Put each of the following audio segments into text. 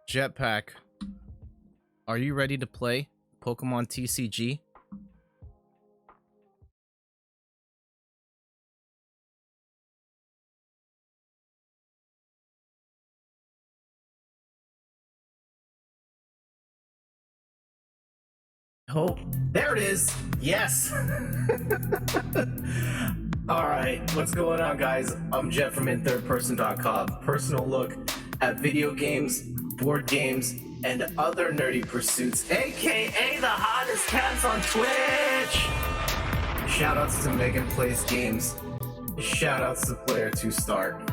Jetpack, are you ready to play Pokemon TCG? Oh, there it is. Yes. All right, what's going on, guys? I'm Jet from inthirdperson.com. Personal look at video games, board games, and other nerdy pursuits, aka the hottest cats on Twitch. Shoutouts to Megan Plays Games. Shoutouts to Player 2 Start.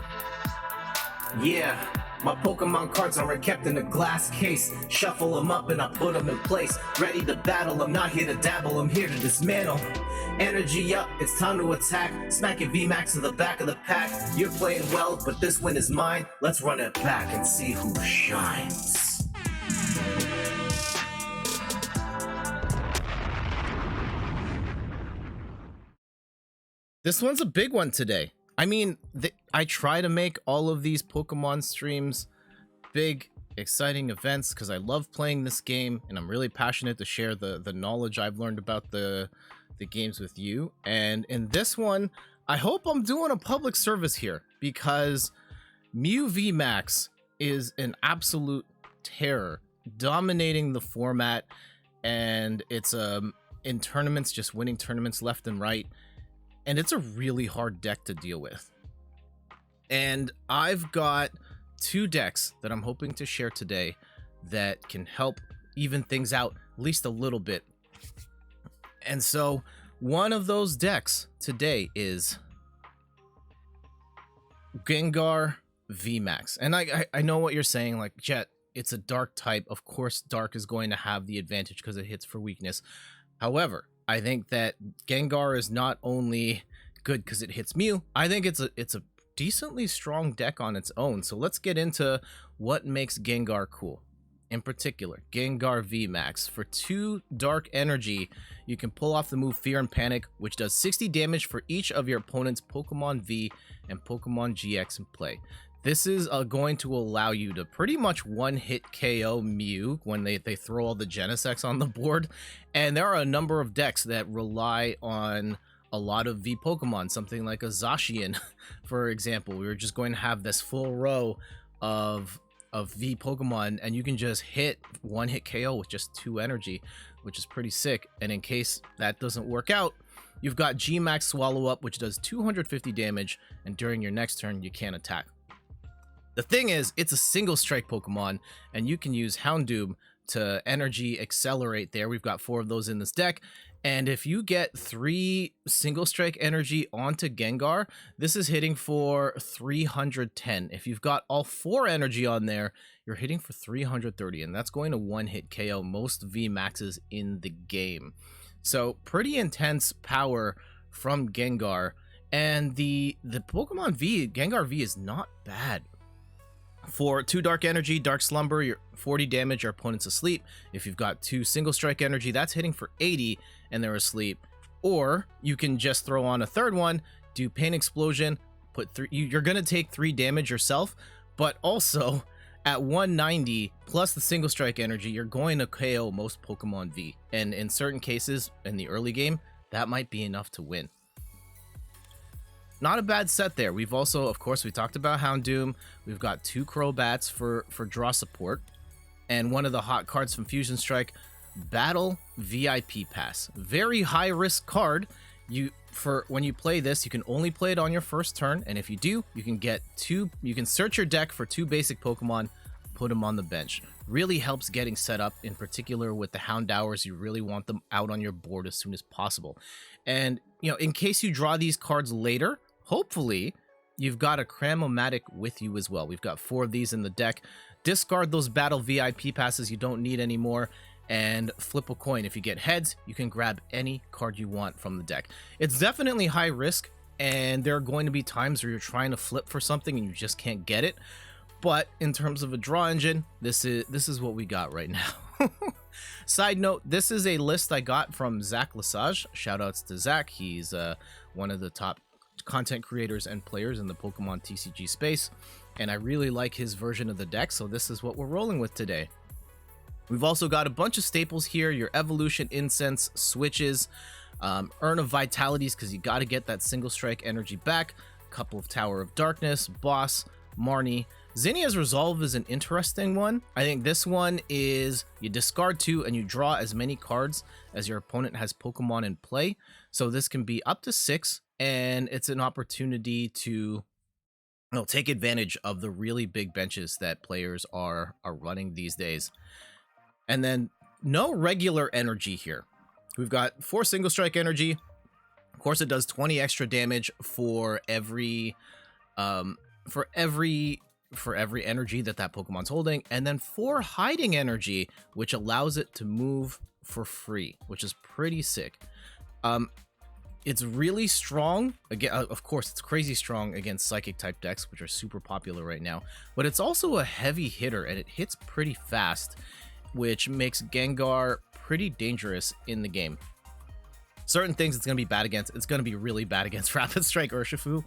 Yeah. My Pokemon cards are kept in a glass case. Shuffle them up and I put them in place. Ready to battle, I'm not here to dabble, I'm here to dismantle. Energy up, it's time to attack. Smacking VMAX in the back of the pack. You're playing well, but this win is mine. Let's run it back and see who shines. This one's a big one today. I mean, I try to make all of these Pokemon streams big, exciting events because I love playing this game and I'm really passionate to share the knowledge I've learned about the games with you. And in this one, I hope I'm doing a public service here because Mew VMAX is an absolute terror, dominating the format, and it's in tournaments, just winning tournaments left and right. And it's a really hard deck to deal with. And I've got two decks that I'm hoping to share today that can help even things out at least a little bit. And so one of those decks today is Gengar VMAX. And I know what you're saying, like, Jet, it's a dark type. Of course, dark is going to have the advantage because it hits for weakness. However, I think that Gengar is not only good because it hits Mew, I think it's a decently strong deck on its own. So let's get into what makes Gengar cool. In particular, Gengar VMAX. For 2 dark energy, you can pull off the move Fear and Panic, which does 60 damage for each of your opponent's Pokemon V and Pokemon GX in play. This is going to allow you to pretty much one-hit KO Mew when they throw all the Genesects on the board. And there are a number of decks that rely on a lot of V Pokemon, something like a Zacian, for example. We're just going to have this full row of V Pokemon, and you can just hit one-hit KO with just 2 energy, which is pretty sick. And in case that doesn't work out, you've got G-Max Swallow Up, which does 250 damage, and during your next turn, you can't attack. The thing is, it's a single strike Pokemon, and you can use Houndoom to energy accelerate there. We've got 4 of those in this deck. And if you get 3 single strike energy onto Gengar, this is hitting for 310. If you've got all 4 energy on there, you're hitting for 330, and that's going to one-hit KO most VMAXs in the game. So pretty intense power from Gengar. And the Pokemon V, Gengar V, is not bad. For 2 dark energy, Dark Slumber, you're 40 damage, your opponent's asleep. If you've got 2 single strike energy, that's hitting for 80 and they're asleep. Or you can just throw on a third one, do Pain Explosion, put 3, you're gonna take 3 damage yourself, but also at 190 plus the single strike energy, you're going to KO most Pokemon V. And in certain cases in the early game, that might be enough to win. Not a bad set there. We've also, of course, we talked about Houndoom. We've got 2 Crobats for draw support. And one of the hot cards from Fusion Strike, Battle VIP Pass. Very high risk card. When you play this, you can only play it on your first turn. And if you do, you can get 2, you can search your deck for 2 basic Pokemon, put them on the bench. Really helps getting set up, in particular with the Houndours. You really want them out on your board as soon as possible. And, you know, in case you draw these cards later, hopefully you've got a Cram-O-Matic with you as well. We've got 4 of these in the deck. Discard those Battle VIP passes you don't need anymore, and flip a coin. If you get heads, you can grab any card you want from the deck. It's definitely high risk, and there are going to be times where you're trying to flip for something and you just can't get it. But in terms of a draw engine, this is what we got right now. Side note, this is a list I got from Zach Lesage. Shoutouts to Zach. He's one of the top content creators and players in the Pokemon TCG space. and I really like his version of the deck, so this is what we're rolling with today. We've also got a bunch of staples here, your Evolution, Incense, Switches, Urn of Vitalities, because you got to get that single strike energy back, a couple of Tower of Darkness, Boss, Marnie. Zinnia's Resolve is an interesting one. I think this one is you discard 2 and you draw as many cards as your opponent has Pokemon in play. So this can be up to 6, and it's an opportunity to take advantage of the really big benches that players are running these days. And then no regular energy here. We've got 4 single strike energy. Of course, it does 20 extra damage for every energy that Pokemon's holding, and then 4 hiding energy, which allows it to move for free, which is pretty sick. It's really strong. Again, of course, it's crazy strong against Psychic type decks, which are super popular right now, but it's also a heavy hitter, and it hits pretty fast, which makes Gengar pretty dangerous in the game. Certain things it's going to be bad against. It's going to be really bad against Rapid Strike Urshifu.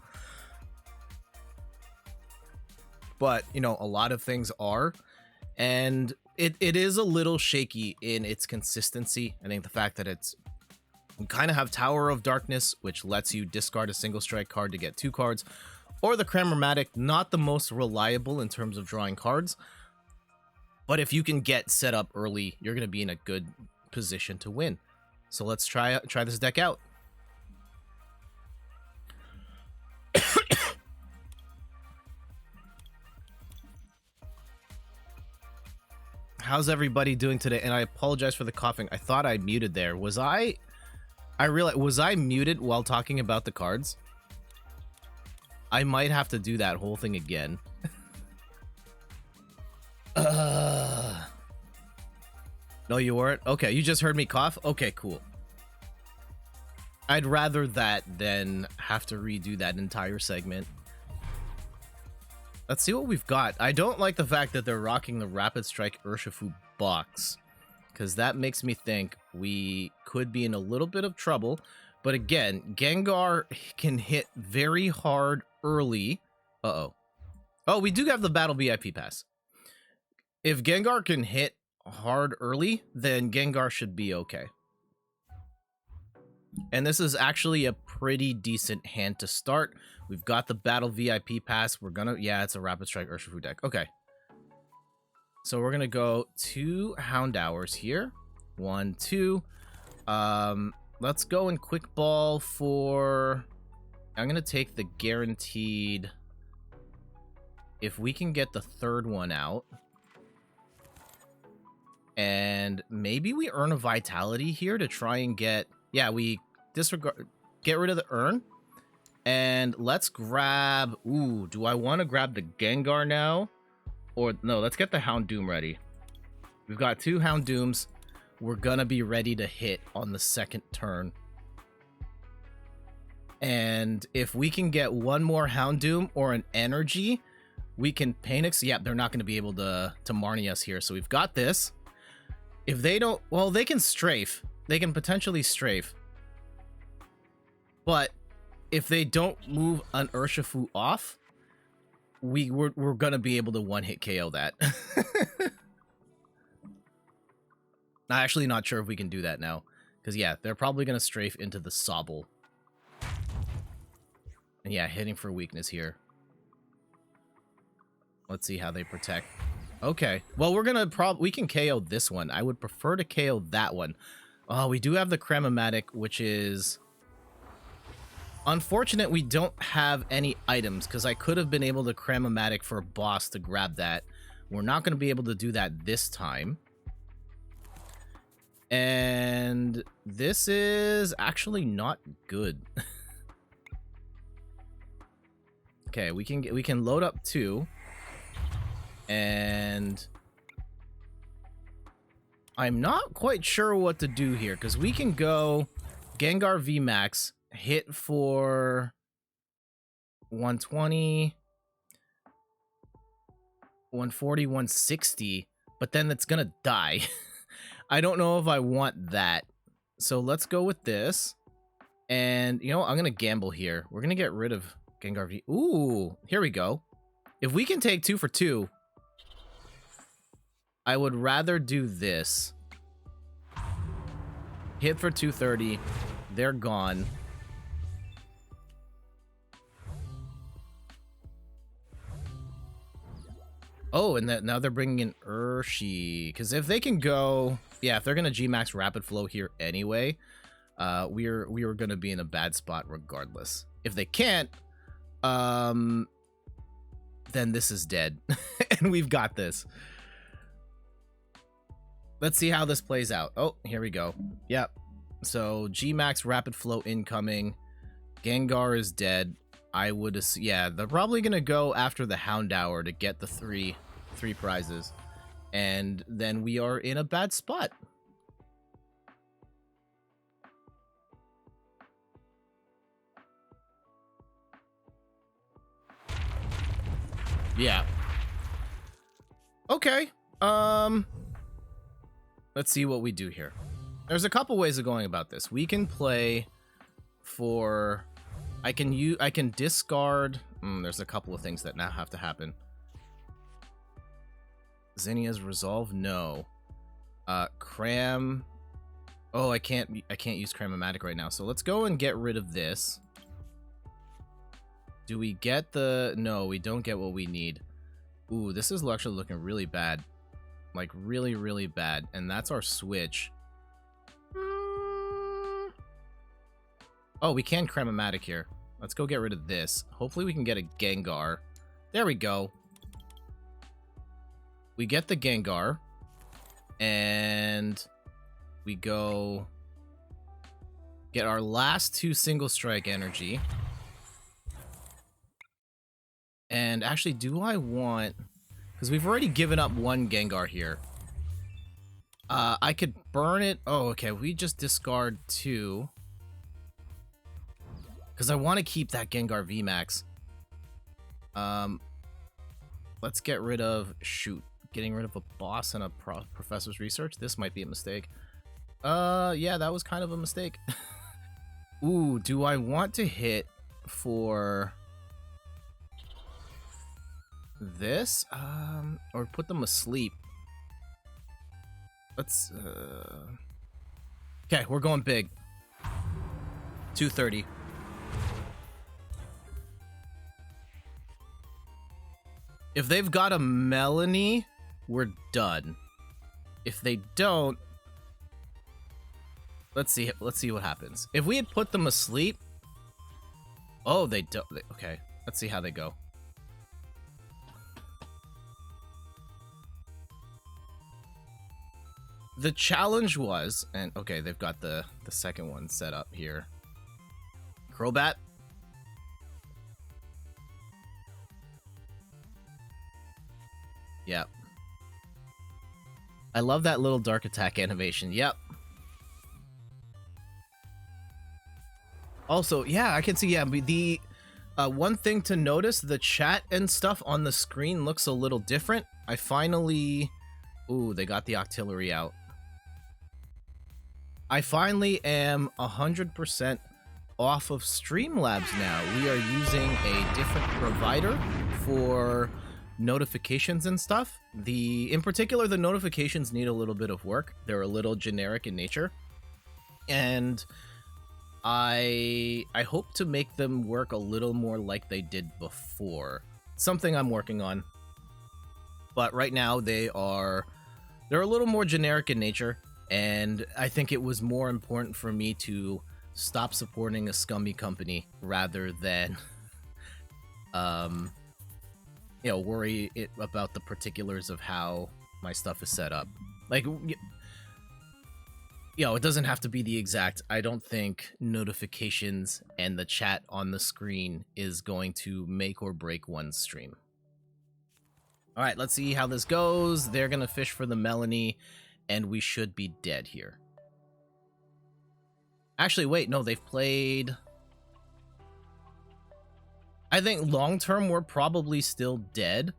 But, you know, a lot of things are, and it is a little shaky in its consistency. I think the fact that you kind of have Tower of Darkness, which lets you discard a single strike card to get 2 cards, or the Cramormatic, not the most reliable in terms of drawing cards, but if you can get set up early, you're going to be in a good position to win. So let's try this deck out. How's everybody doing today? And I apologize for the coughing. I thought I muted there. Was I muted while talking about the cards? I might have to do that whole thing again. No, you weren't? Okay, you just heard me cough? Okay, cool. I'd rather that than have to redo that entire segment. Let's see what we've got. I don't like the fact that they're rocking the Rapid Strike Urshifu box, because that makes me think we could be in a little bit of trouble. But again, Gengar can hit very hard early. Uh-oh. Oh, we do have the Battle VIP Pass. If Gengar can hit hard early, then Gengar should be okay. And this is actually a pretty decent hand to start. We've got the Battle VIP Pass. Yeah, it's a Rapid Strike Urshifu deck. Okay. So we're gonna go 2 Houndours here. 1, 2. Let's go in Quick Ball for... I'm gonna take the guaranteed... If we can get the 3rd one out. And maybe we earn a Vitality here to try and get... Yeah, we get rid of the Urn. And let's grab... Ooh, do I want to grab the Gengar now? Or no, let's get the Houndoom ready. We've got 2 Houndooms. We're gonna be ready to hit on the 2nd turn. And if we can get 1 more Houndoom or an energy, we can Painix. Yeah, they're not going to be able to Marnie us here. So we've got this. If they don't... Well, they can strafe. They can potentially strafe. But if they don't move an Urshifu off, we're going to be able to one-hit KO that. I'm actually not sure if we can do that now. Because, yeah, they're probably going to strafe into the Sobble. And, yeah, hitting for weakness here. Let's see how they protect. Okay. Well, we're going to we can KO this one. I would prefer to KO that one. Oh, we do have the Cramomatic, which is... Unfortunate we don't have any items, because I could have been able to Cramomatic for a boss to grab that. We're not going to be able to do that this time. And this is actually not good. Okay, we can load up 2. And I'm not quite sure what to do here, because we can go Gengar VMAX, hit for 120, 140, 160, but then it's gonna die. I don't know if I want that. So let's go with this. And, you know, I'm gonna gamble here. We're gonna get rid of Gengar V. Ooh, here we go. If we can take 2 for 2, I would rather do this. Hit for 230. They're gone. Oh, and that now they're bringing in Urshi. Because if they can go... Yeah, if they're going to Gmax Rapid Flow here anyway, we are going to be in a bad spot regardless. If they can't, then this is dead. And we've got this. Let's see how this plays out. Oh, here we go. Yep. So Gmax Rapid Flow incoming. Gengar is dead. I would, yeah, they're probably gonna go after the Houndour to get the three prizes, and then we are in a bad spot. Yeah. Okay. Let's see what we do here. There's a couple ways of going about this. We can play for... I can discard... there's a couple of things that now have to happen. Zinnia's Resolve? No. Cram... Oh, I can't use Cram-O-Matic right now. So let's go and get rid of this. Do we get the... No, we don't get what we need. Ooh, this is actually looking really bad. Like, really, really bad. And that's our switch. Oh, we can Cram-O-Matic here. Let's go get rid of this. Hopefully we can get a Gengar. There we go. We get the Gengar. And we go get our last 2 single strike energy. And actually, do I want... Because we've already given up 1 Gengar here. I could burn it. Oh, okay. We just discard 2. Because I want to keep that Gengar VMAX. Let's get rid of... Shoot. Getting rid of a boss and a professor's research. This might be a mistake. Yeah, that was kind of a mistake. Ooh, do I want to hit for... this? Or put them asleep? Let's... Okay, we're going big. 230. If they've got a Melanie, we're done. If they don't, let's see what happens. If we had put them asleep, oh, they don't. Okay, let's see how they go. The challenge was, and okay, they've got the second one set up here. Crobat. Yep. I love that little dark attack animation. Yep. Also, yeah, I can see, yeah, the one thing to notice, the chat and stuff on the screen looks a little different. I finally... Ooh, they got the Octillery out. I finally am 100% off of Streamlabs now. We are using a different provider for notifications and stuff. In particular, the notifications need a little bit of work. They're a little generic in nature. And I hope to make them work a little more like they did before. Something I'm working on. But right now they're a little more generic in nature. And I think it was more important for me to stop supporting a scummy company rather than, you know, worry about the particulars of how my stuff is set up. Like, you know, it doesn't have to be the exact. I don't think notifications and the chat on the screen is going to make or break one's stream. All right, let's see how this goes. They're going to fish for the Melanie, and we should be dead here. Actually, wait, no, they've played... I think long-term, we're probably still dead.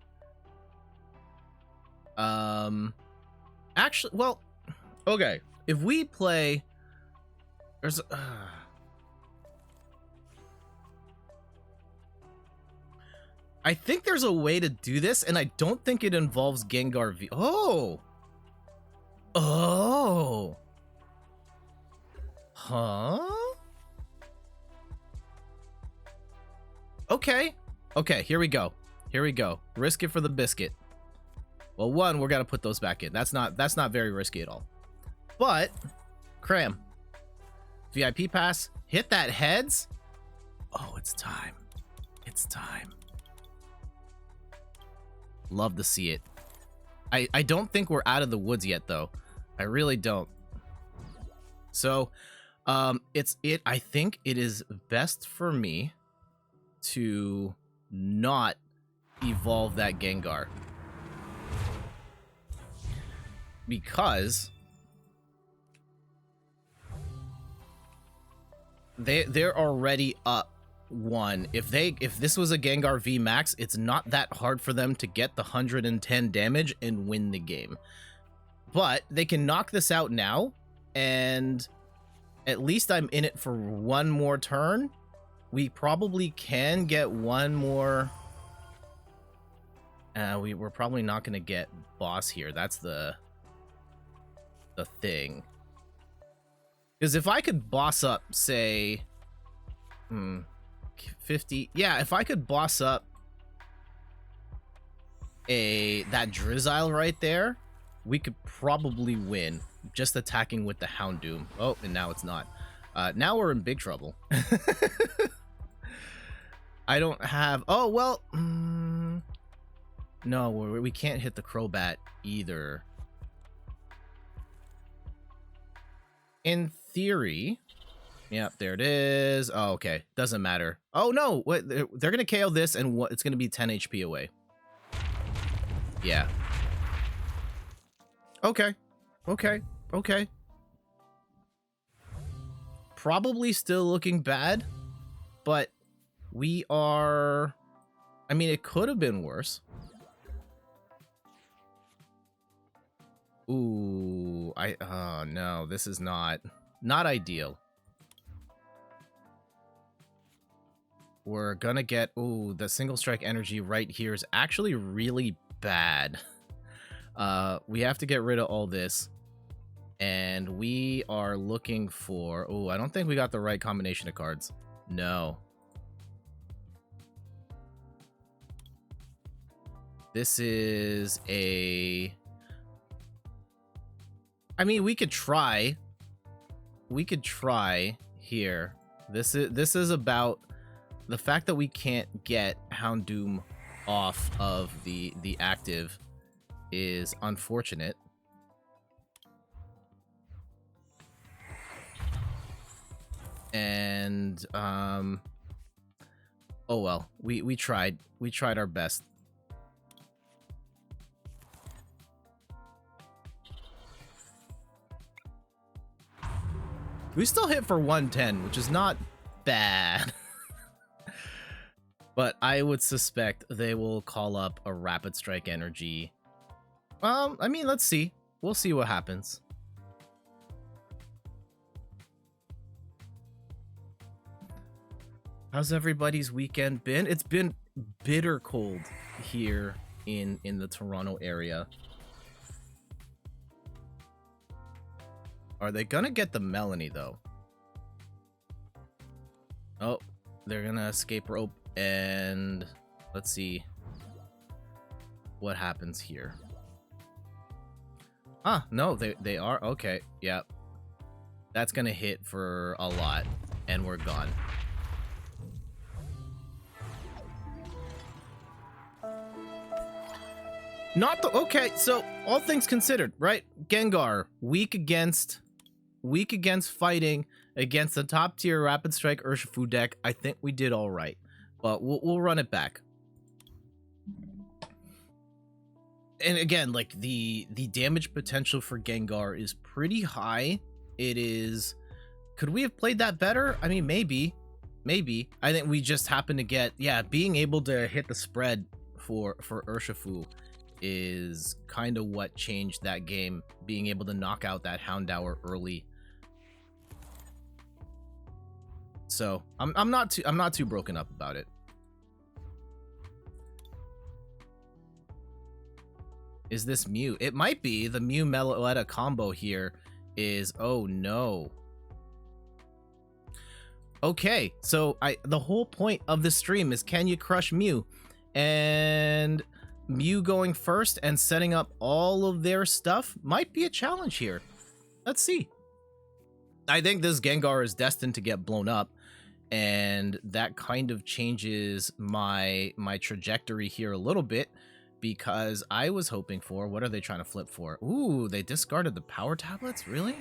Actually, well, okay. If we play... There's... I think there's a way to do this, and I don't think it involves Gengar V. Oh! Oh! Huh? Okay. Okay, here we go. Here we go. Risk it for the biscuit. Well, one, we're gonna put those back in. That's not very risky at all. But, Cram. VIP pass. Hit that heads. Oh, it's time. It's time. Love to see it. I don't think we're out of the woods yet, though. I really don't. So, I think it is best for me to not evolve that Gengar. Because they're already up one. If this was a Gengar VMAX, it's not that hard for them to get the 110 damage and win the game. But they can knock this out now, and at least I'm in it for one more turn. We probably can get one more. We're probably not going to get boss here. That's the thing. Because if I could boss up, say, 50, yeah, if I could boss up that Drizzile right there, we could probably win just attacking with the Houndoom. Oh, and now it's not. Now we're in big trouble. I don't have. Oh well, no, we can't hit the Crobat either. In theory, yep, there it is. Oh, okay, doesn't matter. Oh no, what? They're gonna KO this, and what? It's gonna be 10 HP away. Yeah. Okay, okay, okay. Probably still looking bad, but we are. I mean, it could have been worse. Ooh, oh no, this is not ideal. We're gonna get, ooh, the single strike energy right here is actually really bad. We have to get rid of all this, and we are looking for, oh, I don't think we got the right combination of cards. No. This is a, I mean, we could try. We could try here. This is about the fact that we can't get Houndoom off of the active is unfortunate. And oh well, we tried our best. We still hit for 110, which is not bad. But I would suspect they will call up a Rapid Strike Energy. I mean, let's see. We'll see what happens. How's everybody's weekend been? It's been bitter cold here in the Toronto area. Are they gonna get the Melanie, though? Oh, they're gonna escape rope, and let's see what happens here. Ah, no, they are. Okay, yep. That's gonna hit for a lot, and we're gone. Not the, okay, so all things considered, right? Gengar, weak against fighting against the top tier Rapid Strike Urshifu deck. I think we did all right, but we'll run it back. And again, like the damage potential for Gengar is pretty high. It is. Could we have played that better? I mean, maybe. I think we just happened to get, yeah, being able to hit the spread for Urshifu is kind of what changed that game, being able to knock out that Houndour early. So I'm not too broken up about it. Is this Mew? It might be. The Mew Meloetta combo here is... Oh, no. Okay, so the whole point of the stream is can you crush Mew? And Mew going first and setting up all of their stuff might be a challenge here. Let's see. I think this Gengar is destined to get blown up, and that kind of changes my trajectory here a little bit, because I was hoping for... What are they trying to flip for? Ooh, they discarded the power tablets? Really?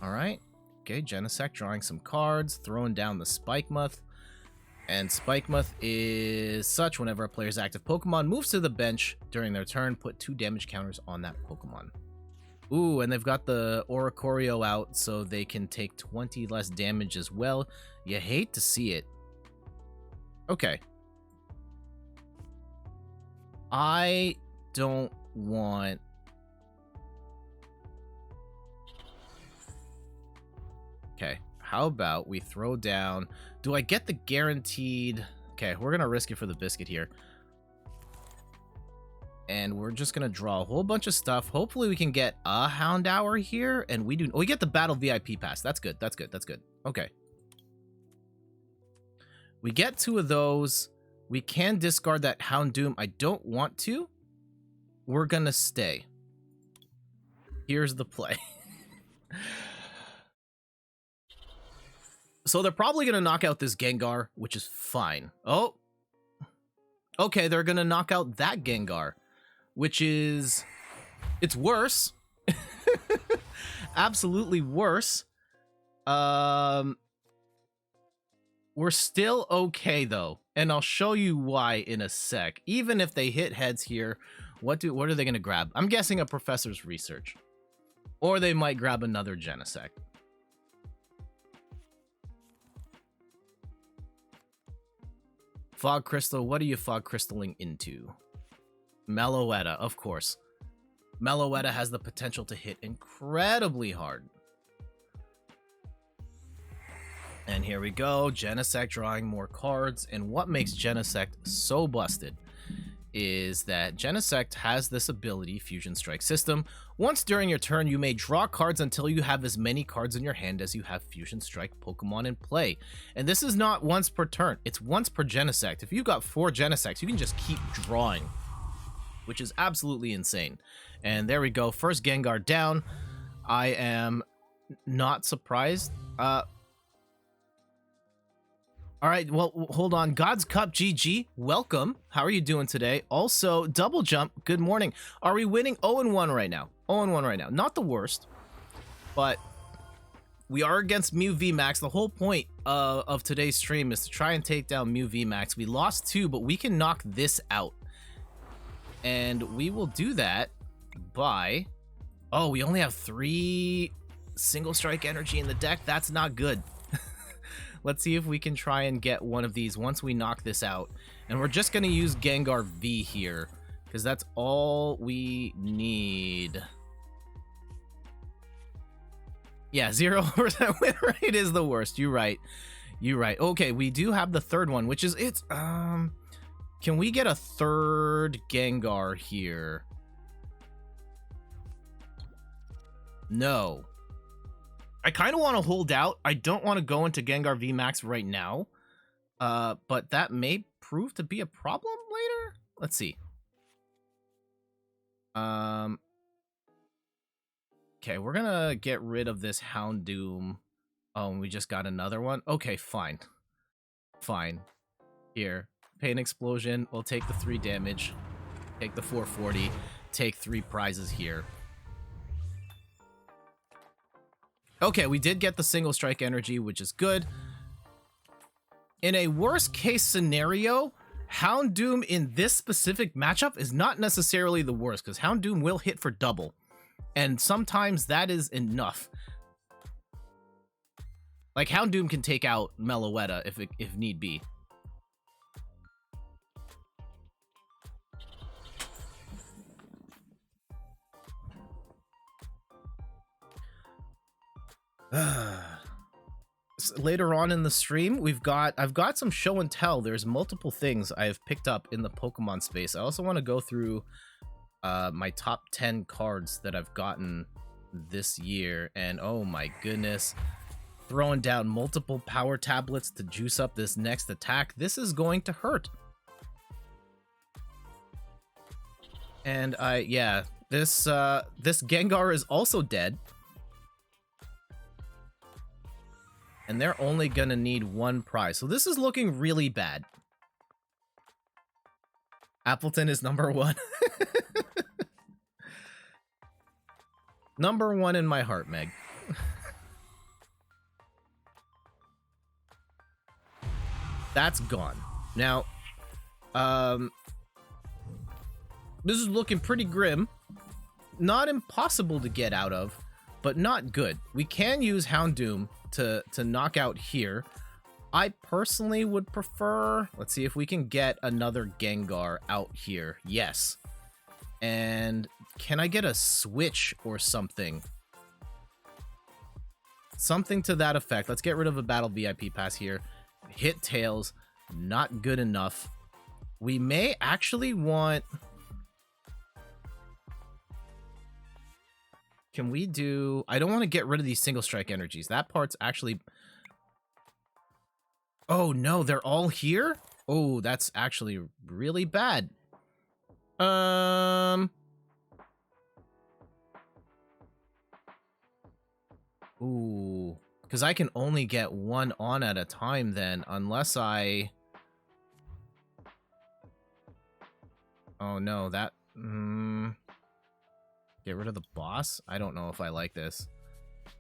All right. Okay, Genesect drawing some cards, throwing down the Spikemuth. And Spikemuth is such: whenever a player's active Pokemon moves to the bench during their turn, put 2 damage counters on that Pokemon. Ooh, and they've got the Oricorio out, so they can take 20 less damage as well. You hate to see it. Okay. I don't want... Okay, how about we throw down... Do I get the guaranteed... Okay, we're going to risk it for the biscuit here. And we're just going to draw a whole bunch of stuff. Hopefully we can get a Houndour here. And we do... Oh, we get the Battle VIP pass. That's good. That's good. That's good. Okay. We get 2 of those. We can discard that Houndoom. I don't want to. We're going to stay. Here's the play. So they're probably going to knock out this Gengar, which is fine. Oh. Okay, they're going to knock out that Gengar, which is... It's worse. Absolutely worse. We're still okay, though. And I'll show you why in a sec. Even if they hit heads here, what are they going to grab? I'm guessing a Professor's Research. Or they might grab another Genesect. Fog Crystal, what are you Fog Crystaling into? Meloetta, of course. Meloetta has the potential to hit incredibly hard. And here we go, Genesect drawing more cards. And what makes Genesect so busted is that Genesect has this ability, Fusion Strike System. Once during your turn, you may draw cards until you have as many cards in your hand as you have Fusion Strike Pokemon in play. And this is not once per turn, it's once per Genesect. If you've got 4 Genesects, you can just keep drawing, which is absolutely insane. And there we go, first Gengar down. I am not surprised. All right, well, hold on. God's Cup GG, welcome. How are you doing today? Also, Double Jump, good morning. Are we winning 0-1 right now? 0-1 right now. Not the worst, but we are against Mew VMAX. The whole point of today's stream is to try and take down Mew VMAX. We lost 2, but we can knock this out. And we will do that by... Oh, we only have 3 Single Strike Energy in the deck. That's not good. Let's see if we can try and get one of these once we knock this out. And we're just going to use Gengar V here, because that's all we need. Yeah, 0% win rate is the worst. You're right. You're right. Okay, we do have the third one, which is... Can we get a third Gengar here? No. I kind of want to hold out. I don't want to go into Gengar VMAX right now. But that may prove to be a problem later. Let's see. Okay, we're going to get rid of this Houndoom. Oh, and we just got another one? Okay, fine. Fine. Here. Pain Explosion. We'll take the 3 damage. Take the 440. Take 3 prizes here. Okay, we did get the Single Strike Energy, which is good. In a worst case scenario, Houndoom in this specific matchup is not necessarily the worst, because Houndoom will hit for double. And sometimes that is enough. Like, Houndoom can take out Meloetta if need be. Later on in the stream, I've got some show and tell. There's multiple things I have picked up in the Pokemon space. I also want to go through my top 10 cards that I've gotten this year, and oh my goodness, throwing down multiple power tablets to juice up this next attack. This is going to hurt. And yeah, this Gengar is also dead. And they're only gonna need one prize. So this is looking really bad. Appleton is number 1. Number 1 in my heart, Meg. That's gone. Now, this is looking pretty grim. Not impossible to get out of, but not good. We can use Houndoom to knock out here. I personally would prefer... Let's see if we can get another Gengar out here. Yes. And can I get a switch or something? Something to that effect. Let's get rid of a Battle VIP pass here. Hit Tails. Not good enough. We may actually want... Can we do... I don't want to get rid of these single strike energies. That part's actually... Oh, no, they're all here? Oh, that's actually really bad. Ooh. Because I can only get one on at a time then, unless I... Oh, no, that... Get rid of the boss? I don't know if I like this.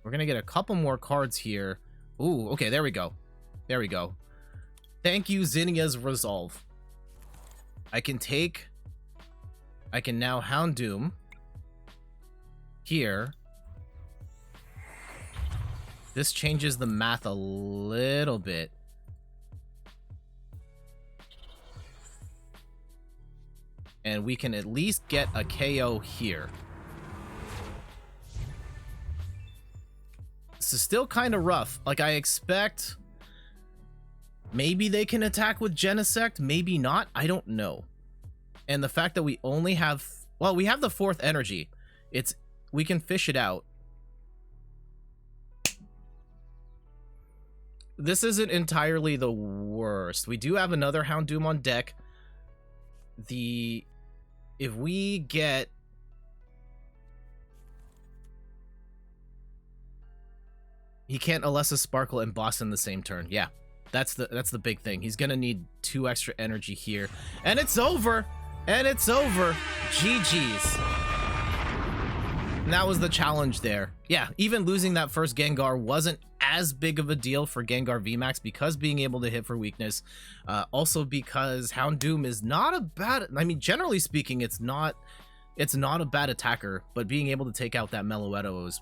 We're gonna get a couple more cards here. Ooh, okay, there we go. There we go. Thank you, Zinnia's Resolve. I can now Houndoom here. This changes the math a little bit. And we can at least get a KO here. This is still kind of rough. Like, I expect maybe they can attack with Genesect, maybe not. I don't know. And the fact that we only have... Well, we have the 4th energy. We can fish it out. This isn't entirely the worst. We do have another Houndoom on deck. If we get... He can't Alessa Sparkle and Boss in the same turn. Yeah, that's the big thing. He's gonna need 2 extra energy here. And it's over! And it's over! GG's. And that was the challenge there. Yeah, even losing that first Gengar wasn't as big of a deal for Gengar VMAX because being able to hit for weakness. Also because Houndoom is not a bad... I mean, generally speaking, it's not a bad attacker, but being able to take out that Meloetta was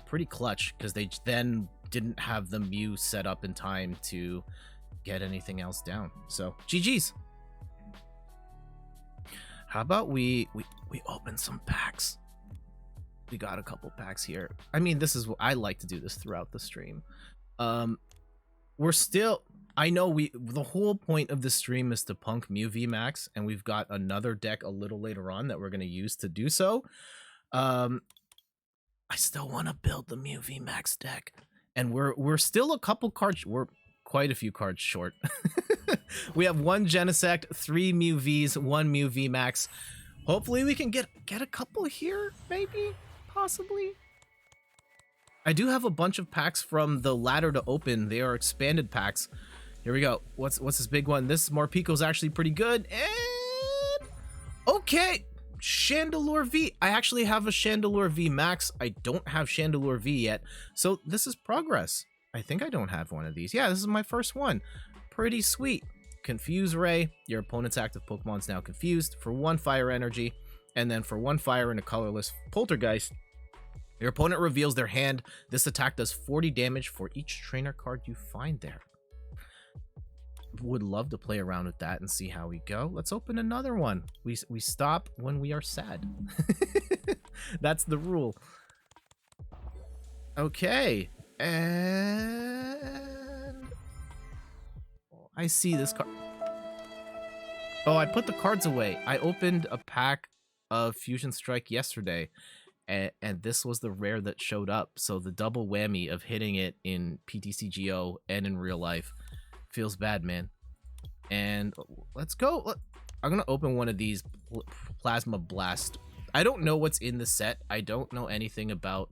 pretty clutch because they then didn't have the Mew set up in time to get anything else down. So, GG's. How about we open some packs? We got a couple packs here. I mean, this is what I like to do this throughout the stream. We're still... I know the whole point of the stream is to punk Mew VMAX, and we've got another deck a little later on that we're going to use to do so. I still want to build the Mew VMAX deck, and we're still a couple cards... We're quite a few cards short. We have 1 Genesect, 3 Mew Vs, 1 Mew VMAX. Hopefully we can get a couple here, maybe, possibly. I do have a bunch of packs from the ladder to open. They are expanded packs. Here we go. What's this big one? This Morpico's actually pretty good. And okay, Chandelure V. I actually have a Chandelure V Max. I don't have Chandelure V yet. So this is progress. I think I don't have one of these. Yeah, this is my first one. Pretty sweet. Confuse Ray. Your opponent's active Pokemon's now confused for 1 fire energy. And then for 1 fire and a colorless Poltergeist, your opponent reveals their hand. This attack does 40 damage for each trainer card you find there. Would love to play around with that and see how we go. Let's open another one. We stop when we are sad. That's the rule. Okay. And I see this card. Oh, I put the cards away. I opened a pack of Fusion Strike yesterday, and this was the rare that showed up. So the double whammy of hitting it in PTCGO and in real life feels bad, man. And let's go. I'm gonna open one of these Plasma Blast. I don't know what's in the set. I don't know anything about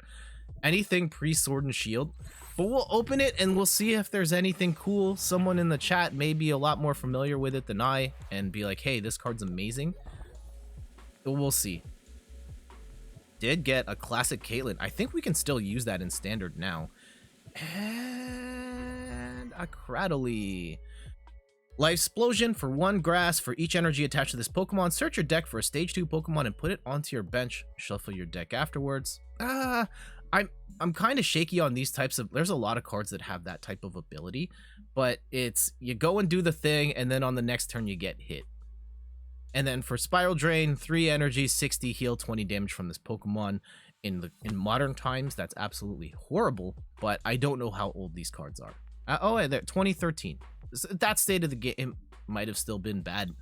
anything pre-Sword and Shield, but we'll open it and we'll see if there's anything cool. Someone in the chat may be a lot more familiar with it than I and be like, hey, this card's amazing. But we'll see. Did get a classic Caitlyn. I think we can still use that in standard now. And a Cradley. Life Explosion for 1 grass for each energy attached to this Pokemon. Search your deck for a stage 2 Pokemon and put it onto your bench. Shuffle your deck afterwards. I'm kind of shaky on these types of... There's a lot of cards that have that type of ability, but it's you go and do the thing, and then on the next turn you get hit. And then for Spiral Drain, 3 energy, 60 heal, 20 damage from this Pokemon. In modern times, that's absolutely horrible, but I don't know how old these cards are. Oh, they're 2013. That state of the game might have still been bad,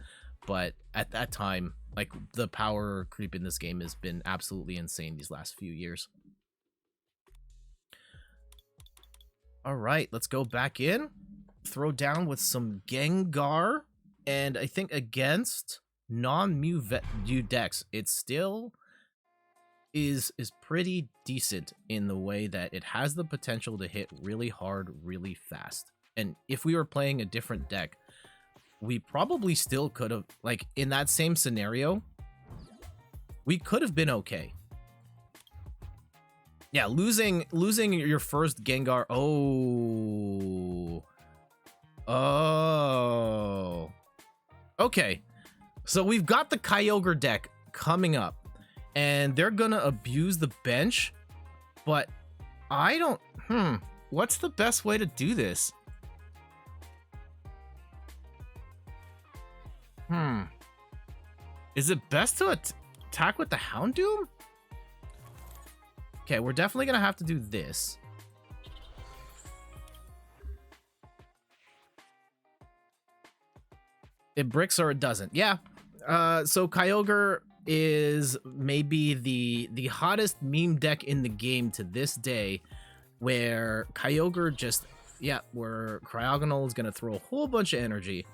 but at that time, like, the power creep in this game has been absolutely insane these last few years. All right, let's go back in. Throw down with some Gengar, and I think against non-Mew decks, it still is pretty decent in the way that it has the potential to hit really hard, really fast. And if we were playing a different deck, we probably still could have, like, in that same scenario, we could have been okay. Yeah, losing your first Gengar. Oh. Okay. So we've got the Kyogre deck coming up, and they're gonna abuse the bench, but I don't... What's the best way to do this? Is it best to attack with the Houndoom? Okay, we're definitely gonna have to do this. It bricks or it doesn't. Yeah. So Kyogre is maybe the hottest meme deck in the game to this day, where Kyogre just, where Cryogonal is gonna throw a whole bunch of energy,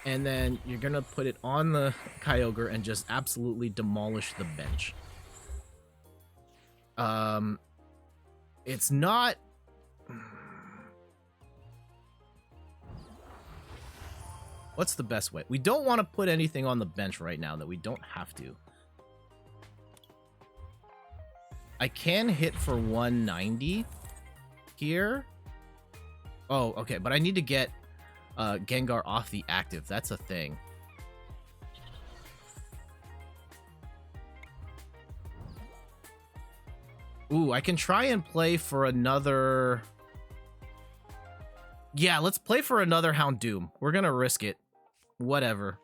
and then you're gonna put it on the Kyogre and just absolutely demolish the bench. It's not... What's the best way? We don't want to put anything on the bench right now that we don't have to. I can hit for 190 here. Oh, okay, but I need to get Gengar off the active. That's a thing. Ooh, I can try and play for another... Yeah, let's play for another Houndoom. We're gonna risk it. Whatever.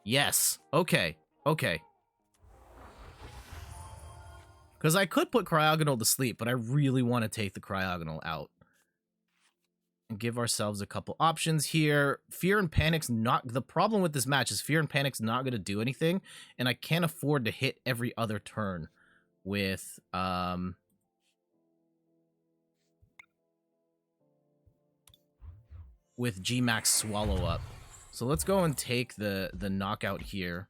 Yes. Okay. Okay. Because I could put Cryogonal to sleep, but I really want to take the Cryogonal out. And give ourselves a couple options here. Fear and Panic's not... The problem with this match is Fear and Panic's not going to do anything, and I can't afford to hit every other turn with... with GMAX Swallow Up. So let's go and take the knockout here.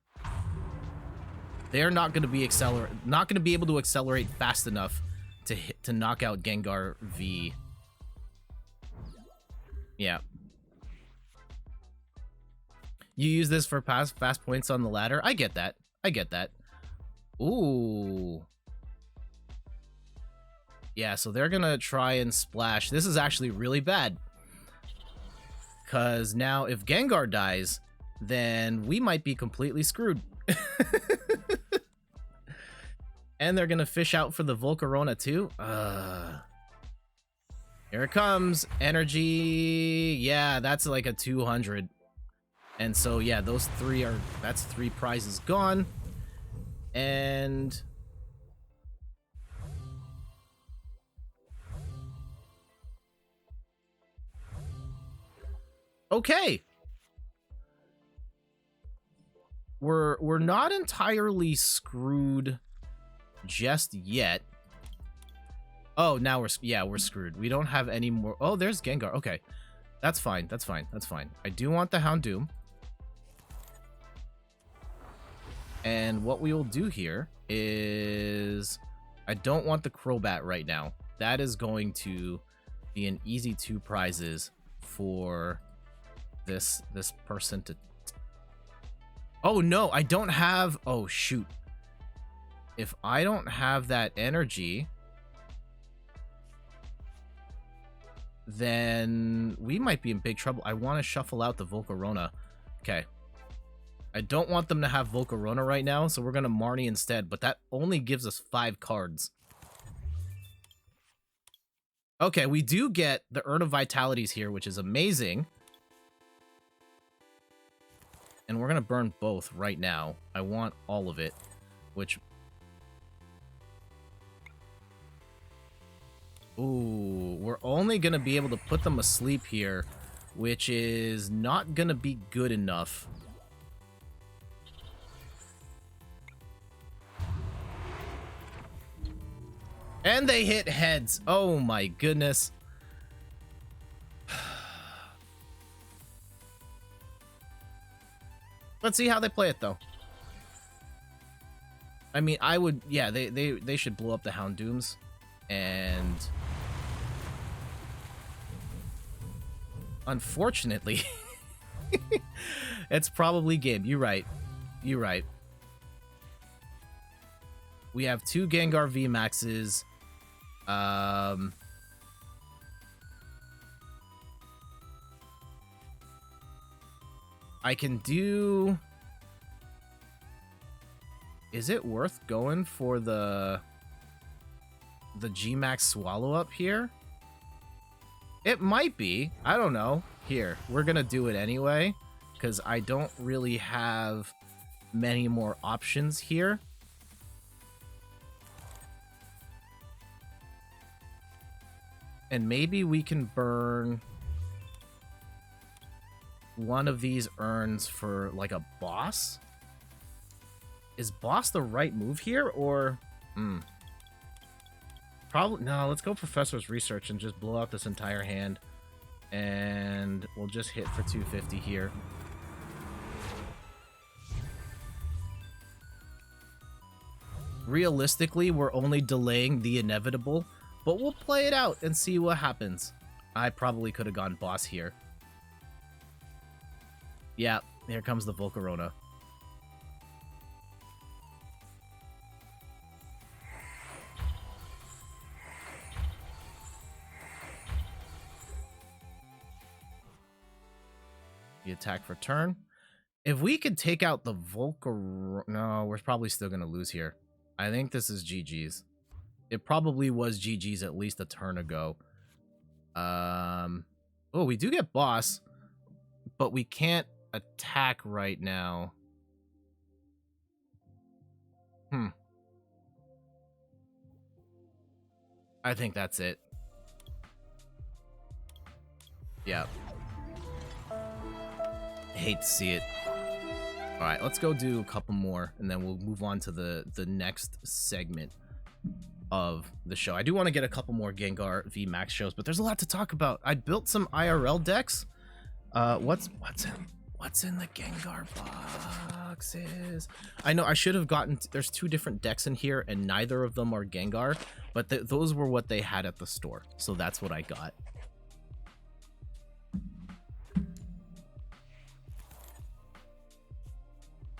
They're not going to be able to accelerate fast enough to knock out Gengar V. Yeah. You use this for fast points on the ladder. I get that. I get that. Ooh. Yeah, so they're going to try and splash. This is actually really bad. Because now if Gengar dies, then we might be completely screwed. And they're going to fish out for the Volcarona too. Here it comes. Energy. Yeah, that's like a 200. And so, yeah, those three are... That's 3 prizes gone. And... Okay. we're not entirely screwed just yet. Oh, now we're screwed. We don't have any more. Oh, there's Gengar. Okay. That's fine. That's fine. That's fine. I do want the Houndoom. And what we will do here is I don't want the Crobat right now. That is going to be an easy 2 prizes for this person to... Oh, no, I don't have... Oh, shoot. If I don't have that energy, then we might be in big trouble. I want to shuffle out the Volcarona. Okay. I don't want them to have Volcarona right now, so we're going to Marnie instead, but that only gives us 5 cards. Okay, we do get the Urn of Vitalities here, which is amazing. And we're going to burn both right now. I want all of it, which... Ooh, we're only going to be able to put them asleep here, which is not going to be good enough. And they hit heads. Oh my goodness. Let's see how they play it though. I mean, I would, yeah, they should blow up the Houndooms. And unfortunately, it's probably game. You're right. You're right. We have 2 Gengar VMAXs. I can do... Is it worth going for the GMAX Swallow up here? It might be. I don't know. Here, we're gonna do it anyway, because I don't really have many more options here. And maybe we can burn one of these urns for like a boss. Is boss the right move here, or probably no? Let's go Professor's Research and just blow out this entire hand, and we'll just hit for 250 here. Realistically, we're only delaying the inevitable, but we'll play it out and see what happens. I probably could have gone boss here. Yeah, here comes the Volcarona. The attack for turn. If we could take out the Volcarona... No, we're probably still going to lose here. I think this is GG's. It probably was GG's at least a turn ago. Oh, we do get boss, but we can't attack right now. I think that's it. Yeah. I hate to see it. All right, let's go do a couple more, and then we'll move on to the next segment of the show. I do want to get a couple more Gengar VMAX shows, but there's a lot to talk about. I built some IRL decks. What's in the Gengar boxes? I know I should have gotten... There's 2 different decks in here, and neither of them are Gengar, but those were what they had at the store, so that's what I got.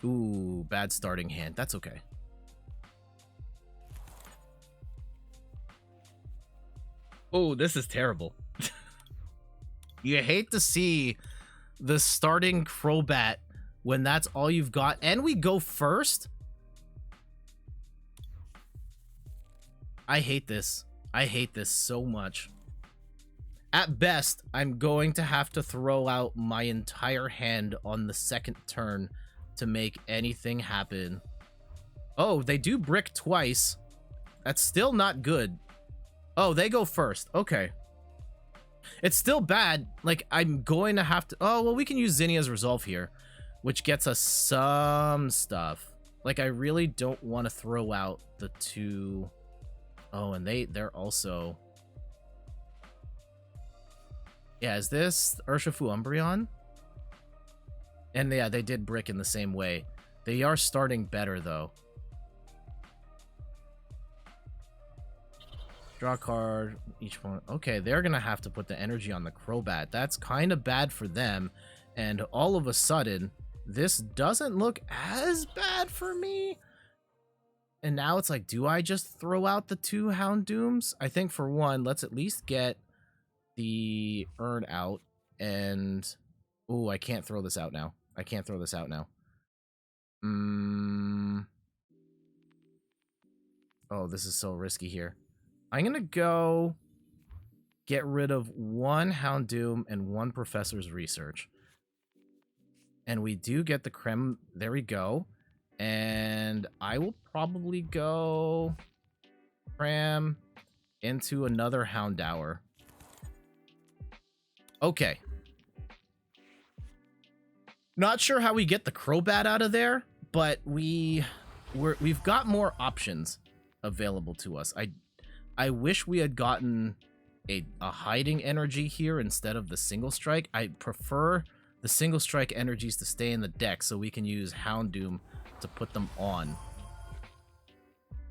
Ooh, bad starting hand. That's okay. Oh, this is terrible. You hate to see the starting Crobat when that's all you've got, and we go first. I hate this. I hate this so much. At best, I'm going to have to throw out my entire hand on the second turn to make anything happen. Oh, they do brick twice. That's still not good. Oh, they go first. Okay. It's still bad. Like, I'm going to have to... Oh, well, we can use Zinnia's Resolve here. which gets us some stuff. Like, I really don't want to throw out the 2... Oh, and they're also... Yeah, is this Urshifu Umbreon? And yeah, they did brick in the same way. They are starting better, though. Draw a card, each one. Okay, they're going to have to put the energy on the Crobat. That's kind of bad for them. And all of a sudden, this doesn't look as bad for me. And now it's like, do I just throw out the 2 Houndooms? I think for one, let's at least get the urn out. And... Ooh, I can't throw this out now. I can't throw this out now. Oh, this is so risky here. I'm going to go get rid of 1 Houndoom and 1 Professor's Research. And we do get the Creme. There we go. And I will probably go cram into another Houndour. Okay. Not sure how we get the Crobat out of there, but we've got more options available to us. I wish we had gotten a hiding energy here instead of the single strike. I prefer the single strike energies to stay in the deck so we can use Houndoom to put them on.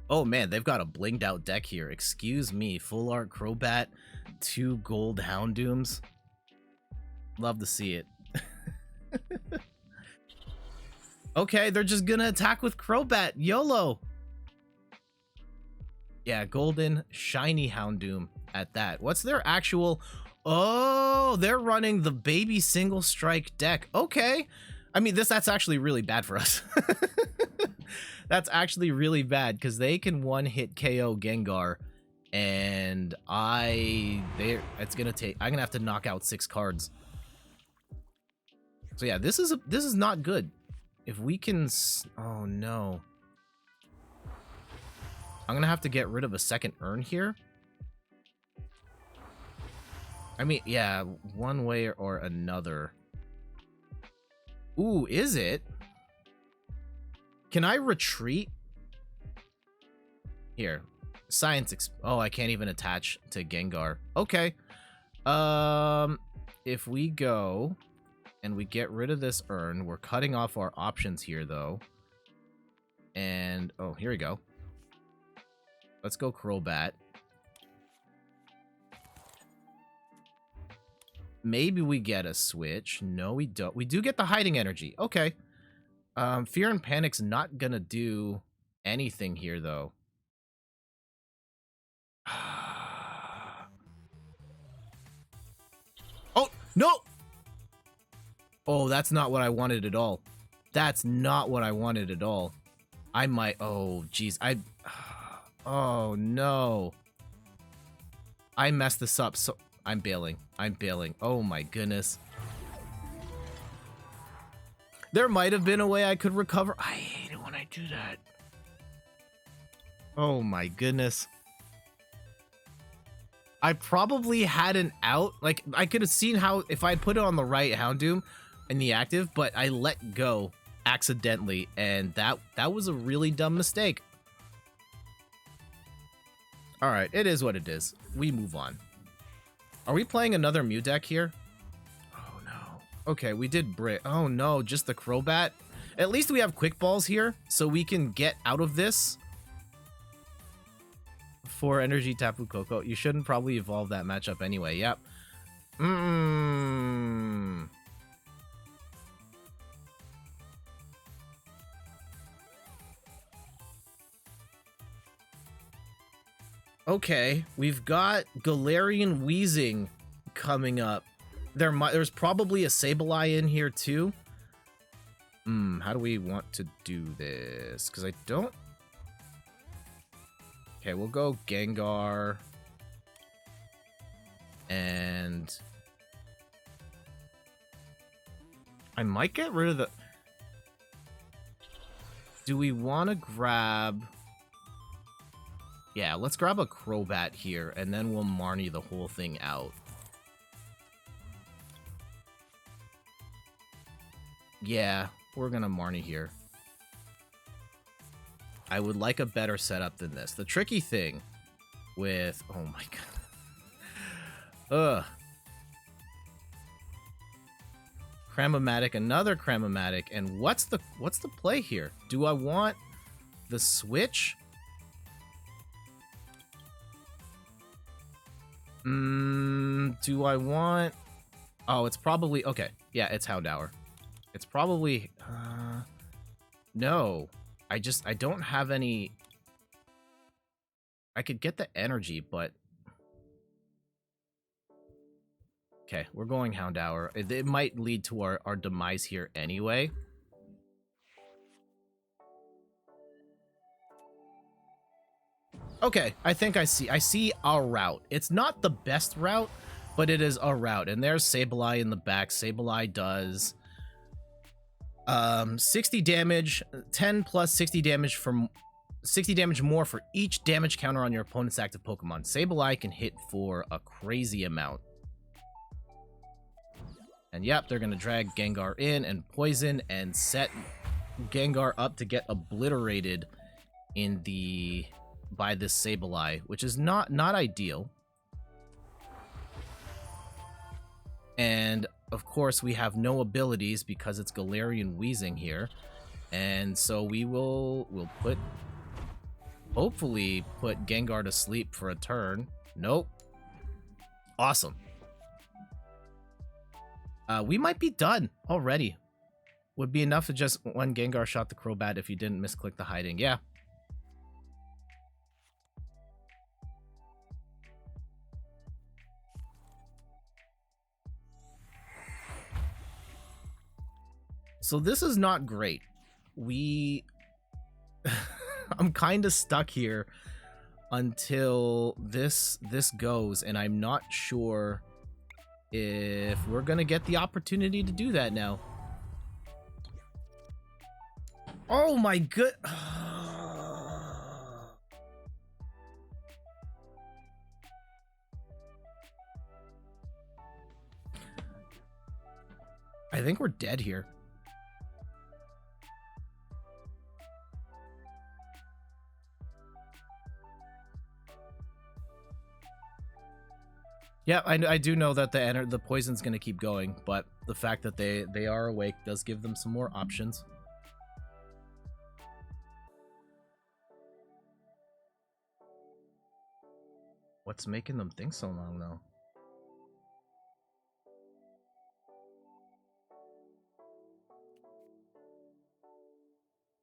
Oh man, they've got a blinged out deck here. Excuse me, full art Crobat, 2 gold Houndooms. Love to see it. Okay, they're just gonna attack with Crobat. YOLO! Yeah, golden, shiny Houndoom at that. What's their actual... Oh, they're running the baby single strike deck. Okay. I mean, that's actually really bad for us. That's actually really bad, because they can one-hit KO Gengar, and I'm gonna have to knock out 6 cards. So yeah, this is not good. If we can... Oh, no. I'm gonna have to get rid of a second urn here. I mean, yeah, one way or another. Ooh, is it? Can I retreat? Here. Oh, I can't even attach to Gengar. Okay. If we go... and we get rid of this urn. We're cutting off our options here, though. And, oh, here we go. Let's go Crobat. Maybe we get a switch. No, we don't. We do get the hiding energy. Okay. Fear and Panic's not gonna do anything here, though. Oh, no! Oh, that's not what I wanted at all. That's not what I wanted at all. I might... Oh, jeez. Oh, no. I messed this up. So I'm bailing. I'm bailing. Oh, my goodness. There might have been a way I could recover. I hate it when I do that. Oh, my goodness. I probably had an out. Like, I could have seen how... If I put it on the right Houndoom... in the active, but I let go accidentally, and that was a really dumb mistake. All right, it is what it is. We move on. Are we playing another Mew deck here? Oh no. Okay, we did brick. Oh no, just the Crobat. At least we have quick balls here, so we can get out of this. 4 energy Tapu Koko. You shouldn't probably evolve that matchup anyway. Yep. Okay, we've got Galarian Weezing coming up. There's probably a Sableye in here too. How do we want to do this? Because I don't... Okay, we'll go Gengar. And... I might get rid of the... Do we want to grab... Yeah, let's grab a Crobat here, and then we'll Marnie the whole thing out. Yeah, we're gonna Marnie here. I would like a better setup than this. The tricky thing with... Oh my god. Ugh. Cramomatic, another Cramomatic, and what's the play here? Do I want the switch? Do I want... Oh, it's probably... Okay, yeah, it's Houndour. It's probably... No. I don't have any... I could get the energy, but... Okay, we're going Houndour. It might lead to our demise here anyway. Okay, I think I see our route. It's not the best route, but it is a route. And there's Sableye in the back. Sableye does 60 damage, 10 plus 60 damage from 60 damage more for each damage counter on your opponent's active Pokemon. Sableye can hit for a crazy amount. And yep, they're going to drag Gengar in and poison and set Gengar up to get obliterated in the... by this Sableye, which is not ideal. And of course we have no abilities because it's Galarian Weezing here. And so we'll hopefully put Gengar to sleep for a turn. Nope. Awesome. We might be done already. Would be enough to just one Gengar shot the Crobat if you didn't misclick the hiding. Yeah. So this is not great. I'm kind of stuck here until this goes, and I'm not sure if we're gonna get the opportunity to do that now. Oh my good. I think we're dead here. Yeah, I do know that the poison's going to keep going, but the fact that they are awake does give them some more options. What's making them think so long, though?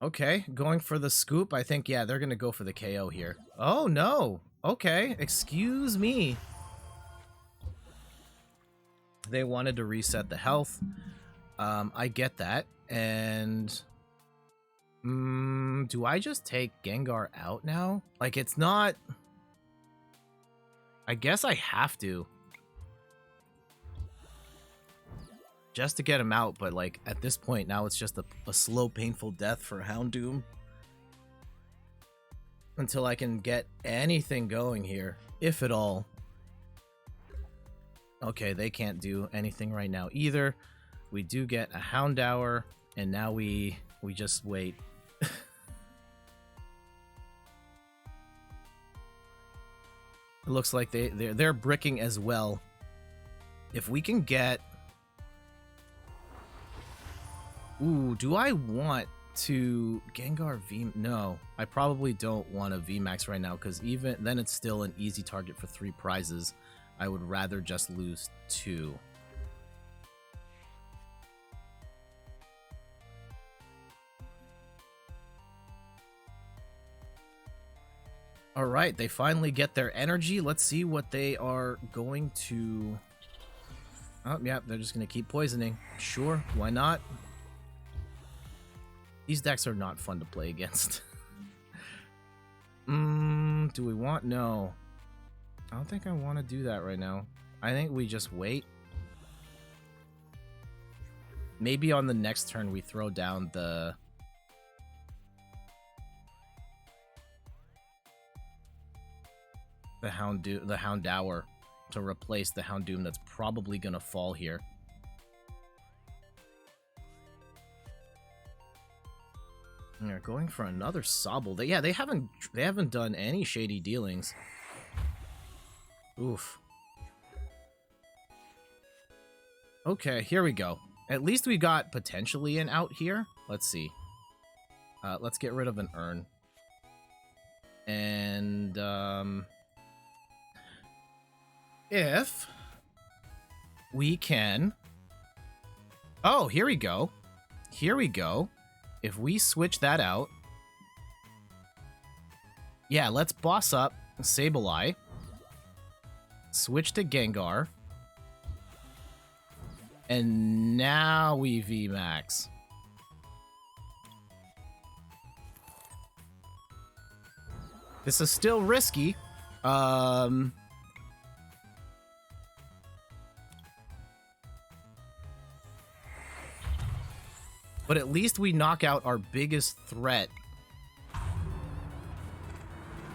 Okay, going for the scoop. I think, yeah, they're going to go for the KO here. Oh, no. Okay, excuse me. They wanted to reset the health. I get that. And do I just take Gengar out now? Like, it's not... I guess I have to. Just to get him out, but like at this point now it's just a slow, painful death for Houndoom. Until I can get anything going here, if at all. Okay, they can't do anything right now either. We do get a Houndour, and now we just wait. It looks like they're bricking as well. If we can get... Ooh, do I want to Gengar V? No, I probably don't want a VMAX right now, because even then it's still an easy target for 3 prizes. I would rather just lose 2. All right, they finally get their energy. Let's see what they are going to... Oh, yeah, they're just going to keep poisoning. Sure, why not? These decks are not fun to play against. Do we want... No. I don't think I want to do that right now. I think we just wait. Maybe on the next turn we throw down the... the Houndour to replace the Houndoom that's probably going to fall here. They're going for another Sobble. They haven't done any shady dealings. Oof. Okay, here we go. At least we got potentially an out here. Let's see. Let's get rid of an urn. And, if we can... Oh, here we go. Here we go. If we switch that out... Yeah, let's boss up Sableye. Switch to Gengar. And now we VMAX. This is still risky. But at least we knock out our biggest threat.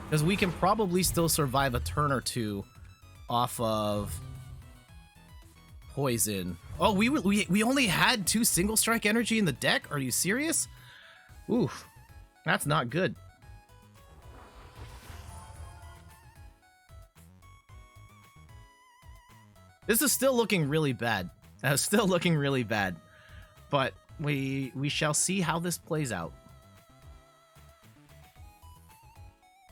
Because we can probably still survive a turn or two off of poison. Oh, we only had 2 single strike energy in the deck? Are you serious? Oof. That's not good. This is still looking really bad. Still looking really bad. But we shall see how this plays out.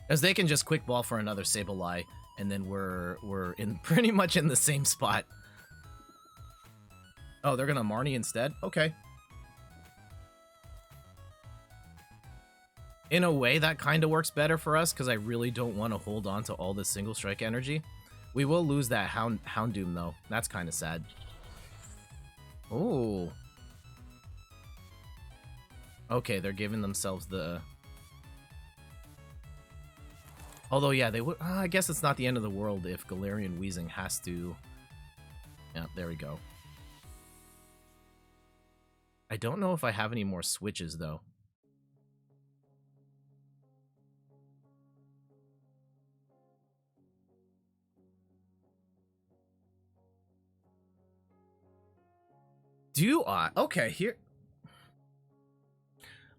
As they can just quick ball for another Sableye, and then we're in pretty much in the same spot. Oh, they're gonna Marnie instead? Okay. In a way, that kind of works better for us, because I really don't want to hold on to all this single strike energy. We will lose that Houndoom, though. That's kind of sad. Oh. Okay, they're giving themselves the... Although, yeah, they would... I guess it's not the end of the world if Galarian Weezing has to... Yeah, there we go. I don't know if I have any more switches, though. Do I? Okay, here...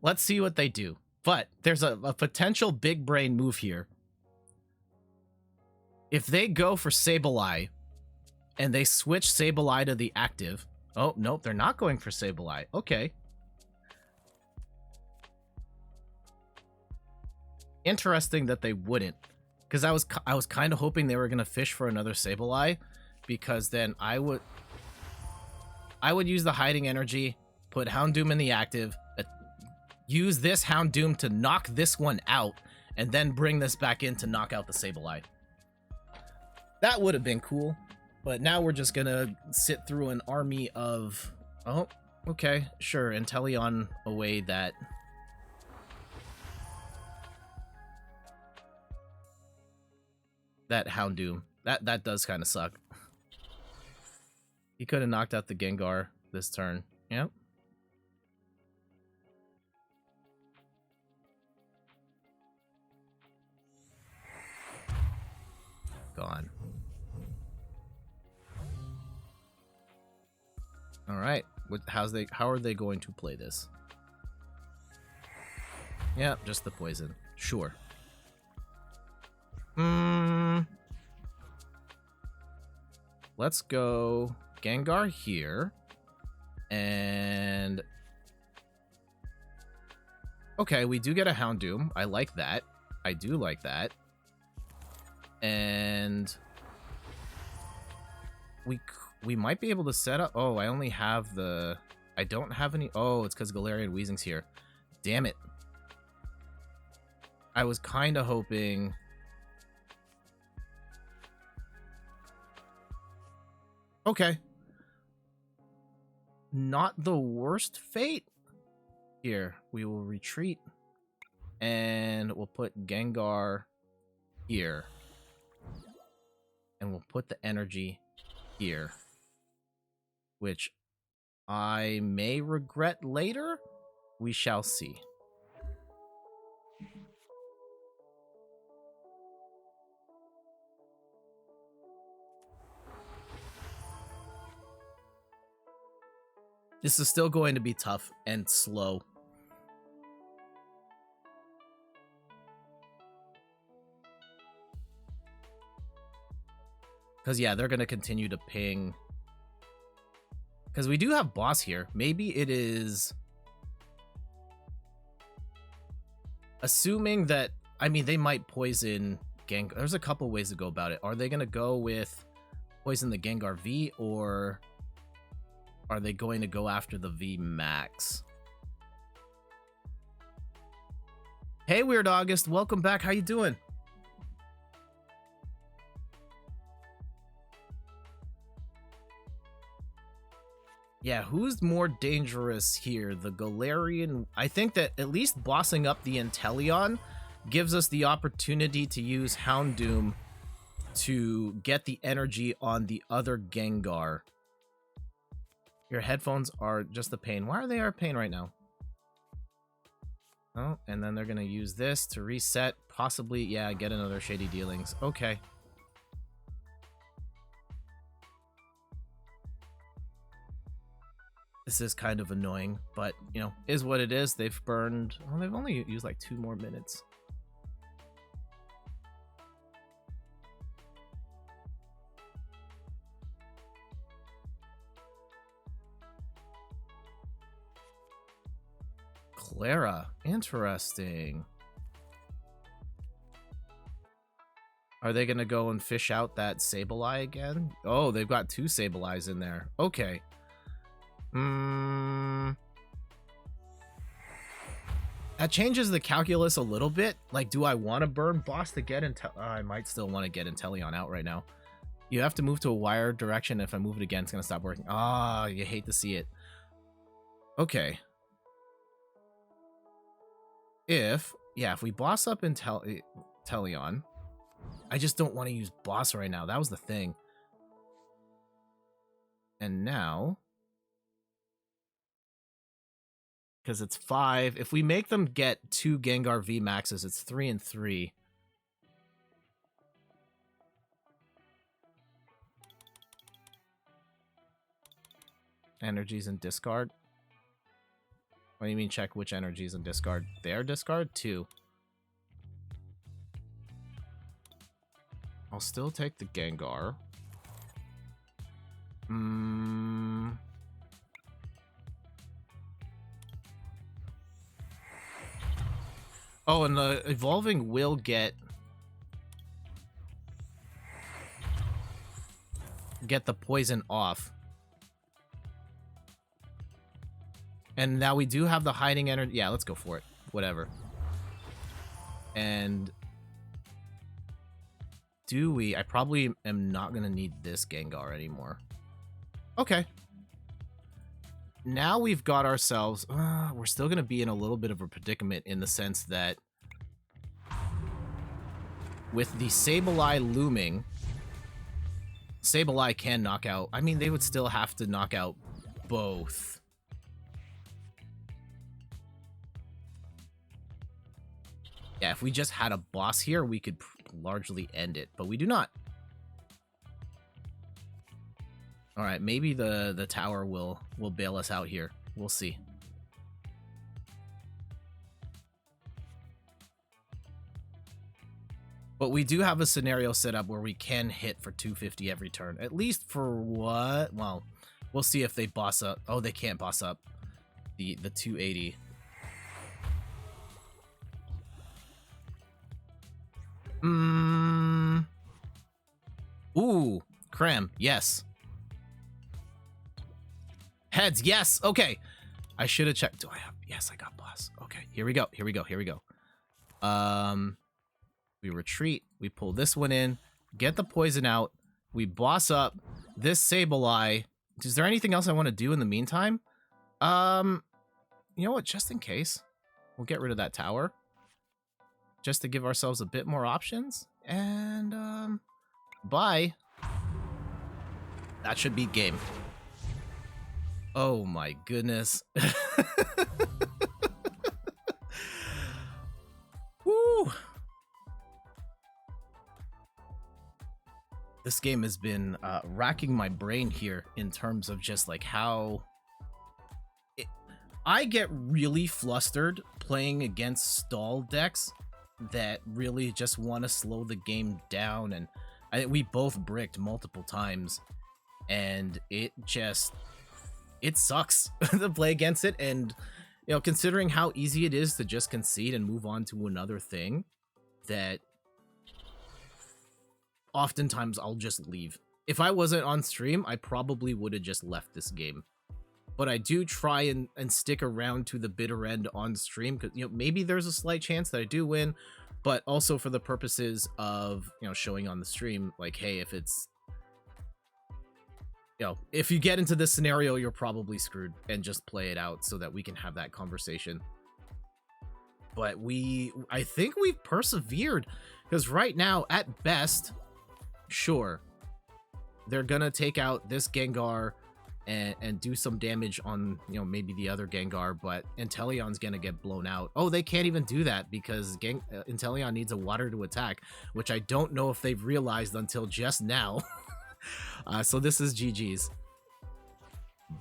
Let's see what they do. But there's a potential big brain move here. If they go for Sableye, and they switch Sableye to the active... Oh, nope, they're not going for Sableye. Okay. Interesting that they wouldn't. Because I was kind of hoping they were going to fish for another Sableye, because then I would use the hiding energy, put Houndoom in the active, use this Houndoom to knock this one out, and then bring this back in to knock out the Sableye. That would have been cool, but now we're just gonna sit through an army of... Oh, okay, sure, Inteleon away that... That Houndoom. That does kind of suck. He could have knocked out the Gengar this turn. Yep. Gone. All right. How are they going to play this? Yep, just the poison. Sure. Let's go Gengar here. And... Okay, we do get a Houndoom. I like that. I do like that. And... We might be able to set up... Oh, I only have the... I don't have any... Oh, it's because Galarian Weezing's here. Damn it. I was kind of hoping... Okay. Not the worst fate. Here, we will retreat. And we'll put Gengar here. And we'll put the energy here. Which I may regret later. We shall see. This is still going to be tough and slow. Because, yeah, they're going to continue to ping. Because we do have boss here. Maybe it is... Assuming that... I mean, they might poison Gengar. There's a couple ways to go about it. Are they going to go with poison the Gengar V, or are they going to go after the VMAX? Hey, Weird August. Welcome back. How you doing? Yeah, who's more dangerous here? The Galarian... I think that at least bossing up the Inteleon gives us the opportunity to use Houndoom to get the energy on the other Gengar. Your headphones are just a pain. Why are they a pain right now? Oh, and then they're going to use this to reset. Possibly, yeah, get another Shady Dealings. Okay. This is kind of annoying, but, you know, is what it is. They've burned... Well, they've only used like 2 more minutes. Clara. Interesting. Are they going to go and fish out that Sableye again? Oh, they've got 2 Sableyes in there. Okay. That changes the calculus a little bit. Like, do I want to burn boss to get I might still want to get Inteleon out right now. You have to move to a wired direction. If I move it again, it's going to stop working. Ah, you hate to see it. Okay. If we boss up Inteleon, I just don't want to use boss right now. That was the thing. And now... Because it's 5. If we make them get 2 Gengar VMAXs, it's 3 and 3. Energies and discard. What do you mean check which energies and discard? Their discard? 2. I'll still take the Gengar. Oh, and the evolving will get the poison off. And now we do have the hiding energy. Yeah, let's go for it. Whatever. And do we? I probably am not going to need this Gengar anymore. Okay. Now we've got ourselves... we're still going to be in a little bit of a predicament in the sense that with the Sableye looming, Sableye can knock out... I mean, they would still have to knock out both. Yeah, if we just had a boss here, we could largely end it, but we do not. All right, maybe the tower will bail us out here. We'll see. But we do have a scenario set up where we can hit for 250 every turn. At least for what? Well, we'll see if they boss up. Oh, they can't boss up the 280. Ooh, Cram, yes. Heads, yes. Okay. I should have checked. Do I have... Yes, I got boss. Okay, here we go. Here we go. Here we go. We retreat. We pull this one in. Get the poison out. We boss up this Sableye. Is there anything else I want to do in the meantime? You know what? Just in case, we'll get rid of that tower. Just to give ourselves a bit more options. And, bye. That should be game. Oh my goodness. Woo! This game has been racking my brain here in terms of just like how... I get really flustered playing against stall decks that really just want to slow the game down and We both bricked multiple times, and it sucks to play against it. And considering how easy it is to just concede and move on to another thing, that oftentimes I'll just leave. If I wasn't on stream, I probably would have just left this game. But I do try and stick around to the bitter end on stream, because maybe there's a slight chance that I do win, but also for the purposes of showing on the stream, like, hey, if it's if you get into this scenario, you're probably screwed, and just play it out so that we can have that conversation. But I think we've persevered, because right now, at best, sure, they're gonna take out this Gengar and do some damage on maybe the other Gengar, but Inteleon's gonna get blown out. Oh, they can't even do that because Inteleon needs a water to attack, which I don't know if they've realized until just now. So this is GG's.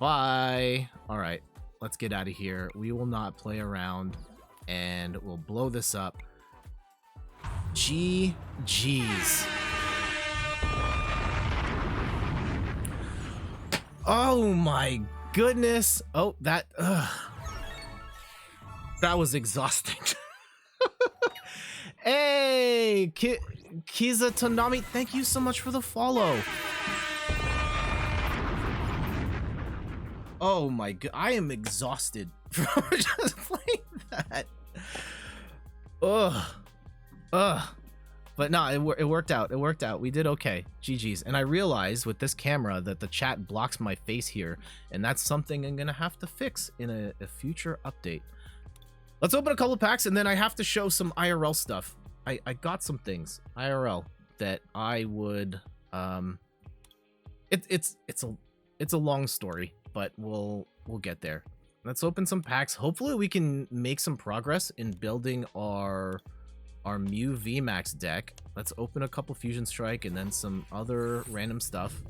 Bye. All right, let's get out of here. We will not play around, and we'll blow this up. GG's. Oh my goodness. Oh, that was exhausting. Hey, Kiza Tonami, thank you so much for the follow. Oh my god, I am exhausted from just playing that. Ugh. But no, it worked out. It worked out. We did okay. GG's. And I realized with this camera that the chat blocks my face here, and that's something I'm gonna have to fix in a future update. Let's open a couple packs, and then I have to show some IRL stuff. I got some things IRL that I would it's a long story, but we'll get there. Let's open some packs. Hopefully we can make some progress in building our Mew VMAX deck. Let's open a couple Fusion Strike and then some other random stuff.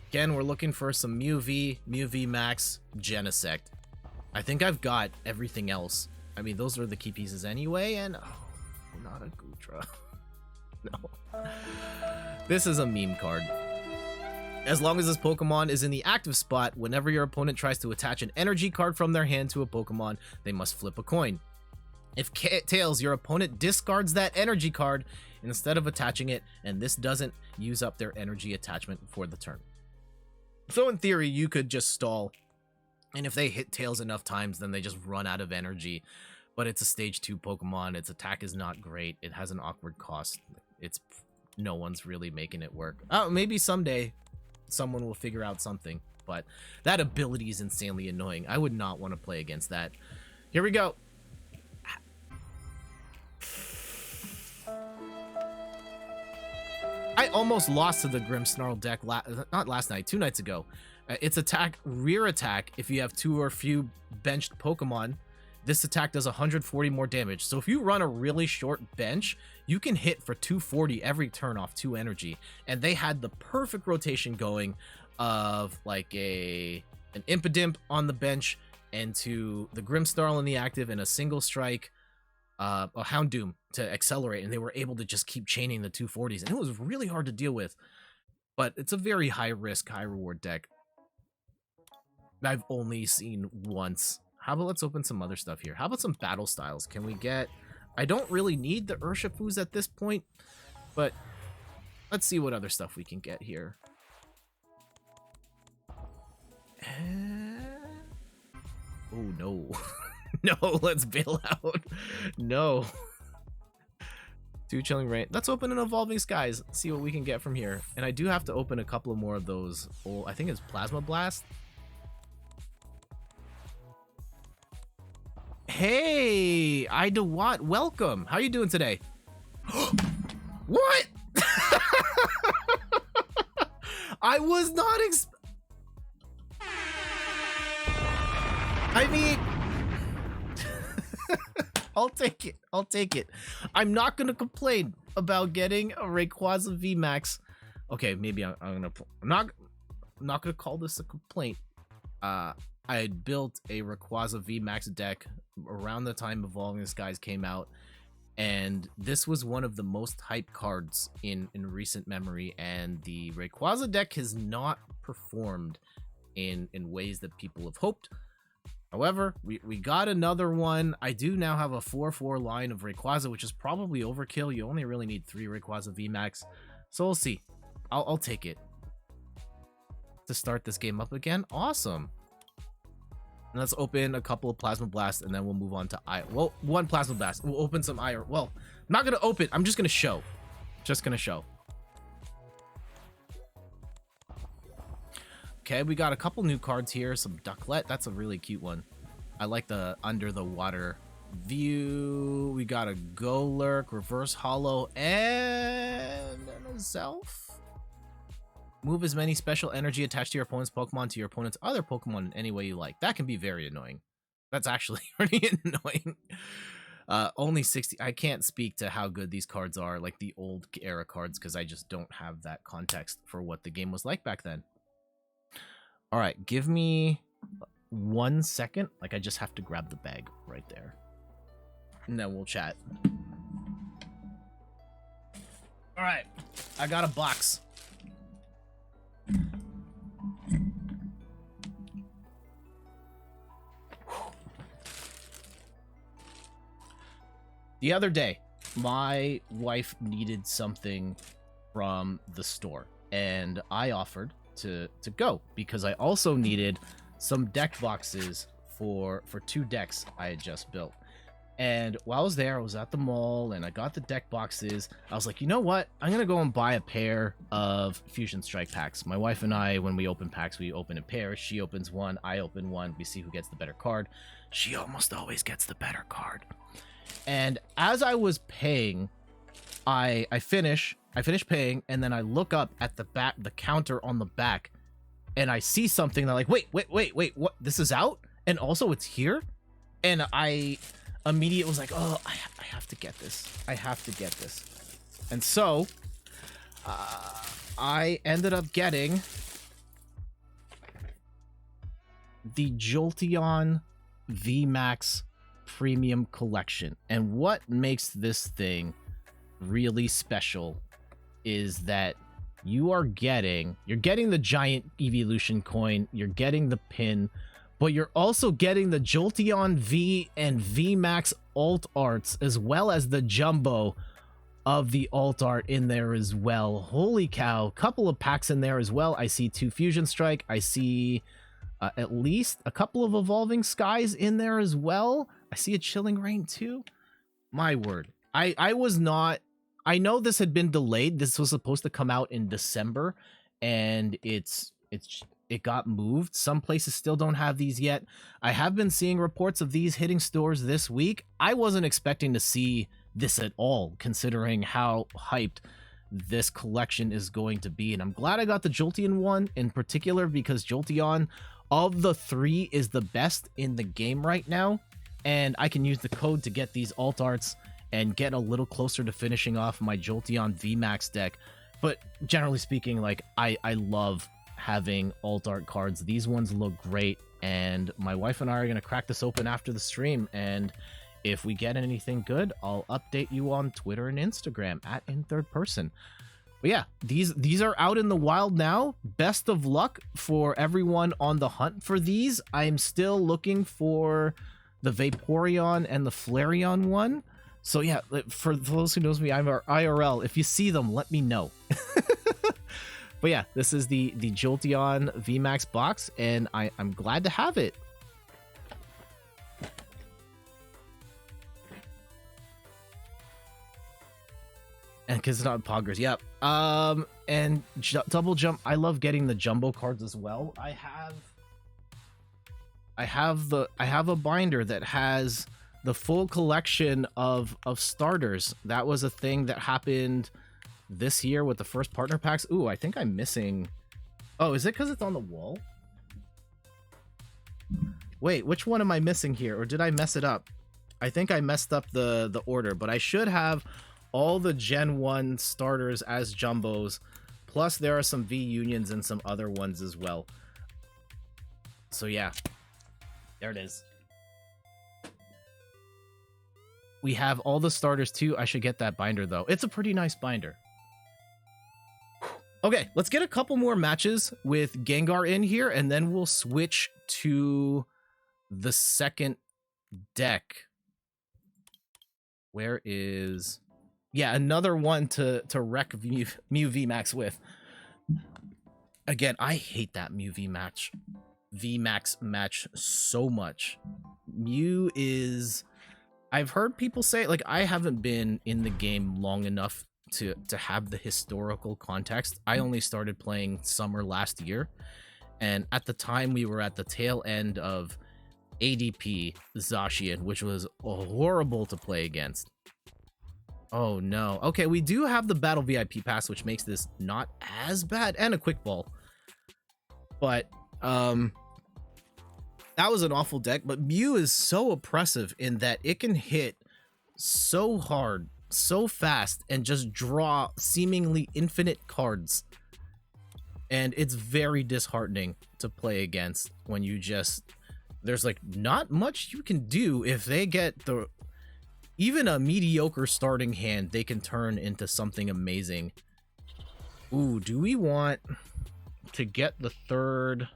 Again, we're looking for some Mew VMAX, Genesect. I think I've got everything else. I mean, those are the key pieces anyway, and not a Gutra. No. This is a meme card. As long as this Pokemon is in the active spot, whenever your opponent tries to attach an energy card from their hand to a Pokemon, they must flip a coin. If Tails, your opponent discards that energy card instead of attaching it, and this doesn't use up their energy attachment for the turn. So in theory, you could just stall, and if they hit Tails enough times, then they just run out of energy. But it's a stage 2 Pokemon, its attack is not great, it has an awkward cost. No one's really making it work. Oh, maybe someday someone will figure out something, but that ability is insanely annoying. I would not want to play against that. Here we go. I almost lost to the Grimmsnarl deck not last night, 2 nights ago. Its attack, rear attack, if you have 2 or few benched Pokemon, this attack does 140 more damage. So if you run a really short bench, you can hit for 240 every turn off 2 energy. And they had the perfect rotation going of like an Impidimp on the bench and to the Grimmsnarl in the active and a single strike, a Houndoom to accelerate, and they were able to just keep chaining the 240s, and it was really hard to deal with. But it's a very high risk, high reward deck I've only seen once. How about let's open some other stuff here? How about some battle styles? Can we get... I don't really need the Urshifus at this point, but let's see what other stuff we can get here. Oh, no. No, let's bail out. No. 2 Chilling Rain. Let's open an Evolving Skies. See what we can get from here. And I do have to open a couple more of those. Oh, I think it's Plasma Blast. Hey, Idawat, welcome. How you doing today? What? I was not I mean, I'll take it. I'll take it. I'm not gonna complain about getting a Rayquaza VMAX. Okay, maybe I'm not gonna call this a complaint. I had built a Rayquaza VMAX deck around the time Evolving Skies came out, And this was one of the most hyped cards in recent memory, and the Rayquaza deck has not performed in ways that people have hoped. However, we got another one. I do now have a 4/4 line of Rayquaza, which is probably overkill. You only really need 3 Rayquaza VMAX, so we'll see. I'll take it to start this game up again. Awesome. And let's open a couple of Plasma Blasts, and then we'll move on to well, one Plasma Blast. We'll open some well, I'm not gonna open. I'm just gonna show. Just gonna show. Okay, we got a couple new cards here. Some Ducklet. That's a really cute one. I like the under the water view. We got a Golurk, Reverse Hollow, and a Zelf. Move as many special energy attached to your opponent's Pokemon to your opponent's other Pokemon in any way you like. That can be very annoying. That's actually pretty annoying. Only 60. I can't speak to how good these cards are, like the old era cards, because I just don't have that context for what the game was like back then. All right, give me 1 second. Like, I just have to grab the bag right there. And then we'll chat. All right, I got a box. The other day, my wife needed something from the store, and I offered to go because I also needed some deck boxes for 2 decks I had just built. And while I was there, I was at the mall and I got the deck boxes. I was like, you know what? I'm going to go and buy a pair of Fusion Strike packs. My wife and I, when we open packs, we open in pairs. She opens one, I open one. We see who gets the better card. She almost always gets the better card. And as I was paying, I finish paying, and then I look up at the back, the counter on the back, and I see something that, like, wait, what? This is out? And also it's here? And I immediately was like, oh, I have to get this. I have to get this. And so I ended up getting the Jolteon VMAX Premium Collection. And what makes this thing really special is that you're getting the giant evolution coin, you're getting the pin, but you're also getting the Jolteon V and VMAX alt arts, as well as the jumbo of the alt art in there as well. Holy cow, couple of packs in there as well. I see 2 Fusion Strike, I see at least a couple of Evolving Skies in there as well. I see a Chilling Reign too. My word. I was not... I know this had been delayed. This was supposed to come out in December, and it got moved. Some places still don't have these yet. I have been seeing reports of these hitting stores this week. I wasn't expecting to see this at all, considering how hyped this collection is going to be. And I'm glad I got the Jolteon one in particular, because Jolteon of the 3 is the best in the game right now. And I can use the code to get these alt arts and get a little closer to finishing off my Jolteon VMAX deck. But generally speaking, like, I love having alt art cards. These ones look great, and my wife and I are going to crack this open after the stream, and if we get anything good, I'll update you on Twitter and Instagram at @InThirdPerson. But yeah, these are out in the wild now. Best of luck for everyone on the hunt for these. I'm still looking for the Vaporeon and the Flareon one. So yeah, for those who knows me, I'm IRL. If you see them, let me know. But yeah, this is the Jolteon VMAX box, and I'm glad to have it. And because it's not Poggers, yep. And Double Jump, I love getting the jumbo cards as well. I have a binder that has the full collection of starters. That was a thing that happened this year with the first partner packs. Ooh, I think I'm missing... Oh, is it because it's on the wall? Wait, which one am I missing here? Or did I mess it up? I think I messed up the order, but I should have all the Gen 1 starters as jumbos. Plus, there are some V Unions and some other ones as well. So yeah, there it is. We have all the starters too. I should get that binder though. It's a pretty nice binder. Okay, let's get a couple more matches with Gengar in here, and then we'll switch to the second deck. Where is... Yeah, another one to wreck Mew VMAX with. Again, I hate that Mew VMAX match so much. Mew is... I've heard people say, like, I haven't been in the game long enough to have the historical context. I only started playing summer last year, and at the time we were at the tail end of ADP Zacian, which was horrible to play against. Oh no. Okay, we do have the battle VIP pass, which makes this not as bad, and a quick ball. But that was an awful deck. But Mew is so oppressive in that it can hit so hard, so fast, and just draw seemingly infinite cards. And it's very disheartening to play against when you just... There's like not much you can do. If they get the... Even a mediocre starting hand, they can turn into something amazing. Ooh, do we want to get the third?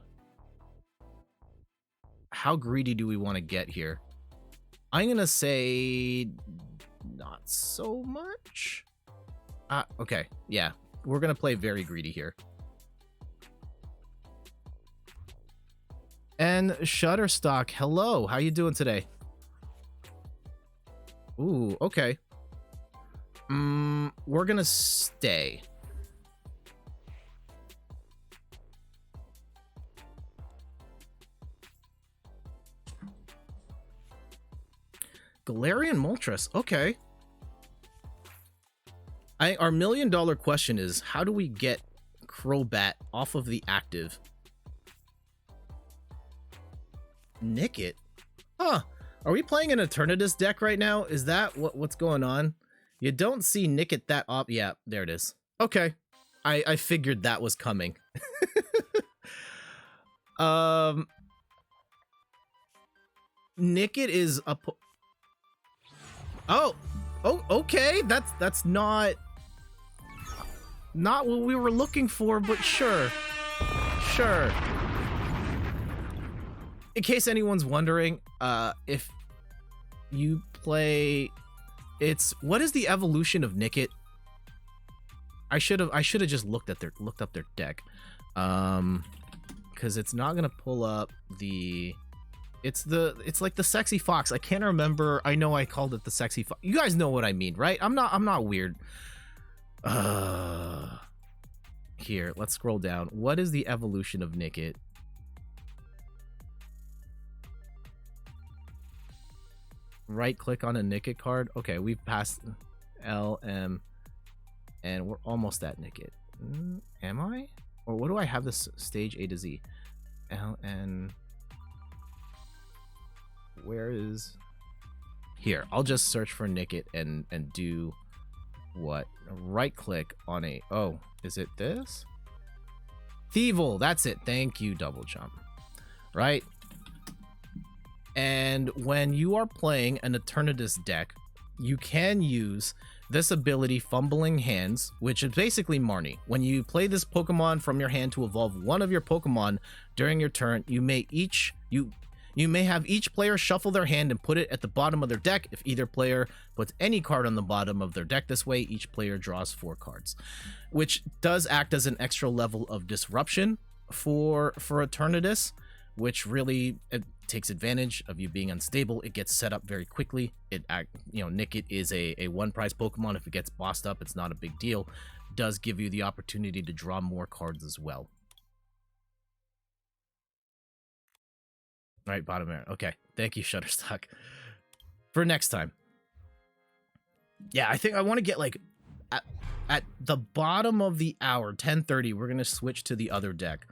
How greedy do we want to get here? I'm gonna say not so much. Okay, yeah, we're gonna play very greedy here. And Shutterstock, hello, how you doing today? Ooh, okay. We're gonna stay. Galarian Moltres, okay. Our $1 million question is, how do we get Crobat off of the active? Nick it? Huh. Are we playing an Eternatus deck right now? Is that what's going on? You don't see Nickit that up. Yeah, there it is. Okay. I figured that was coming. Nickit is a... Oh, okay. That's not what we were looking for, but sure. Sure. In case anyone's wondering, if you play, what is the evolution of Nickit? I should have just looked up their deck, because it's not gonna pull up the. It's like the sexy fox. I can't remember. I know I called it the sexy fox. You guys know what I mean, right? I'm not weird. Here, let's scroll down. What is the evolution of Nickit? Right click on a Nickit card. Okay, we've passed LM and we're almost at Nickit. Am I? Or what do I have this stage A to Z? LN. Where is... Here, I'll just search for Nickit and do what? Right click on a... Oh, is it this? Thievel, that's it. Thank you, Double Jump. Right? And when you are playing an Eternatus deck, you can use this ability, Fumbling Hands, which is basically Marnie. When you play this Pokemon from your hand to evolve one of your Pokemon during your turn, you may have each player shuffle their hand and put it at the bottom of their deck. If either player puts any card on the bottom of their deck this way, each player draws 4 cards, which does act as an extra level of disruption for Eternatus, which really takes advantage of you being unstable. It gets set up very quickly. Nickit is a one prize Pokemon. If it gets bossed up, it's not a big deal. It does give you the opportunity to draw more cards as well. All right, bottom area. Okay, thank you, Shutterstock. For next time. Yeah, I think I want to get like at the bottom of the hour, 10:30. We're gonna switch to the other deck.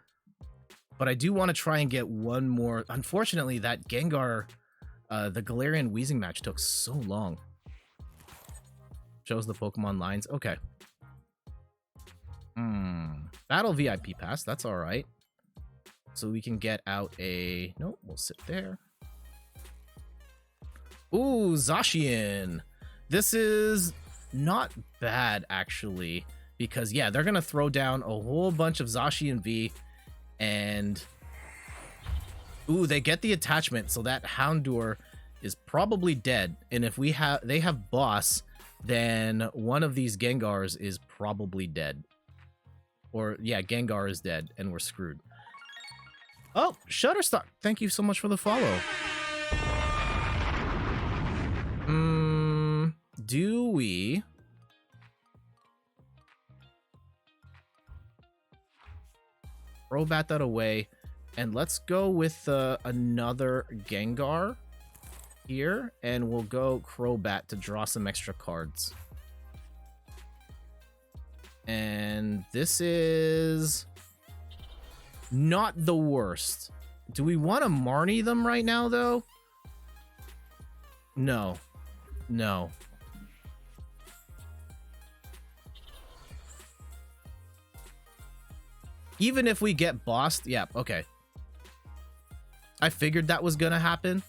But I do want to try and get one more. Unfortunately, that Gengar, the Galarian Weezing match took so long. Shows the Pokemon lines. Okay. Battle VIP pass. That's all right. So we can get out a... Nope, we'll sit there. Ooh, Zacian. This is not bad, actually, because, yeah, they're going to throw down a whole bunch of Zacian V, and... Ooh, they get the attachment, so that Houndour is probably dead, and if they have Boss, then one of these Gengars is probably dead. Or, yeah, Gengar is dead, and we're screwed. Oh, Shutterstock, thank you so much for the follow. Do we... Throw-bat that away, and let's go with another Gengar here, and we'll go Crobat to draw some extra cards. And this is not the worst. Do we want to Marnie them right now, though? No. No. Even if we get bossed, yeah, okay. I figured that was gonna happen.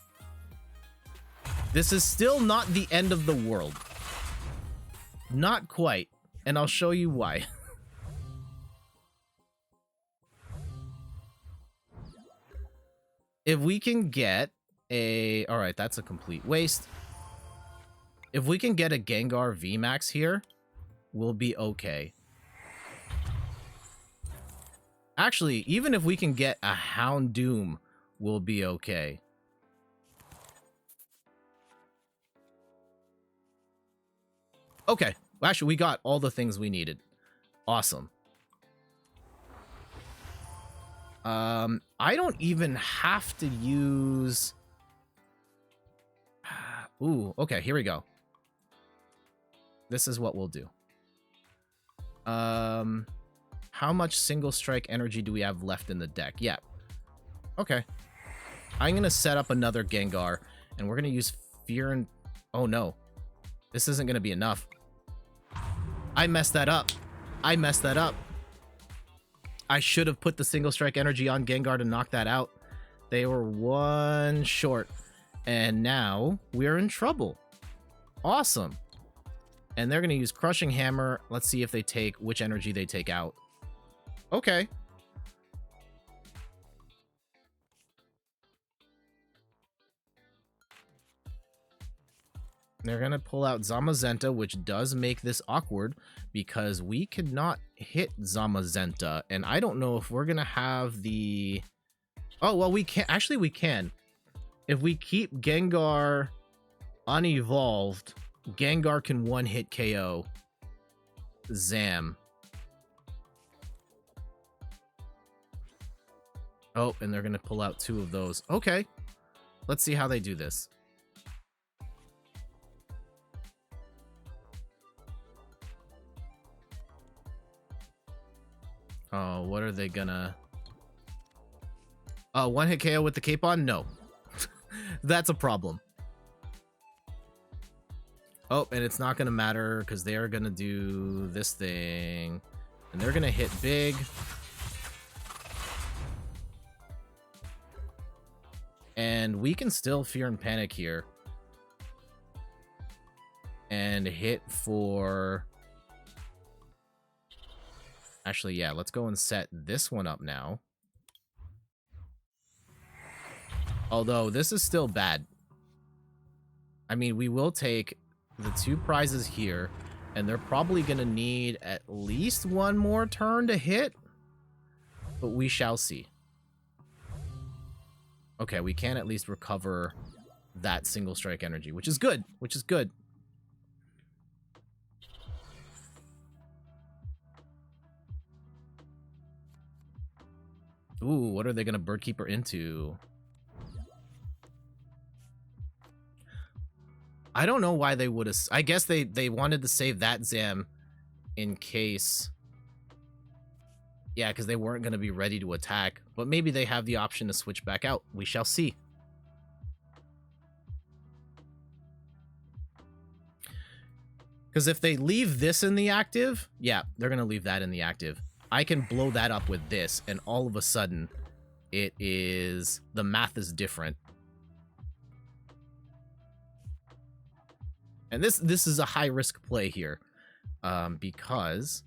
This is still not the end of the world. Not quite. And I'll show you why. If we can get a... Alright, that's a complete waste. If we can get a Gengar VMAX here, we'll be okay. Actually, even if we can get a Houndoom, we'll be okay. Okay. Actually, we got all the things we needed. Awesome. I don't even have to use... Ooh, okay, here we go. This is what we'll do. How much single strike energy do we have left in the deck? Yeah. Okay. I'm gonna set up another Gengar, and we're gonna use Fear and... Oh, no. This isn't gonna be enough. I messed that up. I messed that up. I should have put the single strike energy on Gengar to knock that out. They were one short. And now we're in trouble. Awesome. And they're going to use Crushing Hammer. Let's see if they take which energy they take out. Okay. They're going to pull out Zamazenta, which does make this awkward because we cannot hit Zamazenta. And I don't know if we're going to have the... Oh, well, we can. Actually, we can. If we keep Gengar unevolved, Gengar can one-hit KO Zam. Oh, and they're going to pull out two of those. Okay. Let's see how they do this. Oh, what are they gonna... one-hit KO with the cape on? No. That's a problem. Oh, and it's not gonna matter because they're gonna do this thing. And they're gonna hit big. And we can still Fear and Panic here. And hit for... Actually, yeah, let's go and set this one up now. Although, this is still bad. I mean, we will take the two prizes here, and they're probably going to need at least one more turn to hit. But we shall see. Okay, we can at least recover that single strike energy, which is good, which is good. Ooh, what are they going to Bird Keeper into? I don't know why they would have... I guess they wanted to save that Zam in case... Yeah, because they weren't going to be ready to attack. But maybe they have the option to switch back out. We shall see. Because if they leave this in the active... Yeah, they're going to leave that in the active. I can blow that up with this, and all of a sudden, it is... The math is different. And this is a high risk play here, because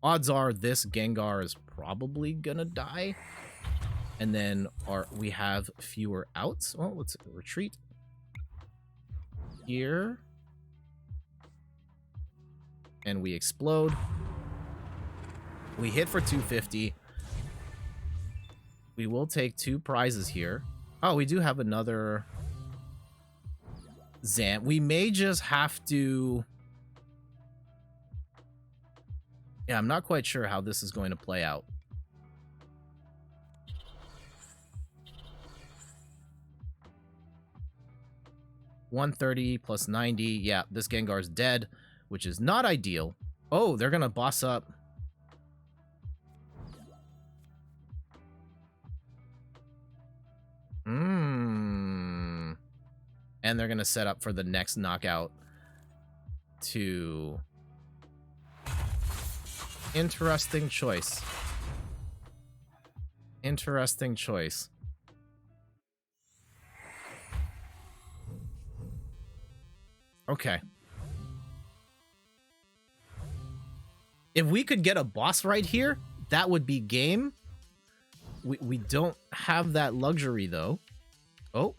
odds are this Gengar is probably gonna die, and then we have fewer outs. Well, let's retreat here, and we explode. We hit for 250. We will take 2 prizes here. Oh, we do have another Zam. We may just have to... Yeah, I'm not quite sure how this is going to play out. $130 plus 90. Yeah, this Gengar's dead, which is not ideal. Oh, they're going to boss up. And they're going to set up for the next knockout to... Interesting choice. Interesting choice. Okay. If we could get a boss right here, that would be game. We don't have that luxury, though. Oh,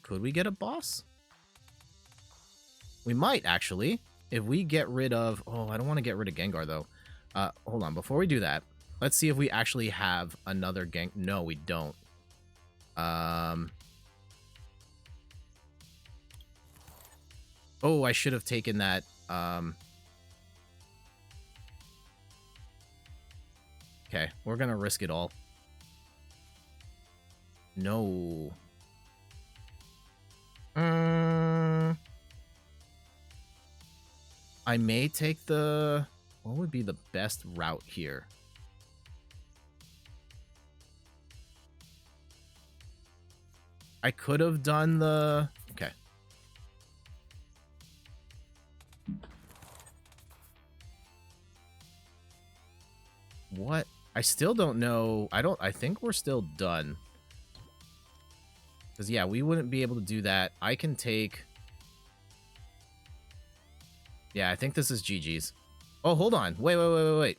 could we get a boss? We might, actually. If we get rid of... Oh, I don't want to get rid of Gengar, though. Hold on. Before we do that, let's see if we actually have another Gengar. No, we don't. Oh, I should have taken that. Okay, we're going to risk it all. No. I may take the... What would be the best route here? I could have done the... Okay. What? I still don't know. I think we're still done. Because, yeah, we wouldn't be able to do that. I can take... Yeah, I think this is GG's. Oh, hold on. Wait.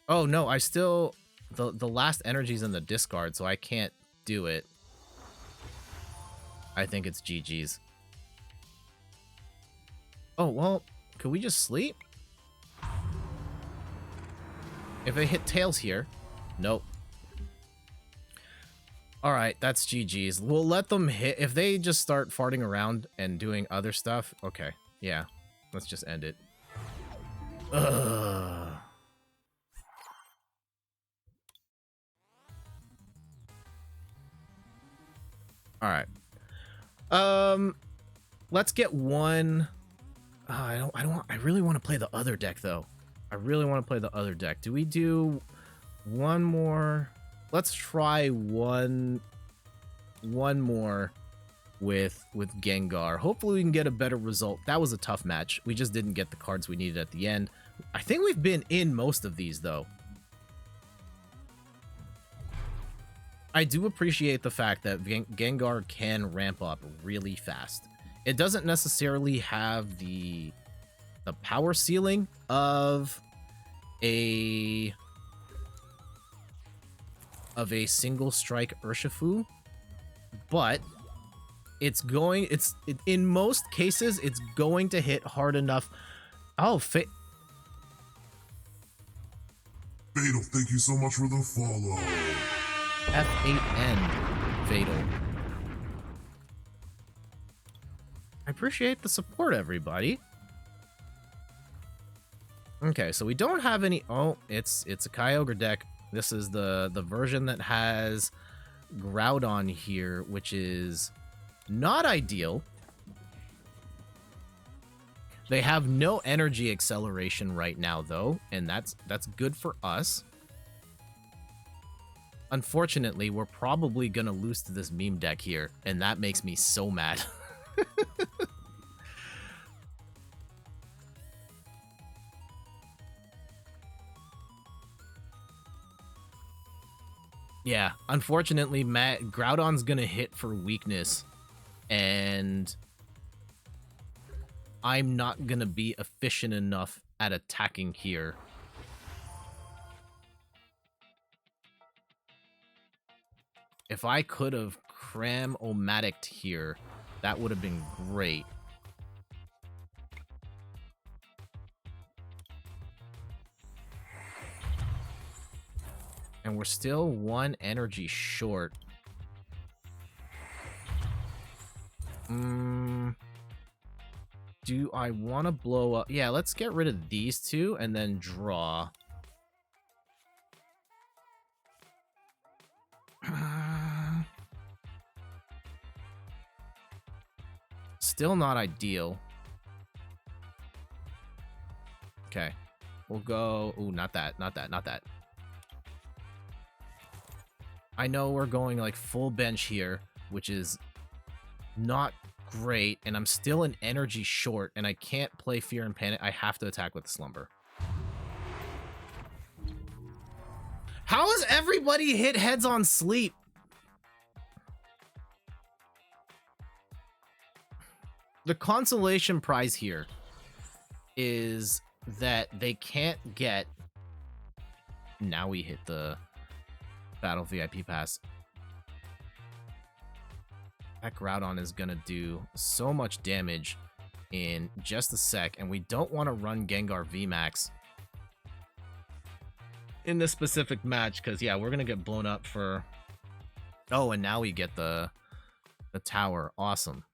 Oh, no, I still... The last energy's in the discard, so I can't do it. I think it's GG's. Oh, well, could we just sleep? If they hit tails here... Nope. Alright, that's GG's. We'll let them hit... If they just start farting around and doing other stuff... Okay, yeah. Let's just end it. Ugh. Alright. Let's get one... I really want to play the other deck, though. I really want to play the other deck. Do we do one more? Let's try one more with Gengar. Hopefully we can get a better result. That was a tough match. We just didn't get the cards we needed at the end. I think we've been in most of these, though. I do appreciate the fact that Gengar can ramp up really fast. It doesn't necessarily have the power ceiling of a single strike Urshifu, but in most cases it's going to hit hard enough. Oh, Fatal, thank you so much for the follow. F8N Fatal. I appreciate the support, everybody. Okay, so we don't have any... Oh, it's a Kyogre deck. This is the version that has Groudon here, which is not ideal. They have no energy acceleration right now, though, and that's good for us. Unfortunately, we're probably going to lose to this meme deck here, and that makes me so mad. Yeah, unfortunately, Groudon's gonna hit for weakness, and I'm not gonna be efficient enough at attacking here. If I could have Cram-O-Matic'd here, that would have been great. And we're still 1 energy short. Do I want to blow up? Yeah, let's get rid of these two and then draw. Still not ideal. Okay. We'll go... Ooh, not that, not that, not that. I know we're going like full bench here, which is not great, and I'm still an energy short, and I can't play Fear and Panic. I have to attack with Slumber. How has everybody hit heads on sleep? The consolation prize here is that they can't get... Now we hit the Battle VIP pass. That Groudon is gonna do so much damage in just a sec, and we don't want to run Gengar VMAX in this specific match, because, yeah, we're gonna get blown up for... Oh, and now we get the tower. Awesome.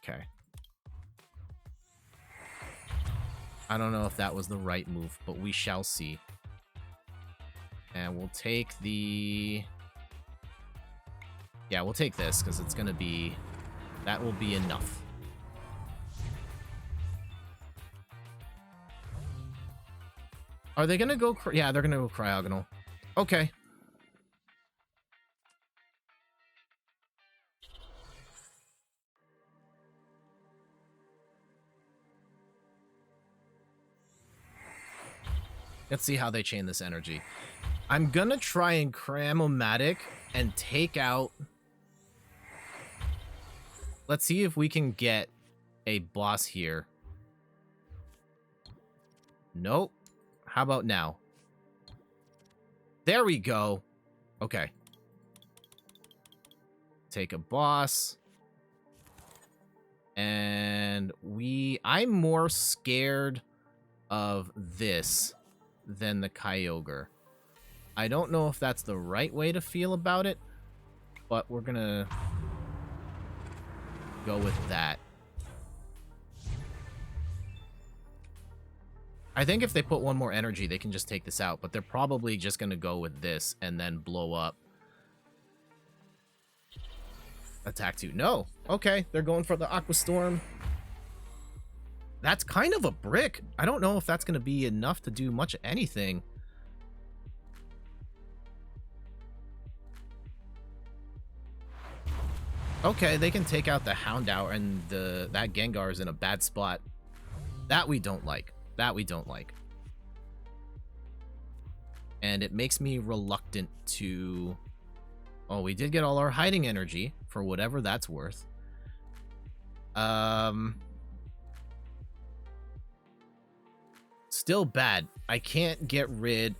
Okay. I don't know if that was the right move, but we shall see. And we'll take the... Yeah, we'll take this, because it's going to be... That will be enough. Are they going to go... Yeah, they're going to go Cryogonal. Okay. Let's see how they chain this energy. I'm gonna try and Cram-O-Matic and take out... Let's see if we can get a boss here. Nope. How about now? There we go. Okay. Take a boss. And I'm more scared of this than the Kyogre. I don't know if that's the right way to feel about it, but we're gonna go with that. I think if they put 1 more energy, they can just take this out, but they're probably just gonna go with this and then blow up. Attack 2. No. Okay, they're going for the Aqua Storm. That's kind of a brick. I don't know if that's going to be enough to do much of anything. Okay, they can take out the Houndour, and that Gengar is in a bad spot. That we don't like. That we don't like. And it makes me reluctant to... Oh, we did get all our hiding energy, for whatever that's worth. Still bad. I can't get rid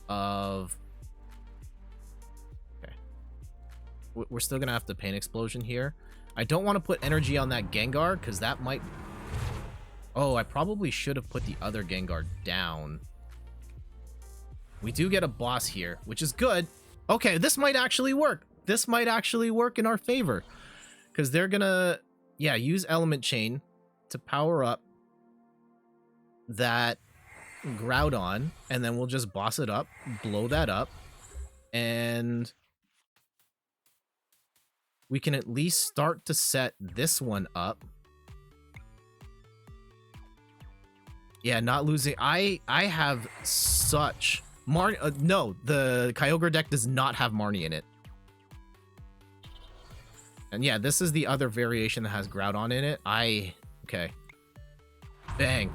of... Okay. We're still gonna have to Pain Explosion here. I don't want to put energy on that Gengar, because that might... Oh, I probably should have put the other Gengar down. We do get a boss here, which is good. Okay, this might actually work. This might actually work in our favor. Because they're gonna, yeah, use Element Chain to power up that Groudon, and then we'll just boss it up, blow that up, and we can at least start to set this one up. Yeah, not losing. I have such... no, the Kyogre deck does not have Marnie in it. And yeah, this is the other variation that has Groudon in it. Okay. Bang.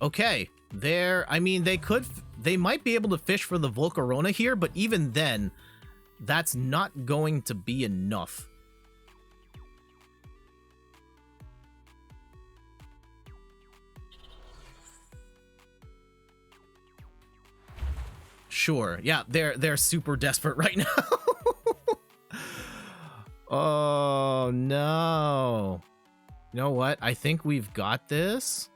Okay. I mean, they could They might be able to fish for the Volcarona here, but even then, that's not going to be enough. Sure. Yeah, they're super desperate right now. Oh, no. You know what? I think we've got this.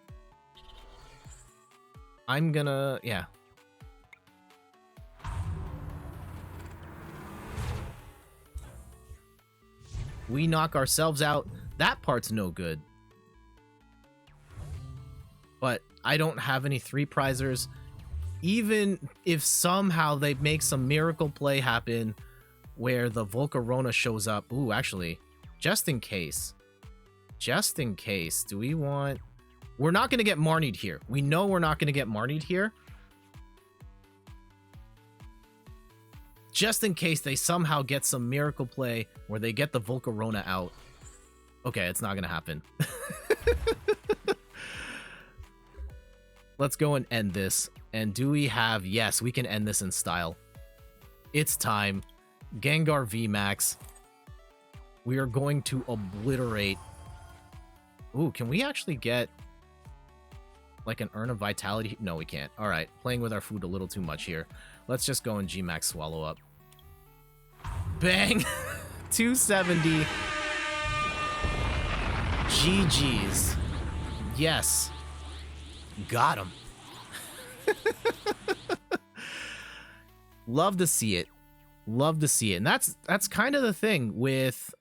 I'm gonna... Yeah. We knock ourselves out. That part's no good. But I don't have any 3-prizers. Even if somehow they make some miracle play happen where the Volcarona shows up. Ooh, actually, just in case. Just in case. Do we want... We're not going to get Marnied here. We know we're not going to get Marnied here. Just in case they somehow get some miracle play where they get the Volcarona out. Okay, it's not going to happen. Let's go and end this. And do we have... Yes, we can end this in style. It's time. Gengar VMAX. We are going to obliterate... Ooh, can we actually get... like an Urn of Vitality? No, we can't. Alright, playing with our food a little too much here. Let's just go and G-Max Swallow Up. Bang! 270. GG's. Yes. Got him. Love to see it. Love to see it. And that's kind of the thing with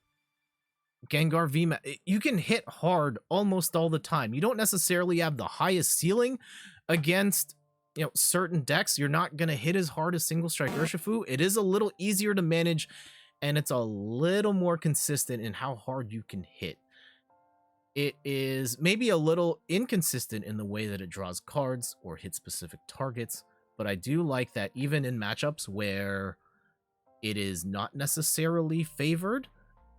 Gengar VMAX. You can hit hard almost all the time. You don't necessarily have the highest ceiling against, you know, certain decks. You're not going to hit as hard as Single Strike Urshifu. It is a little easier to manage, and it's a little more consistent in how hard you can hit. It is maybe a little inconsistent in the way that it draws cards or hits specific targets, but I do like that even in matchups where it is not necessarily favored,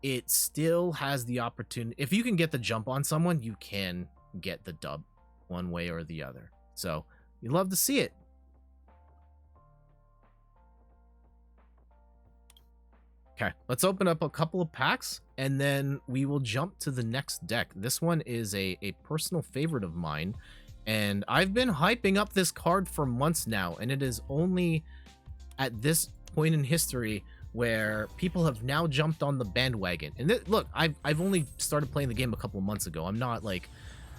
it still has the opportunity. If you can get the jump on someone, you can get the dub one way or the other. So you love to see it. Okay, let's open up a couple of packs, and then we will jump to the next deck. This one is a personal favorite of mine, and I've been hyping up this card for months now, and it is only at this point in history where people have now jumped on the bandwagon. And look, I've only started playing the game a couple of months ago. I'm not like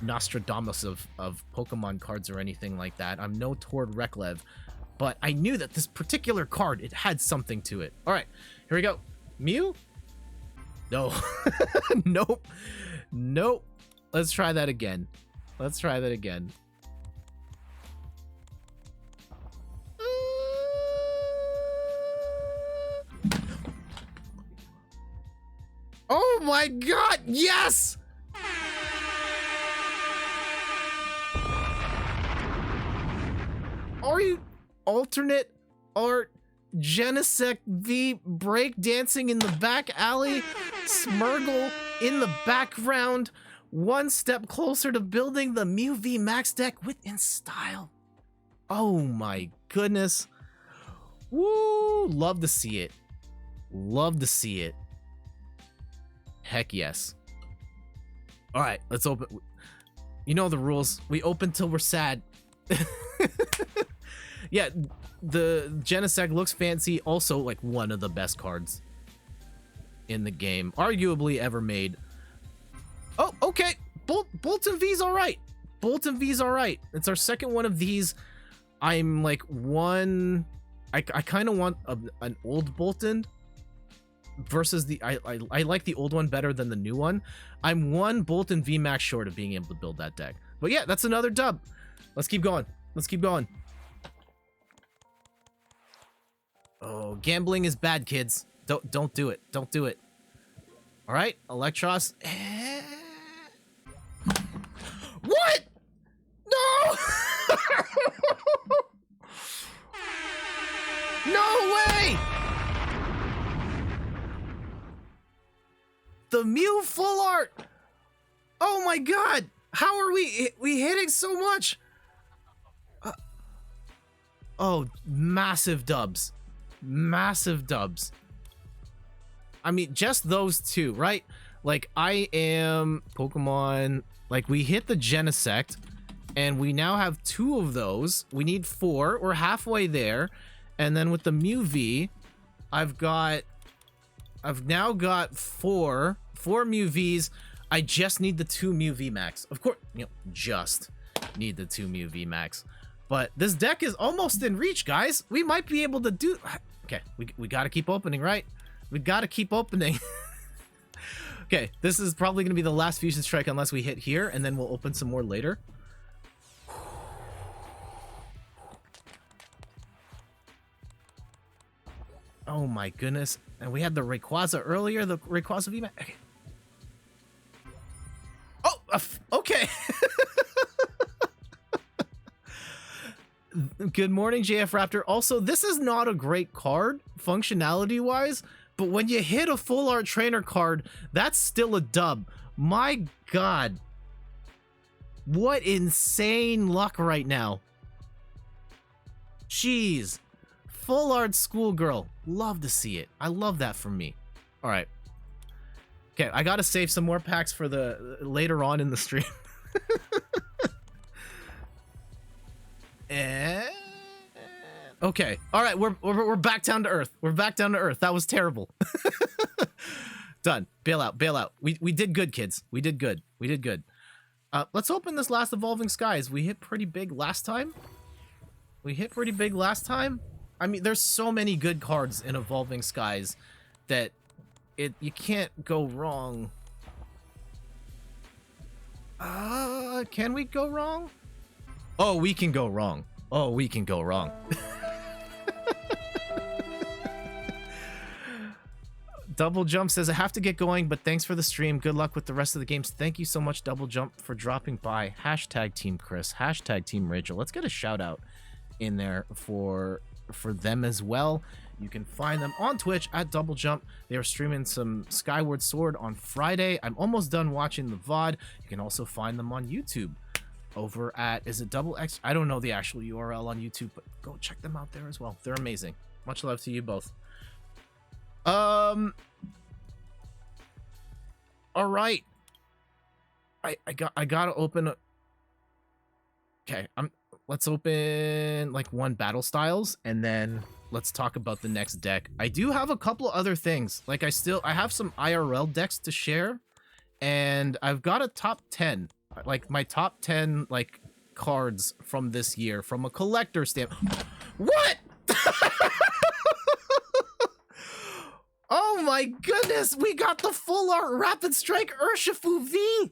Nostradamus of Pokemon cards or anything like that. I'm no Tord Reklev, but I knew that this particular card, it had something to it. All right, here we go. Mew? No. Nope. Nope. Let's try that again. Let's try that again. Oh my god, yes! Are you alternate art Genesect V breakdancing in the back alley? Smurgle in the background, one step closer to building the Mew VMAX deck within style. Oh my goodness. Woo! Love to see it. Love to see it. Heck yes. All right, let's open. You know the rules. We open till we're sad. Yeah, the Genesect looks fancy. Also, like, one of the best cards in the game, arguably ever made. Oh, okay. Bolton V's all right. Bolton V's all right. It's our second one of these. I'm like one. I kind of want an old Bolton versus the. I like the old one better than the new one. I'm one Bolton VMAX short of being able to build that deck. But yeah, that's another dub. Let's keep going. Let's keep going. Oh, gambling is bad, kids. Don't do it. Don't do it. All right, Electros. What? No! No way! The Mew full art. Oh my god! How are we hitting so much? Oh, massive dubs. Massive dubs. I mean, just those two, right? Like, I am Pokemon... Like, we hit the Genesect, and we now have 2 of those. We need 4. We're halfway there. And then with the Mew V, I've now got 4 Mew Vs. I just need the 2 Mew VMAX. Of course, you know, just need the 2 Mew VMAX. But this deck is almost in reach, guys. We might be able to do... Okay, we gotta keep opening, right? We gotta keep opening. Okay, this is probably gonna be the last Fusion Strike unless we hit here, and then we'll open some more later. Oh my goodness. And we had the Rayquaza earlier, the Rayquaza VMAX. Okay. Oh, okay. Good morning, JF Raptor. Also, this is not a great card, functionality-wise, but when you hit a full art trainer card, that's still a dub. My god. What insane luck right now. Jeez. Full art schoolgirl. Love to see it. I love that from me. All right. Okay, I gotta save some more packs for the later on in the stream. And okay, all right, we're back down to earth. We're back down to earth. That was terrible. Done. Bail out. Bail out. We did good, kids. We did good. We did good. Let's open this last Evolving Skies. We hit pretty big last time. I mean, there's so many good cards in Evolving Skies that you can't go wrong. Can we go wrong? Oh, we can go wrong. Oh, we can go wrong. Double Jump says, I have to get going, but thanks for the stream. Good luck with the rest of the games. Thank you so much, Double Jump, for dropping by. Hashtag Team Chris. Hashtag Team Rachel. Let's get a shout out in there for them as well. You can find them on Twitch at Double Jump. They are streaming some Skyward Sword on Friday. I'm almost done watching the VOD. You can also find them on YouTube. Over at, is it Double X? I don't know the actual URL on YouTube, but go check them out there as well. They're amazing. Much love to you both. All right. I gotta open. Okay, let's open like one Battle Styles, and then let's talk about the next deck. I do have a couple other things. Like I have some IRL decks to share, and I've got a top 10. Like my top 10 like cards from this year from a collector stamp. What? Oh my goodness, we got the full art Rapid Strike Urshifu V.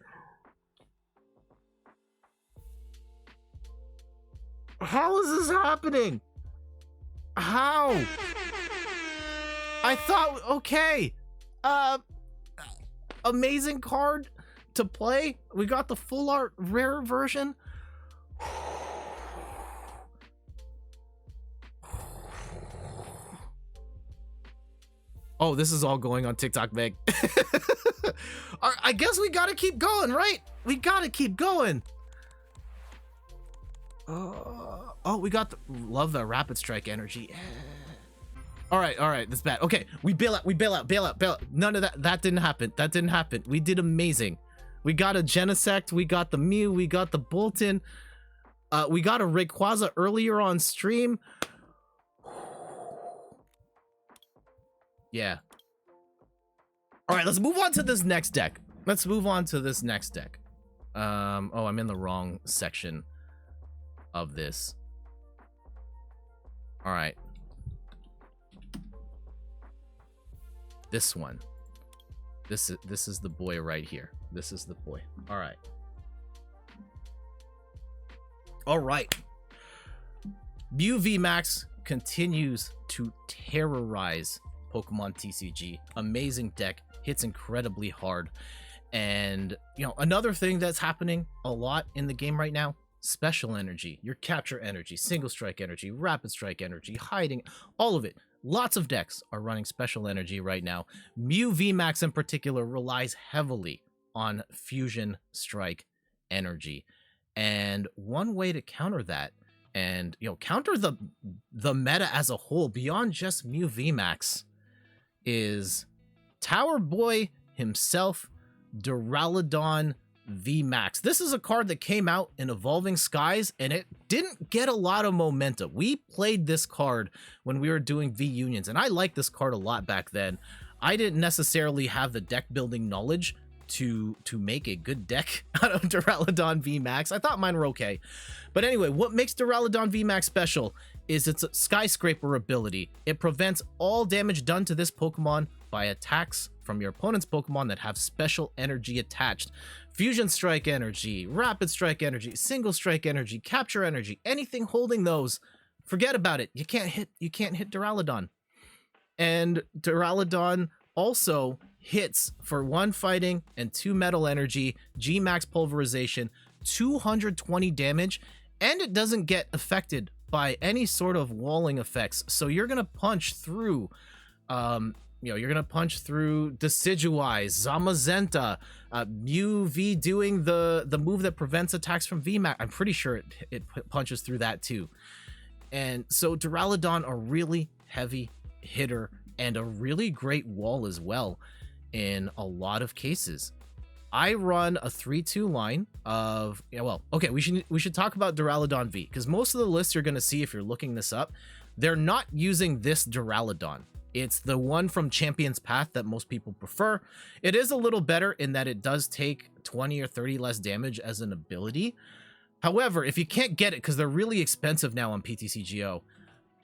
How is this happening? How? I thought, okay. Amazing card to play. We got the full art rare version. Oh, this is all going on TikTok, Meg. I guess we gotta keep going, right? We gotta keep going. Oh, we got the love the Rapid Strike energy. All right, that's bad. Okay, we bail out. None of that didn't happen. We did amazing. We got a Genesect, we got the Mew, we got the Bolton, we got a Rayquaza earlier on stream. Yeah. All right, let's move on to this next deck. Oh, I'm in the wrong section of this. All right. This one. This is the boy right here. This is the boy. All right. All right. Mew VMAX continues to terrorize Pokemon TCG. Amazing deck, hits incredibly hard. And, you know, another thing that's happening a lot in the game right now, special energy, your capture energy, single strike energy, rapid strike energy, hiding, all of it. Lots of decks are running special energy right now. Mew VMAX in particular relies heavily on fusion strike energy. And one way to counter that, and counter the meta as a whole beyond just Mew VMAX is Tower Boy himself, Duraludon VMAX. This is a card that came out in Evolving Skies, and it didn't get a lot of momentum. We played this card when we were doing V Unions, and I liked this card a lot back then. I didn't necessarily have the deck building knowledge to make a good deck out of Duraludon VMAX. I thought mine were okay. But anyway, what makes Duraludon VMAX special is its Skyscraper ability. It prevents all damage done to this Pokemon by attacks from your opponent's Pokemon that have special energy attached. Fusion Strike energy, Rapid Strike energy, Single Strike energy, Capture energy, anything holding those, forget about it. You can't hit Duraludon. And Duraludon also hits for 1 fighting and 2 metal energy, G-Max pulverization, 220 damage, and it doesn't get affected by any sort of walling effects. So you're going to punch through, you're going to punch through Decidueye, Zamazenta, Mew V doing the move that prevents attacks from VMAX. I'm pretty sure it punches through that too. And so Duraludon, a really heavy hitter and a really great wall as well in a lot of cases. I run a 3-2 line of, okay, we should talk about Duraludon V, because most of the lists you're going to see if you're looking this up, they're not using this Duraludon. It's the one from Champion's Path that most people prefer. It is a little better in that it does take 20 or 30 less damage as an ability. However, if you can't get it, because they're really expensive now on PTCGO,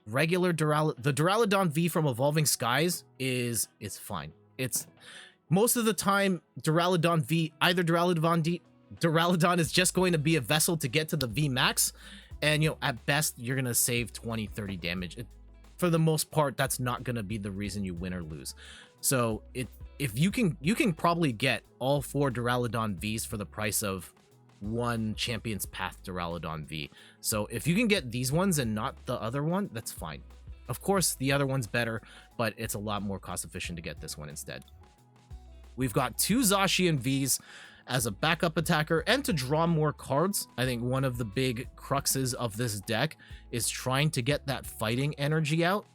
regular the Duraludon V from Evolving Skies is fine. It's most of the time Duraludon V, either Duraludon is just going to be a vessel to get to the V max, and at best you're gonna save 20-30 damage. For the most part, that's not gonna be the reason you win or lose. So if you can probably get all 4 Duraludon Vs for the price of 1 Champion's Path Duraludon V. So if you can get these ones and not the other one, that's fine. Of course, the other one's better, but it's a lot more cost efficient to get this one instead. We've got 2 Zacian Vs as a backup attacker and to draw more cards. I think one of the big cruxes of this deck is trying to get that fighting energy out.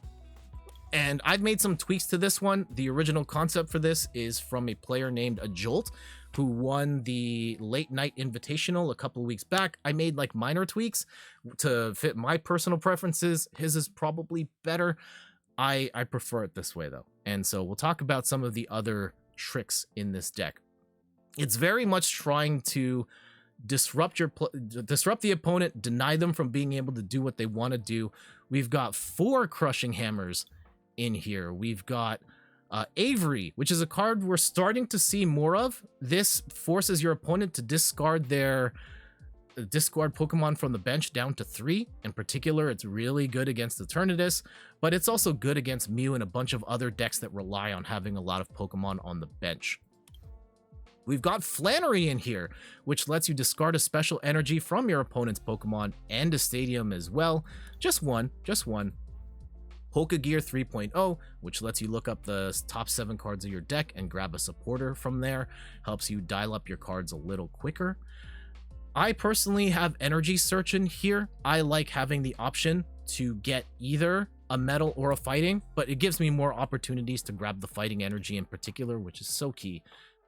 And I've made some tweaks to this one. The original concept for this is from a player named Ajolt, who won the Late Night Invitational a couple of weeks back. I made like minor tweaks to fit my personal preferences. His is probably better. I prefer it this way though. And so we'll talk about some of the other tricks in this deck. It's very much trying to disrupt the opponent, deny them from being able to do what they want to do. We've got 4 Crushing Hammers in here. We've got Avery, which is a card we're starting to see more of. This forces your opponent to discard Pokemon from the bench down to 3. In particular, it's really good against Eternatus, but it's also good against Mew and a bunch of other decks that rely on having a lot of Pokemon on the bench. We've got Flannery in here, which lets you discard a special energy from your opponent's Pokemon and a stadium as well. Just one. Pokegear 3.0, which lets you look up the top 7 cards of your deck and grab a supporter from there. Helps you dial up your cards a little quicker. I personally have Energy Search in here. I like having the option to get either a metal or a fighting, but it gives me more opportunities to grab the fighting energy in particular, which is so key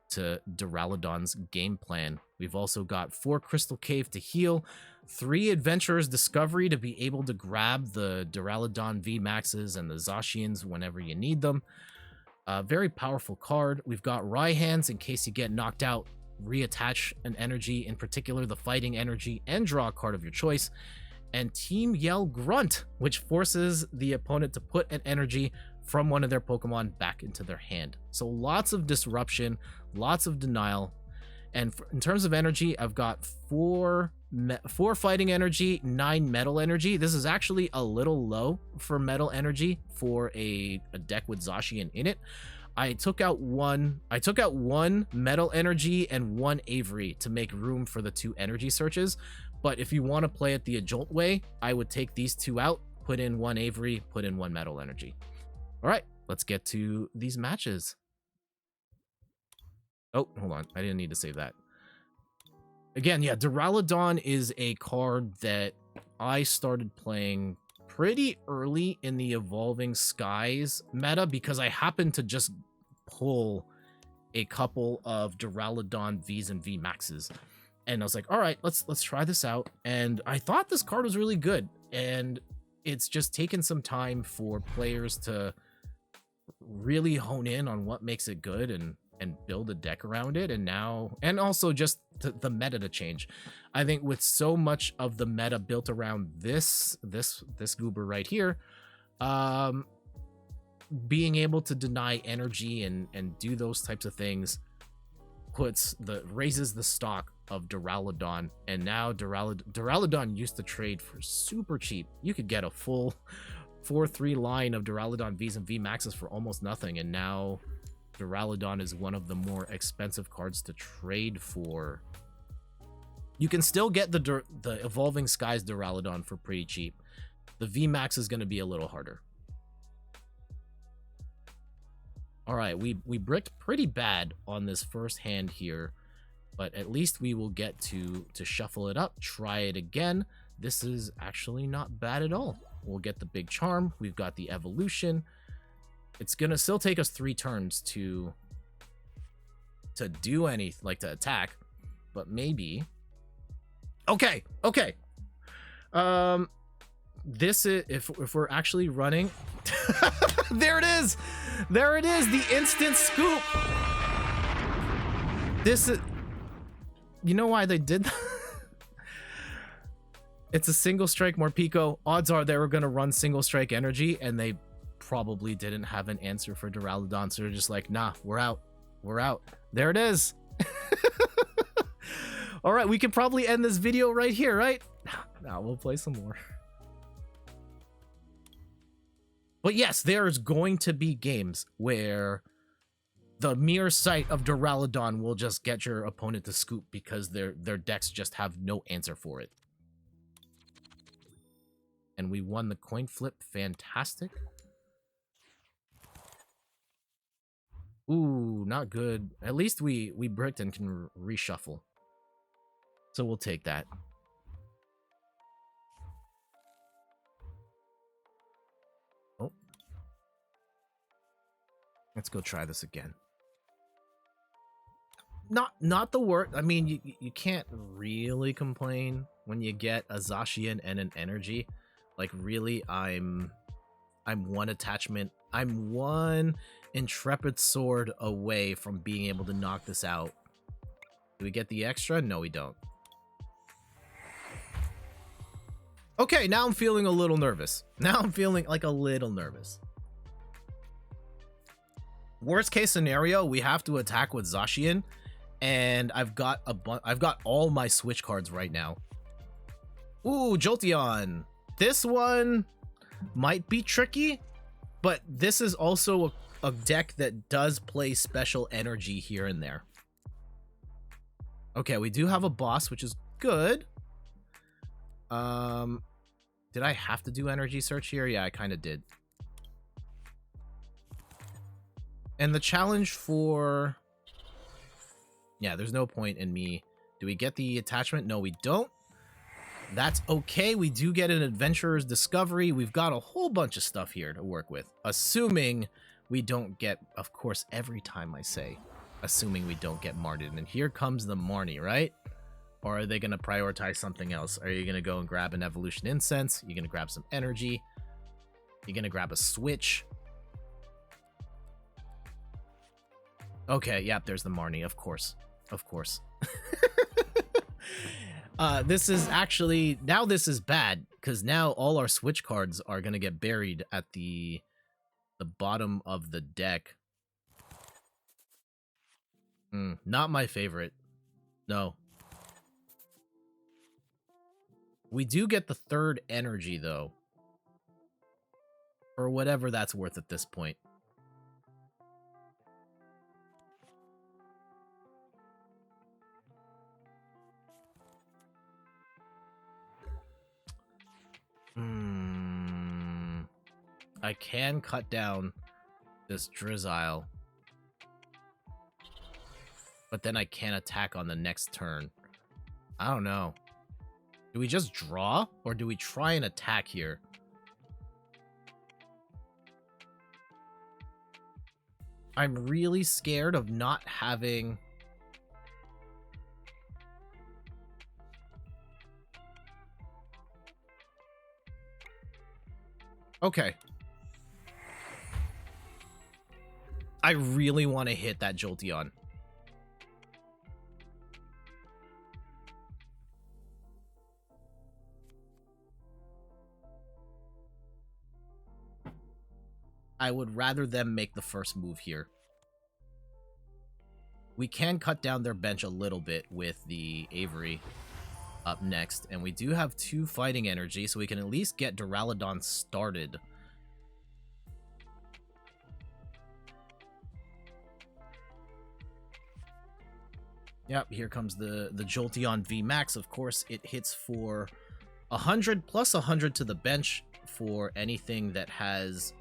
to Duraludon's game plan. We've also got 4 Crystal Cave to heal, 3 Adventurer's Discovery to be able to grab the Duraludon VMAXs and the Zacians whenever you need them. A very powerful card. We've got Raihands in case you get knocked out, reattach an energy, in particular the fighting energy, and draw a card of your choice. And Team Yell Grunt, which forces the opponent to put an energy from one of their Pokemon back into their hand. So lots of disruption, lots of denial. And in terms of energy, I've got 4 fighting energy, 9 metal energy. This is actually a little low for metal energy for a deck with Zacian in it. I took out one metal energy and 1 Avery to make room for the 2 energy searches. But if you want to play it the Ajolt way, I would take these 2 out, put in 1 Avery, put in 1 metal energy. All right, let's get to these matches. Oh, hold on. I didn't need to save that. Again, yeah, Duraludon is a card that I started playing pretty early in the Evolving Skies meta because I happened to just pull a couple of Duraludon Vs and VMAXs. And I was like, all right, let's try this out. And I thought this card was really good. And it's just taken some time for players to really hone in on what makes it good and build a deck around it. And now, and also just the meta to change. I think with so much of the meta built around this goober right here, being able to deny energy and do those types of things raises the stock of Duraludon. And now Duraludon used to trade for super cheap. You could get a full 4-3 line of Duraludon Vs and VMAXs for almost nothing, and now Duraludon is one of the more expensive cards to trade for. You can still get the Evolving Skies Duraludon for pretty cheap. The VMAX is going to be a little harder. All right, we bricked pretty bad on this first hand here, but at least we will get to shuffle it up, try it again. This is actually not bad at all. We'll get the big charm. We've got the evolution. It's gonna still take us 3 turns to do anything, like to attack, but maybe. Okay. This is if we're actually running. There it is, the instant scoop. This is, you know why they did that? It's a single strike Morpeko. Odds are they were going to run single strike energy, and they probably didn't have an answer for Duraludon, so they're just like, nah, we're out. There it is. All right, we can probably end this video right here, right? Now we'll play some more. But yes, there's going to be games where the mere sight of Duraludon will just get your opponent to scoop because their decks just have no answer for it. And we won the coin flip. Fantastic. Ooh, not good. At least we bricked and can reshuffle. So we'll take that. Oh. Let's go try this again. Not the worst. I mean, you can't really complain when you get a Zacian and an energy. Like, really, I'm one attachment. I'm one Intrepid Sword away from being able to knock this out. Do we get the extra? No, we don't. Okay, now I'm feeling a little nervous. Now I'm feeling like a little nervous. Worst case scenario, we have to attack with Zacian, and I've got all my switch cards right now. Ooh, Jolteon. This one might be tricky, but this is also a deck that does play special energy here and there. Okay, we do have a boss, which is good. Did I have to do energy search here? Yeah, I kind of did. And the challenge for... Yeah, there's no point in me... Do we get the attachment? No, we don't. That's okay. We do get an Adventurer's Discovery. We've got a whole bunch of stuff here to work with. Assuming we don't get... Of course, every time I say, assuming we don't get Martin. And here comes the Marnie, right? Or are they going to prioritize something else? Are you going to go and grab an Evolution Incense? You're going to grab some energy? You're going to grab a Switch? Okay, yep, there's the Marnie, of course. Of course. This is actually... Now this is bad, because now all our Switch cards are going to get buried at the bottom of the deck. Not my favorite. No. We do get the third energy, though. For whatever that's worth at this point. I can cut down this Drizzile. But then I can't attack on the next turn. I don't know. Do we just draw, or do we try and attack here? I'm really scared of not having... Okay. I really want to hit that Jolteon. I would rather them make the first move here. We can cut down their bench a little bit with the Avery up next. And we do have 2 fighting energy, so we can at least get Duraludon started. Yep, here comes the Jolteon VMAX. Of course, it hits for 100 plus 100 to the bench for anything that has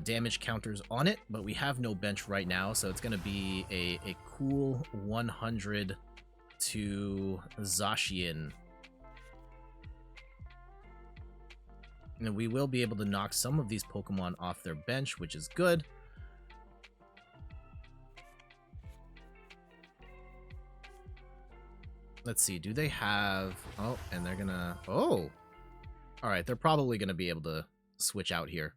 damage counters on it, but we have no bench right now, so it's going to be a cool 100 to Zacian. And we will be able to knock some of these Pokemon off their bench, which is good. Let's see, do they have... Oh, and they're gonna... Oh! Alright, they're probably gonna be able to switch out here.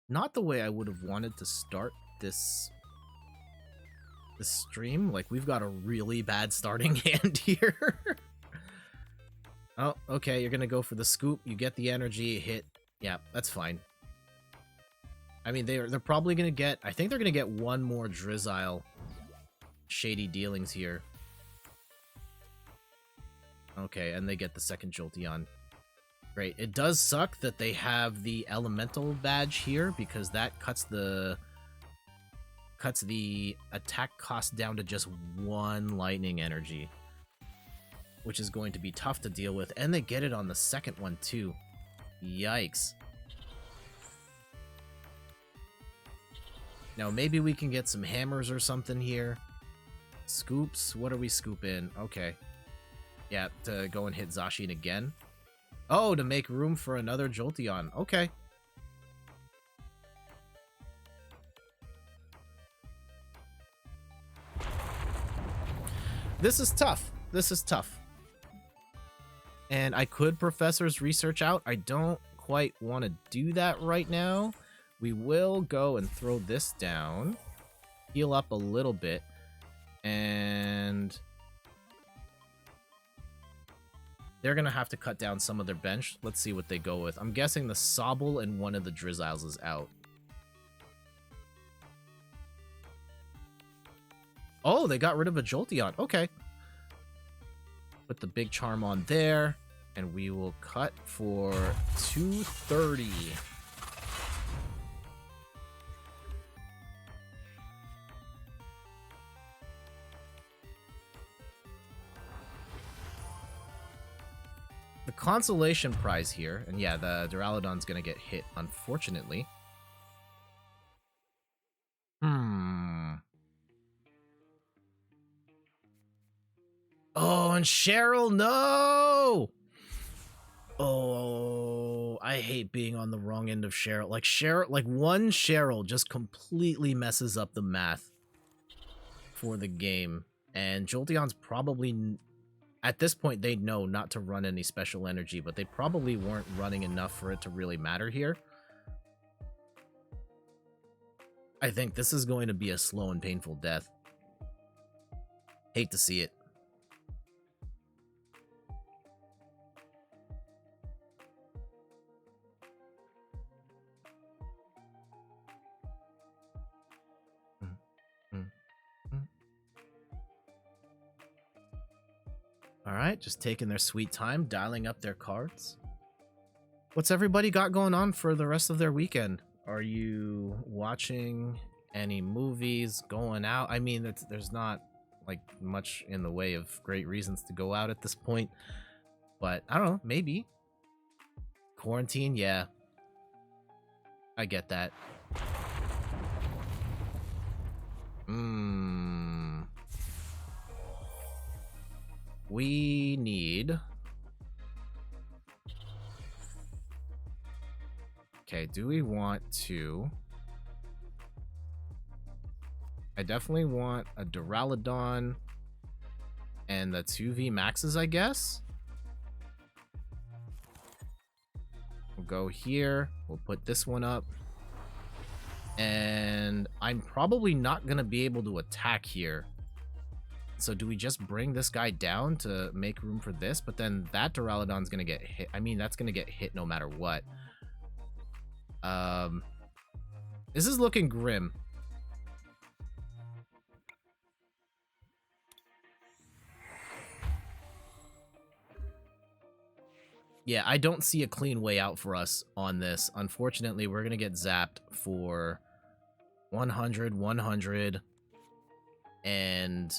Not the way I would have wanted to start this stream. Like, we've got a really bad starting hand here. Oh, okay, you're gonna go for the scoop. You get the energy, hit. Yeah, that's fine. I mean, they're probably gonna get... I think they're gonna get one more Drizzile Shady Dealings here. Okay, and they get the second Jolteon. Great. It does suck that they have the Elemental badge here, because that cuts the attack cost down to just 1 lightning energy, which is going to be tough to deal with. And they get it on the second one too. Yikes. Now maybe we can get some hammers or something here. Scoops? What are we scooping? Okay. Yeah, to go and hit Zacian again. Oh, to make room for another Jolteon. Okay. This is tough. This is tough. And I could Professor's Research out. I don't quite want to do that right now. We will go and throw this down. Heal up a little bit. And... they're going to have to cut down some of their bench. Let's see what they go with. I'm guessing the Sobble and one of the Drizziles is out. Oh, they got rid of a Jolteon. Okay. Put the big charm on there. And we will cut for 230. The consolation prize here, and yeah, the Duraludon's gonna get hit, unfortunately. Oh, and Cheryl, no! Oh, I hate being on the wrong end of Cheryl. Like one Cheryl just completely messes up the math for the game. And Jolteon's probably... at this point, they'd know not to run any special energy, but they probably weren't running enough for it to really matter here. I think this is going to be a slow and painful death. Hate to see it. Alright, just taking their sweet time, dialing up their cards. What's everybody got going on for the rest of their weekend? Are you watching any movies, going out? I mean, there's not like much in the way of great reasons to go out at this point. But, I don't know, maybe. Quarantine, yeah. I get that. We need... Okay, do we want to... I definitely want a Duraludon and the 2 VMAXs, I guess. We'll go here. We'll put this one up. And I'm probably not going to be able to attack here. So do we just bring this guy down to make room for this? But then that Duraludon's going to get hit. I mean, that's going to get hit no matter what. This is looking grim. Yeah, I don't see a clean way out for us on this. Unfortunately, we're going to get zapped for 100, 100, and...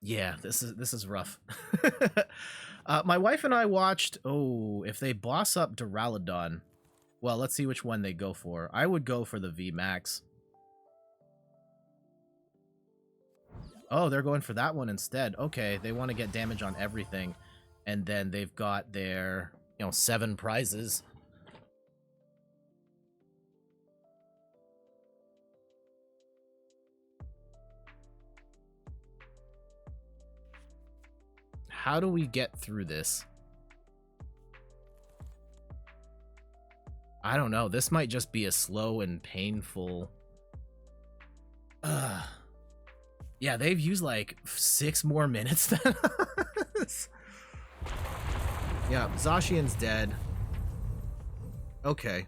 Yeah, this is rough. My wife and I watched, if they boss up Duraludon, well, let's see which one they go for. I would go for the VMAX. Oh, they're going for that one instead. Okay, they want to get damage on everything. And then they've got their, 7 prizes. How do we get through this? I don't know. This might just be a slow and painful... Yeah, they've used like 6 more minutes than us. Yeah, Zacian's dead. Okay.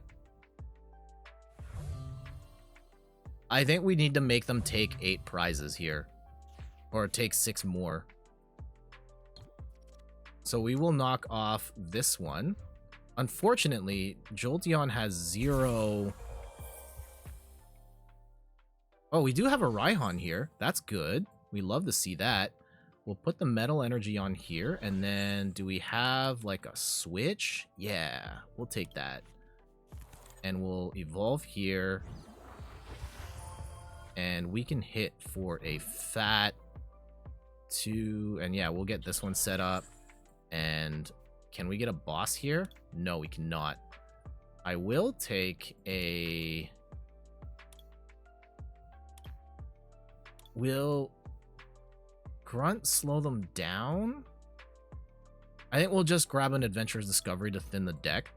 I think we need to make them take 8 prizes here. Or take 6 more. So we will knock off this one. Unfortunately, Jolteon has 0... Oh, we do have a Raihan here. That's good. We love to see that. We'll put the Metal Energy on here. And then do we have like a switch? Yeah, we'll take that. And we'll evolve here. And we can hit for a fat 2. And yeah, we'll get this one set up. And can we get a boss here? No, we cannot. I will take a... Will Grunt slow them down? I think we'll just grab an Adventurer's Discovery to thin the deck.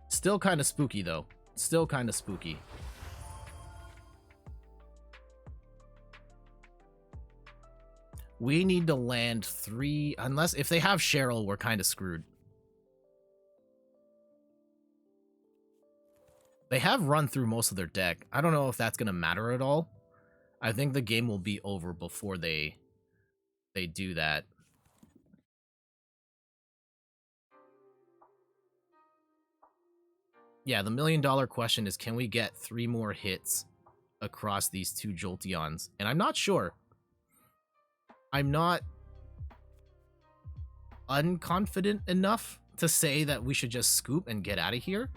Still kind of spooky, though. Still kind of spooky. We need to land 3... Unless... If they have Cheryl, we're kind of screwed. They have run through most of their deck. I don't know if that's going to matter at all. I think the game will be over before they do that. Yeah, the $1 million question is, can we get 3 more hits across these 2 Jolteons? And I'm not sure. I'm not unconfident enough to say that we should just scoop and get out of here.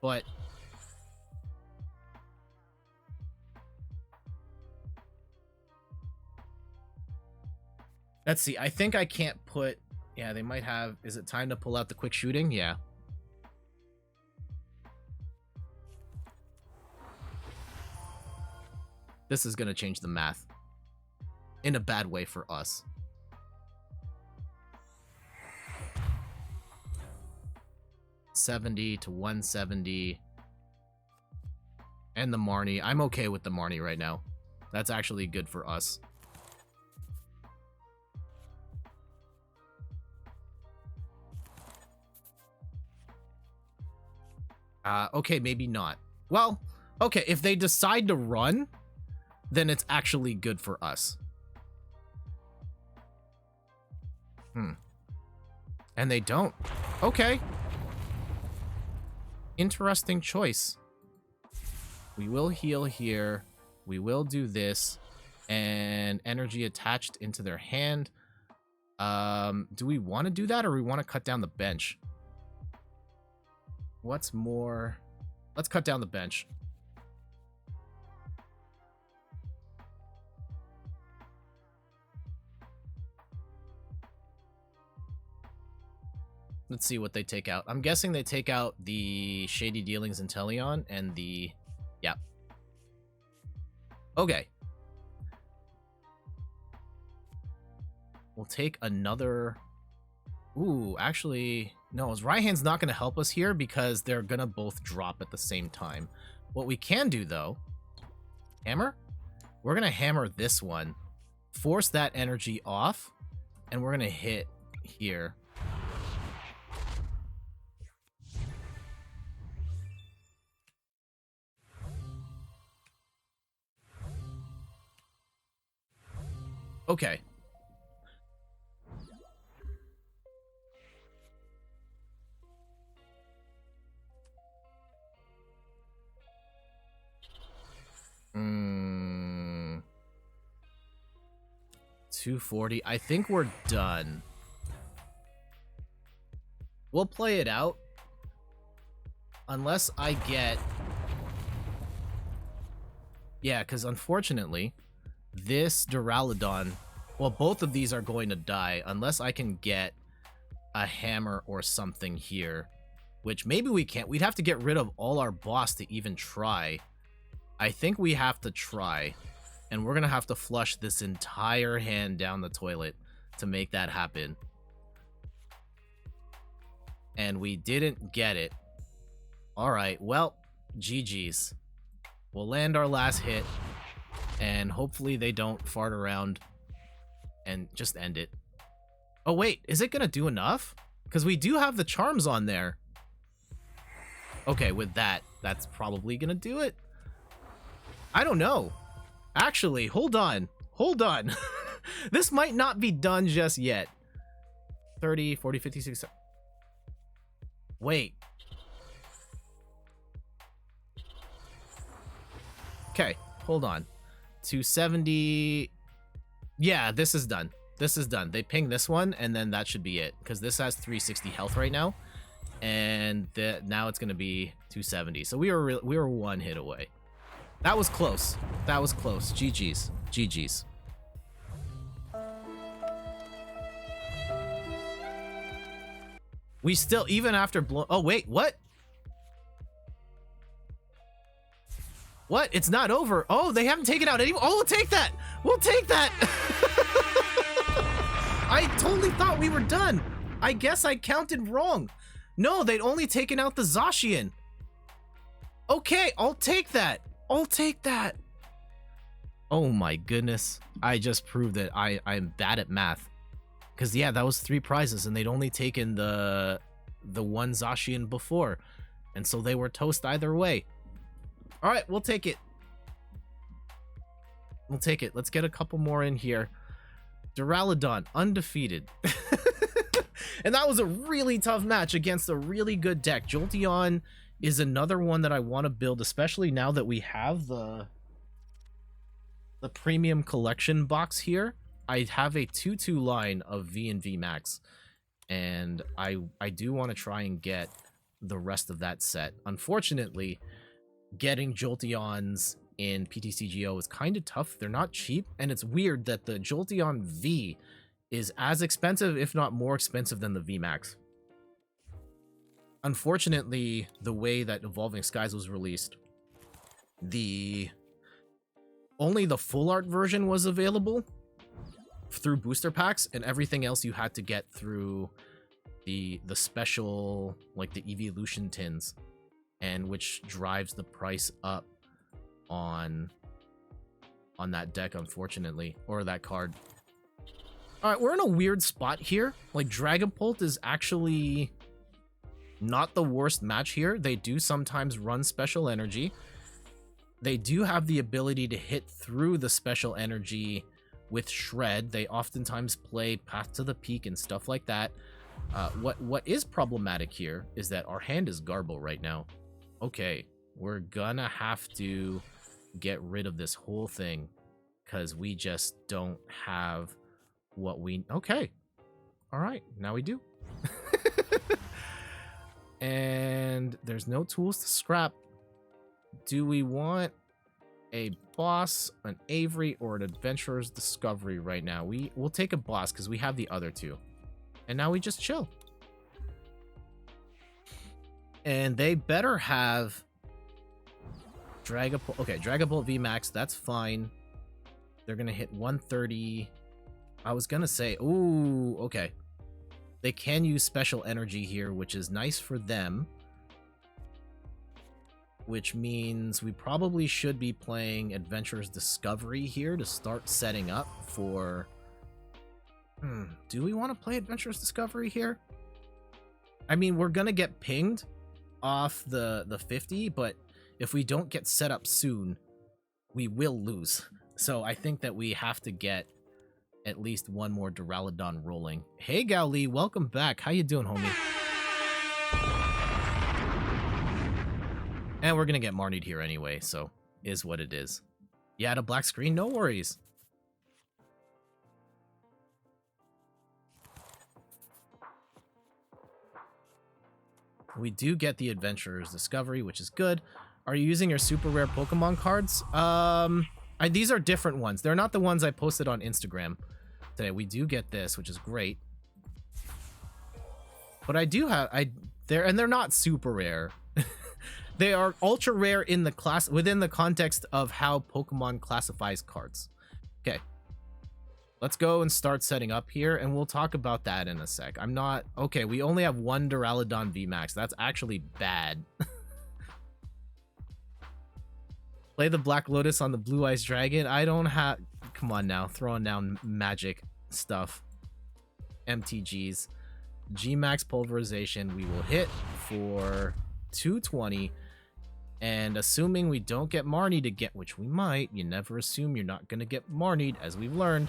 But... let's see. I think I can't put... Yeah, they might have... Is it time to pull out the quick shooting? Yeah. This is going to change the math. In a bad way for us. $70 to $170. And the Marnie. I'm okay with the Marnie right now. That's actually good for us. Okay, maybe not. Well, okay, if they decide to run, then it's actually good for us. And they don't. Okay. Interesting choice. We will heal here. We will do this. And energy attached into their hand. Do we want to do that, or we want to cut down the bench? What's more? Let's cut down the bench. Let's see what they take out. I'm guessing they take out the Shady Dealings in Teleon and the... Yeah. Okay. We'll take another... Ooh, actually... No, Raihan's not going to help us here because they're going to both drop at the same time. What we can do, though... Hammer? We're going to hammer this one. Force that energy off. And we're going to hit here. Okay. Hmm. 240. I think we're done. We'll play it out. Unless I get... Yeah, because unfortunately... This Duraludon, well, both of these are going to die unless I can get a hammer or something here, which maybe we can't. We'd have to get rid of all our boss to even try. I think we have to try, and we're going to have to flush this entire hand down the toilet to make that happen. And we didn't get it. All right, well, GG's. We'll land our last hit. And hopefully they don't fart around and just end it. Oh, wait. Is it going to do enough? Because we do have the charms on there. Okay, with that, that's probably going to do it. I don't know. Actually, hold on. Hold on. This might not be done just yet. 30, 40, 50, 60. Wait. Okay, hold on. 270. Yeah, this is done. This is done. They ping this one, and then that should be it. Because this has 360 health right now. And now it's going to be 270. So we were one hit away. That was close. That was close. GG's. GG's. We still, even after blow... Oh, wait, what? What? It's not over. Oh, they haven't taken out any... Oh, we'll take that. We'll take that. I totally thought we were done. I guess I counted wrong. No, they'd only taken out the Zacian. Okay, I'll take that. I'll take that. Oh my goodness. I just proved that I'm bad at math. Because, yeah, that was 3 prizes, and they'd only taken the one Zacian before. And so they were toast either way. All right, we'll take it. We'll take it. Let's get a couple more in here. Duraludon, undefeated. And that was a really tough match against a really good deck. Jolteon is another one that I want to build, especially now that we have the premium collection box here. I have a 2-2 line of V and VMAX, and I do want to try and get the rest of that set. Unfortunately, getting Jolteons in PTCGO is kind of tough. They're not cheap, and it's weird that the Jolteon V is as expensive, if not more expensive, than the VMAX. Unfortunately, the way that Evolving Skies was released, only the full art version was available through booster packs, and everything else you had to get through the special, like the evolution tins, and which drives the price up on that deck, unfortunately, or that card. All right, we're in a weird spot here. Like, Dragapult is actually not the worst match here. They do sometimes run special energy. They do have the ability to hit through the special energy with Shred. They oftentimes play Path to the Peak and stuff like that. What is problematic here is that our hand is Garbo right now. Okay, we're gonna have to get rid of this whole thing because we just don't have what we... Okay. All right, now we do. And there's no tools to scrap. Do we want a boss, an Avery, or an Adventurer's Discovery right now? We'll take a boss because we have the other two. And now we just chill. And they better have Dragapult. Okay, Dragapult VMAX, that's fine. They're going to hit 130. I was going to say, ooh, okay. They can use special energy here, which is nice for them. Which means we probably should be playing Adventurer's Discovery here to start setting up for... do we want to play Adventurer's Discovery here? I mean, we're going to get pinged off the 50, but if we don't get set up soon, we will lose. So I think that we have to get at least one more Duraludon rolling. Hey, Gaoli, welcome back. How you doing, homie? And we're going to get Marnied here anyway, so is what it is. You had a black screen? No worries. We do get the Adventurer's Discovery, which is good. Are you using your super rare Pokemon cards? These are different ones. They're not the ones I posted on Instagram today. We do get this, which is great. But I do have... they're not super rare. They are ultra rare in the class within the context of how Pokemon classifies cards. Okay. Let's go and start setting up here, and we'll talk about that in a sec. I'm not... Okay, we only have one Duraludon VMAX. That's actually bad. Play the Black Lotus on the Blue Eyes Dragon. I don't have... Come on now, throwing down magic stuff. MTGs. Gmax Pulverization. We will hit for 220. And assuming we don't get Marnied again, which we might, you never assume you're not going to get Marnied, as we've learned.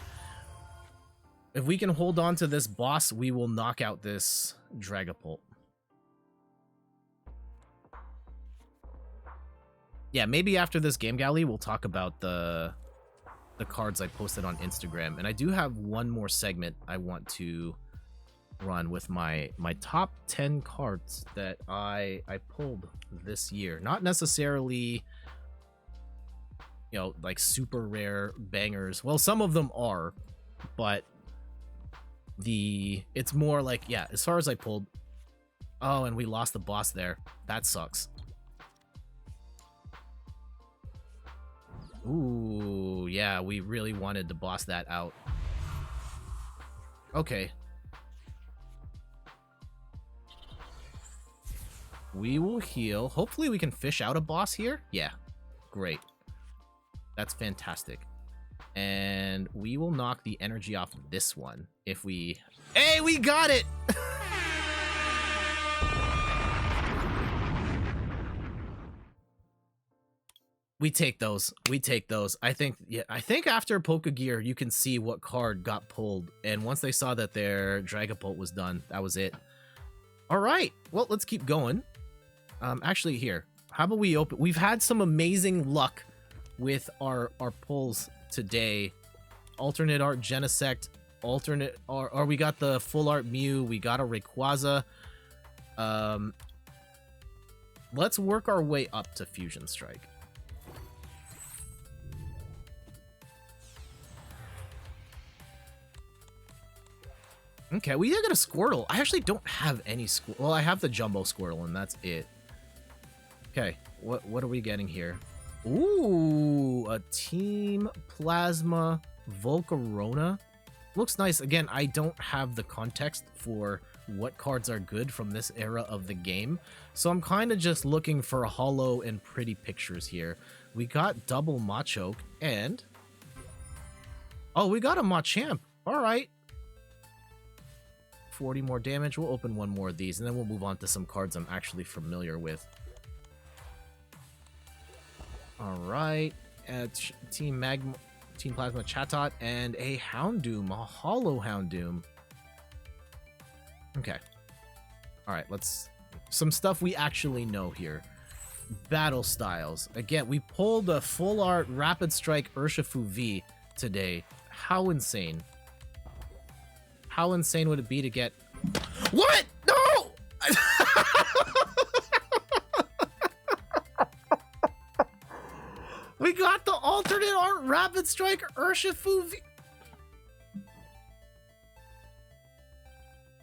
If we can hold on to this boss, we will knock out this Dragapult. Yeah, maybe after this game, Galley, we'll talk about the cards I posted on Instagram. And I do have one more segment I want to run with my top 10 cards that I pulled this year. Not necessarily, you know, like super rare bangers. Well, some of them are, but it's more like, yeah, as far as I pulled. Oh, and we lost the boss there. That sucks. Ooh, yeah, we really wanted to boss that out. Okay. We will heal. Hopefully we can fish out a boss here. Yeah, great. That's fantastic. And we will knock the energy off this one if we... Hey, we got it! We take those. We take those. I think after Pokegear, you can see what card got pulled. And once they saw that their Dragapult was done, that was it. All right. Well, let's keep going. Actually, here. How about we open... We've had some amazing luck with our pulls today. Alternate art Genesect. Alternate... Or we got the full art Mew. We got a Rayquaza. Let's work our way up to Fusion Strike. Okay, we did get a Squirtle. I actually don't have any Squirtle. Well, I have the Jumbo Squirtle, and that's it. Okay, what are we getting here? Ooh, a Team Plasma Volcarona. Looks nice. Again, I don't have the context for what cards are good from this era of the game, so I'm kind of just looking for hollow and pretty pictures here. We got double Machoke, and... Oh, we got a Machamp. All right. 40 more damage. We'll open one more of these, and then we'll move on to some cards I'm actually familiar with. All right. Team Magma. Team Plasma Chatot, and a Houndoom, a Hollow Houndoom. Okay. Alright, let's... Some stuff we actually know here. Battle styles. Again, we pulled a full art Rapid Strike Urshifu V today. How insane. How insane would it be to get... What? No! We got the alternate art Rapid Strike Urshifu V...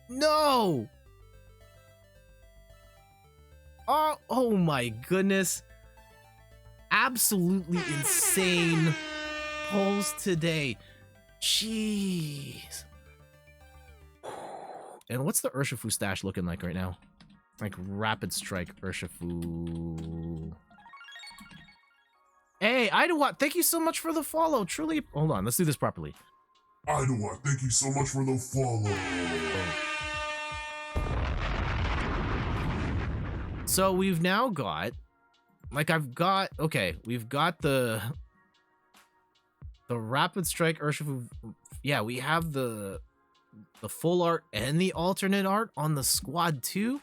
No! Oh my goodness. Absolutely insane pulls today. Jeez. And what's the Urshifu stash looking like right now? Like Rapid Strike Urshifu. Hey, Idawat, thank you so much for the follow. Truly. Hold on, let's do this properly. Idawat, thank you so much for the follow. So we've now got, like okay, we've got the Rapid Strike Urshifu. Yeah, we have the full art and the alternate art on the squad too.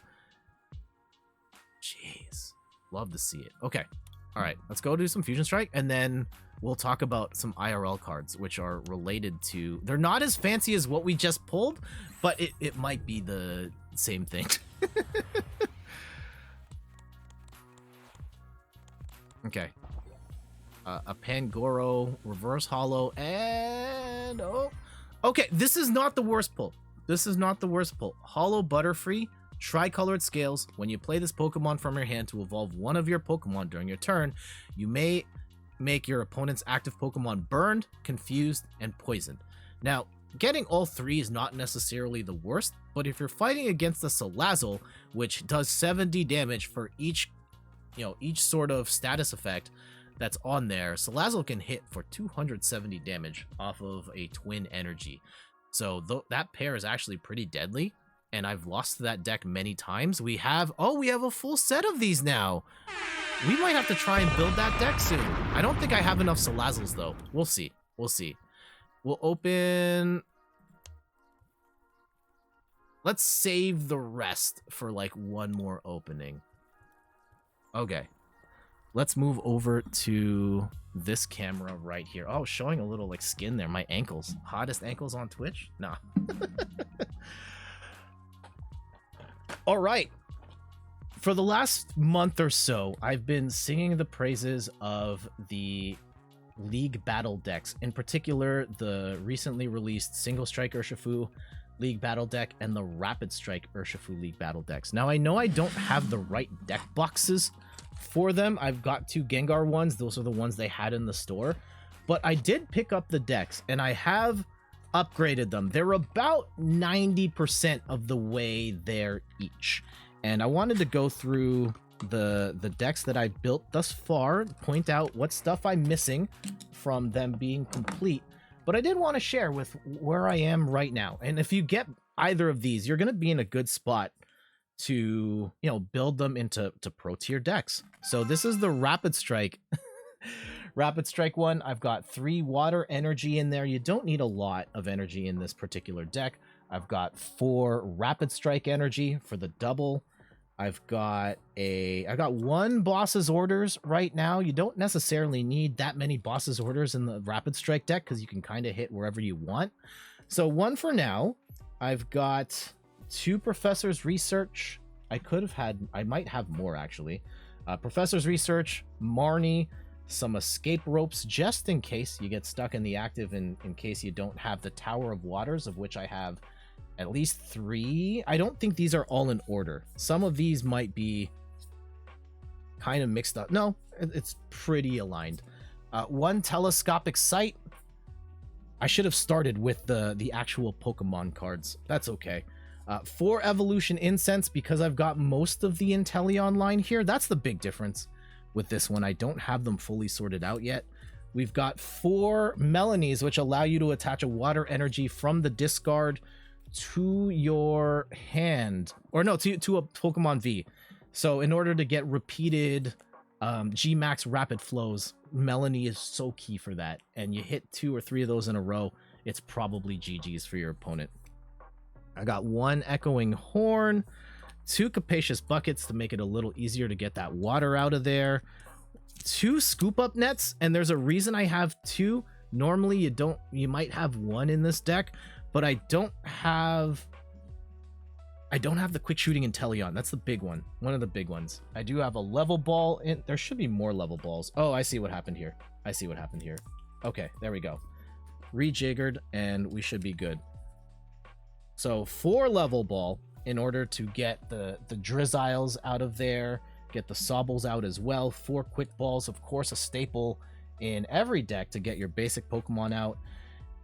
Jeez, love to see it. Okay, all right, let's go do some Fusion Strike, and then we'll talk about some IRL cards, which are related to... They're not as fancy as what we just pulled, but it might be the same thing. Okay. A Pangoro, Reverse Hollow, and... Oh! Okay, this is not the worst pull. This is not the worst pull. Hollow Butterfree, Tricolored Scales. When you play this Pokemon from your hand to evolve one of your Pokemon during your turn, you may make your opponent's active Pokemon burned, confused, and poisoned. Now, getting all three is not necessarily the worst, but if you're fighting against the Salazzle, which does 70 damage for each sort of status effect that's on there, Salazzle can hit for 270 damage off of a twin energy. So that pair is actually pretty deadly, and I've lost to that deck many times. We have a full set of these now. We might have to try and build that deck soon. I don't think I have enough Salazzles though. We'll see. We'll see. We'll open... Let's save the rest for like one more opening. Okay, let's move over to this camera right here. Oh, showing a little like skin there. My ankles. Hottest ankles on Twitch? Nah. All right. For the last month or so, I've been singing the praises of the League Battle decks. In particular, the recently released Single Strike Urshifu League Battle deck and the Rapid Strike Urshifu League Battle decks. Now, I know I don't have the right deck boxes for them. I've got two Gengar ones. Those are the ones they had in the store. But I did pick up the decks, and I have upgraded them. They're about 90% of the way there each. And I wanted to go through the decks that I built thus far, point out what stuff I'm missing from them being complete. But I did want to share with where I am right now. And if you get either of these, you're going to be in a good spot to, build them into pro tier decks. So this is the Rapid Strike. Rapid Strike one. I've got 3 water energy in there. You don't need a lot of energy in this particular deck. I've got 4 Rapid Strike energy for the double. I've got 1 boss's orders right now. You don't necessarily need that many boss's orders in the Rapid Strike deck because you can kind of hit wherever you want. So 1 for now. I've got 2 Professor's Research. I might have more actually. Professor's Research, Marnie, some Escape Ropes just in case you get stuck in the active, in case you don't have the Tower of Waters, of which I have at least 3. I don't think these are all in order. Some of these might be kind of mixed up. No, it's pretty aligned. 1 Telescopic Sight. I should have started with the actual Pokemon cards. That's okay. 4 Evolution Incense, because I've got most of the Inteleon line here. That's the big difference with this one. I don't have them fully sorted out yet. We've got 4 Melanies, which allow you to attach a water energy from the discard to your hand, or no, to a Pokemon V. So in order to get repeated G-Max Rapid Flows. Melanie is so key for that. And you hit 2 or 3 of those in a row, it's probably GG's for your opponent. I got 1 Echoing Horn, 2 Capacious Buckets to make it a little easier to get that water out of there, 2 Scoop Up Nets, and there's a reason I have 2. Normally you might have 1 in this deck, but I don't have the quick shooting Inteleon. That's the big one. One of the big ones. I do have a level ball in. There should be more level balls. Oh, I see what happened here. Okay, there we go. Rejiggered, and we should be good. So 4 level ball in order to get the Drizziles out of there, get the Sobbles out as well. 4 quick balls, of course, a staple in every deck to get your basic Pokemon out.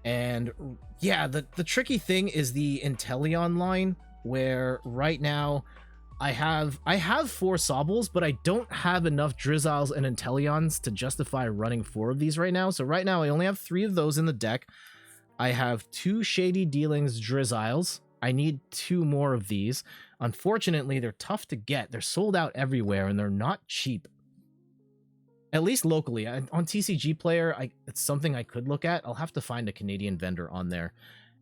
And yeah, the tricky thing is the Inteleon line, where right now I have 4 Sobbles, but I don't have enough Drizziles and Inteleons to justify running 4 of these right now. So right now I only have 3 of those in the deck. I have 2 Shady Dealings Drizziles. I need 2 more of these. Unfortunately, they're tough to get. They're sold out everywhere, and they're not cheap. At least locally. On TCG Player, it's something I could look at. I'll have to find a Canadian vendor on there.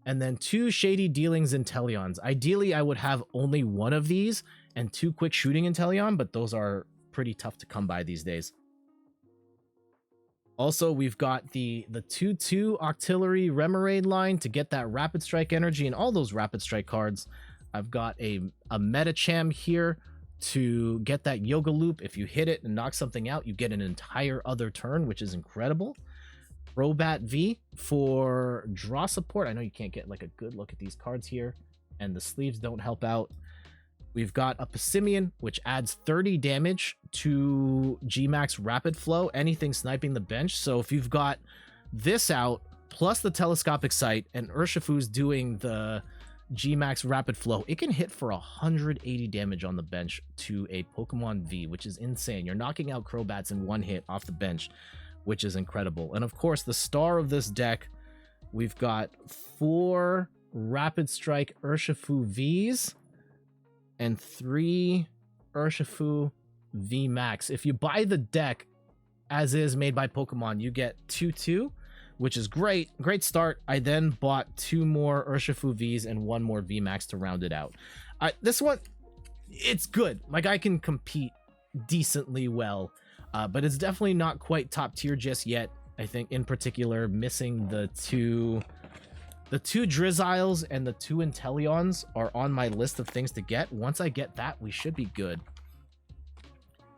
And then 2 Shady Dealings Inteleons. Ideally, I would have only 1 of these and 2 quick shooting Inteleon, but those are pretty tough to come by these days. Also, we've got the 2/2 Octillery Remoraid line to get that Rapid Strike energy and all those Rapid Strike cards. I've got a Metacham here to get that Yoga Loop. If you hit it and knock something out, you get an entire other turn, which is incredible. Crobat V for draw support. I know you can't get like a good look at these cards here, and the sleeves don't help out. We've got a Passimian, which adds 30 damage to G-Max Rapid Flow, anything sniping the bench. So if you've got this out, plus the Telescopic Sight, and Urshifu's doing the G-Max Rapid Flow, it can hit for 180 damage on the bench to a Pokemon V, which is insane. You're knocking out Crobats in 1 hit off the bench, which is incredible. And of course, the star of this deck, we've got 4 Rapid Strike Urshifu Vs and 3 Urshifu VMAX. If you buy the deck as is made by Pokemon, you get 2/2, which is great. Great start. I then bought 2 more Urshifu Vs and 1 more VMAX to round it out. This one, it's good. Like, I can compete decently well, but it's definitely not quite top tier just yet. I think in particular, missing the two Drizziles and the 2 Inteleons are on my list of things to get. Once I get that, we should be good.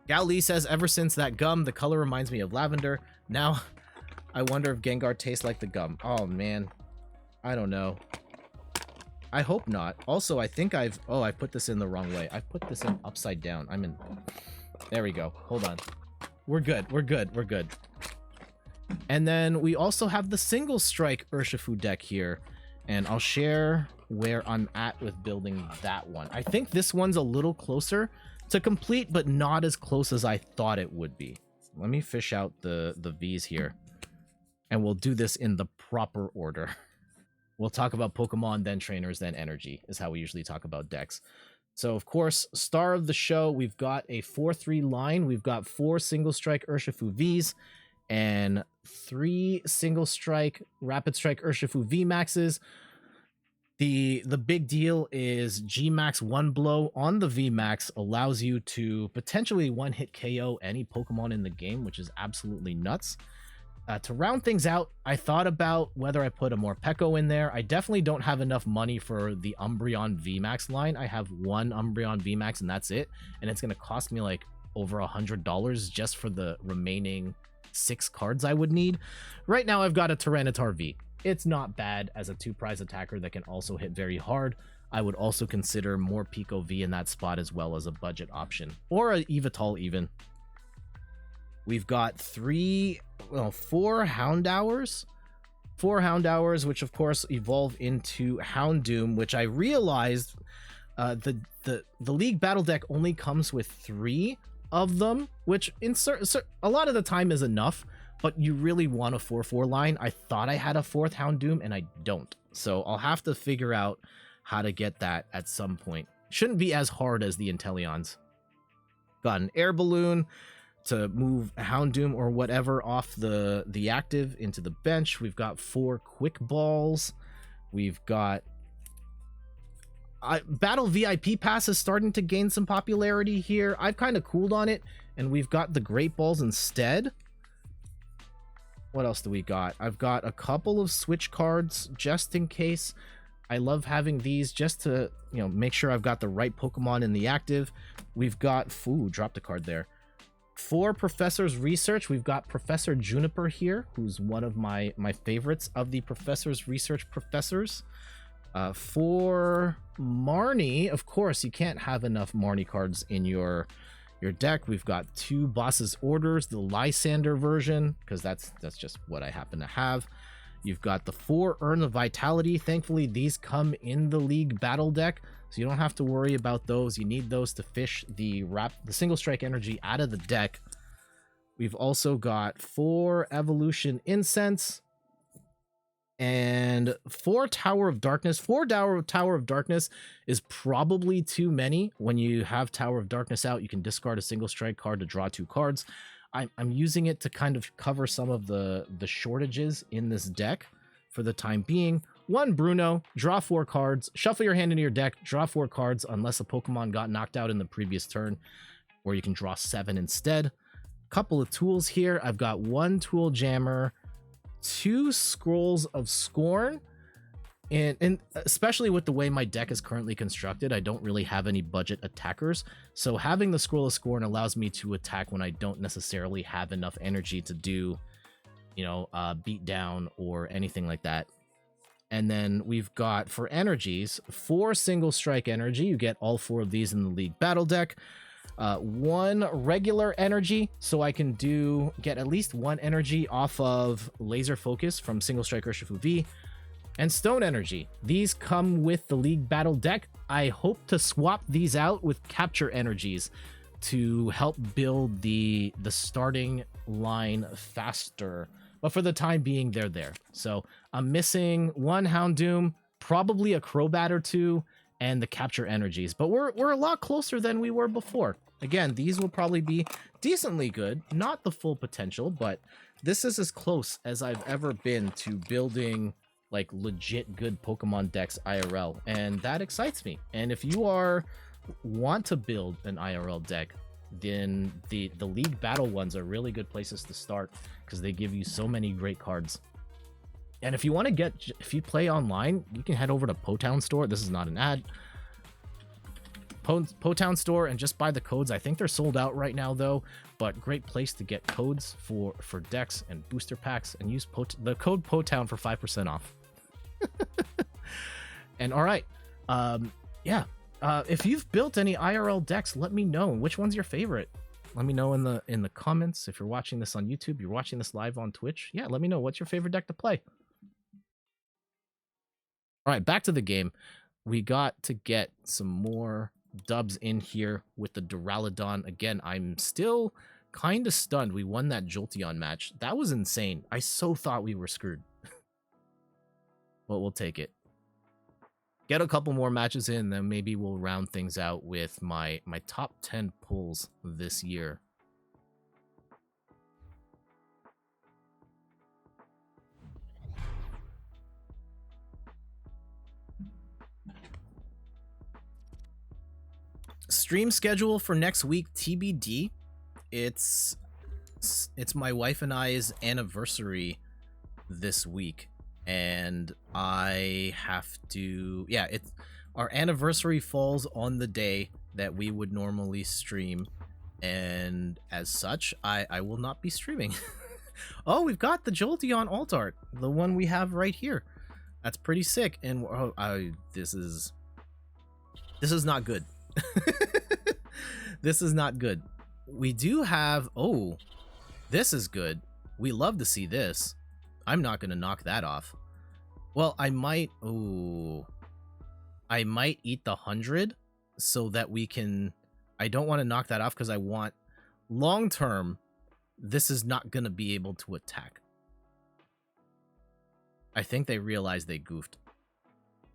Gal Lee says, ever since that gum, the color reminds me of lavender. Now, I wonder if Gengar tastes like the gum. Oh, man. I don't know. I hope not. Also, I think I put this in the wrong way. I put this in upside down. There we go. Hold on. We're good. We're good. We're good. And then we also have the single strike Urshifu deck here, and I'll share where I'm at with building that one. I think this one's a little closer to complete, but not as close as I thought it would be. Let me fish out the V's here, and we'll do this in the proper order. We'll talk about Pokemon, then trainers, then energy, is how we usually talk about decks. So, of course, star of the show, we've got a 4-3 line. We've got 4 single strike Urshifu V's, and 3 single strike Rapid Strike Urshifu VMAXs. The big deal is G-Max 1 blow on the VMAX allows you to potentially 1-hit KO any Pokemon in the game, which is absolutely nuts. To round things out, I thought about whether I put a Morpeko in there. I definitely don't have enough money for the Umbreon VMAX line. I have 1 Umbreon VMAX and that's it. And it's going to cost me like over $100 just for the remaining 6 cards I would need. Right now I've got a Tyranitar V. It's not bad as a 2-prize attacker that can also hit very hard. I would also consider more Pico V in that spot as well as a budget option, or a Evital even. We've got 4 Houndours. 4 Houndours, which of course evolve into Houndoom, which I realized the League Battle deck only comes with 3 of them, which a lot of the time is enough, but you really want a 4/4 line. I thought I had a 4th Houndoom and I don't, so I'll have to figure out how to get that at some point. Shouldn't be as hard as the Inteleons. Got an Air Balloon to move Houndoom or whatever off the active into the bench. We've got 4 quick balls. We've got Battle VIP Pass is starting to gain some popularity here. I've kind of cooled on it, and we've got the Great Balls instead. What else do we got? I've got a couple of switch cards just in case. I love having these just to, you know, make sure I've got the right Pokemon in the active. We've got, ooh, dropped a card there. For Professor's Research, we've got Professor Juniper here, who's one of my favorites of the Professor's Research professors. For Marnie, of course, you can't have enough Marnie cards in your deck. We've got 2 Boss's Orders, the Lysander version, because that's just what I happen to have. You've got the 4 Urn of Vitality. Thankfully, these come in the League Battle deck, so you don't have to worry about those. You need those to fish the Single Strike energy out of the deck. We've also got 4 Evolution Incense and 4 Tower of Darkness. 4 Tower of Darkness is probably too many. When you have Tower of Darkness out, you can discard a Single Strike card to draw 2 cards. I'm using it to kind of cover some of the shortages in this deck for the time being. 1 Bruno, draw 4 cards, shuffle your hand into your deck, draw 4 cards unless a Pokemon got knocked out in the previous turn, or you can draw 7 instead. Couple of tools here. I've got 1 Tool Jammer, 2 Scrolls of Scorn, and especially with the way my deck is currently constructed, I don't really have any budget attackers, so having the Scroll of Scorn allows me to attack when I don't necessarily have enough energy to do, you know, beat down or anything like that. And then we've got, for energies, 4 Single Strike energy. You get all 4 of these in the League Battle deck. 1 regular energy, so I can get at least 1 energy off of Laser Focus from Single Strike Urshifu V. And Stone Energy. These come with the League Battle deck. I hope to swap these out with Capture Energies to help build the starting line faster. But for the time being, they're there. So I'm missing 1 Houndoom, probably a Crobat or 2, and the Capture Energies. But we're a lot closer than we were before. Again, these will probably be decently good. Not the full potential, but this is as close as I've ever been to building like legit good Pokemon decks IRL, and that excites me. And if you want to build an IRL deck, then the League Battle ones are really good places to start because they give you so many great cards. And if you want to if you play online, you can head over to Potown Store. This is not an ad. Potown Store and just buy the codes. I think they're sold out right now though, but great place to get codes for decks and booster packs, and use the code Potown for 5% off. And all right, yeah, if you've built any IRL decks, let me know. Which one's your favorite? Let me know in the comments. If you're watching this on YouTube, you're watching this live on Twitch, yeah, let me know what's your favorite deck to play. All right, back to the game. We got to get some more dubs in here with the Duraludon. Again, I'm still kind of stunned we won that Jolteon match. That was insane. I so thought we were screwed. But we'll take it. Get a couple more matches in, then maybe we'll round things out with my top 10 pulls this year. Stream schedule for next week TBD. It's my wife and I's anniversary this week, and I have to, yeah, our anniversary falls on the day that we would normally stream, and as such I will not be streaming. Oh, we've got the Jolteon alt art, the one we have right here. That's pretty sick. And this is not good. This is not good. We do have, oh, this is good. We love to see this. I'm not gonna knock that off. Well, I might eat the 100 so that we can, I don't want to knock that off because I want long term, this is not gonna be able to attack. I think they realized they goofed,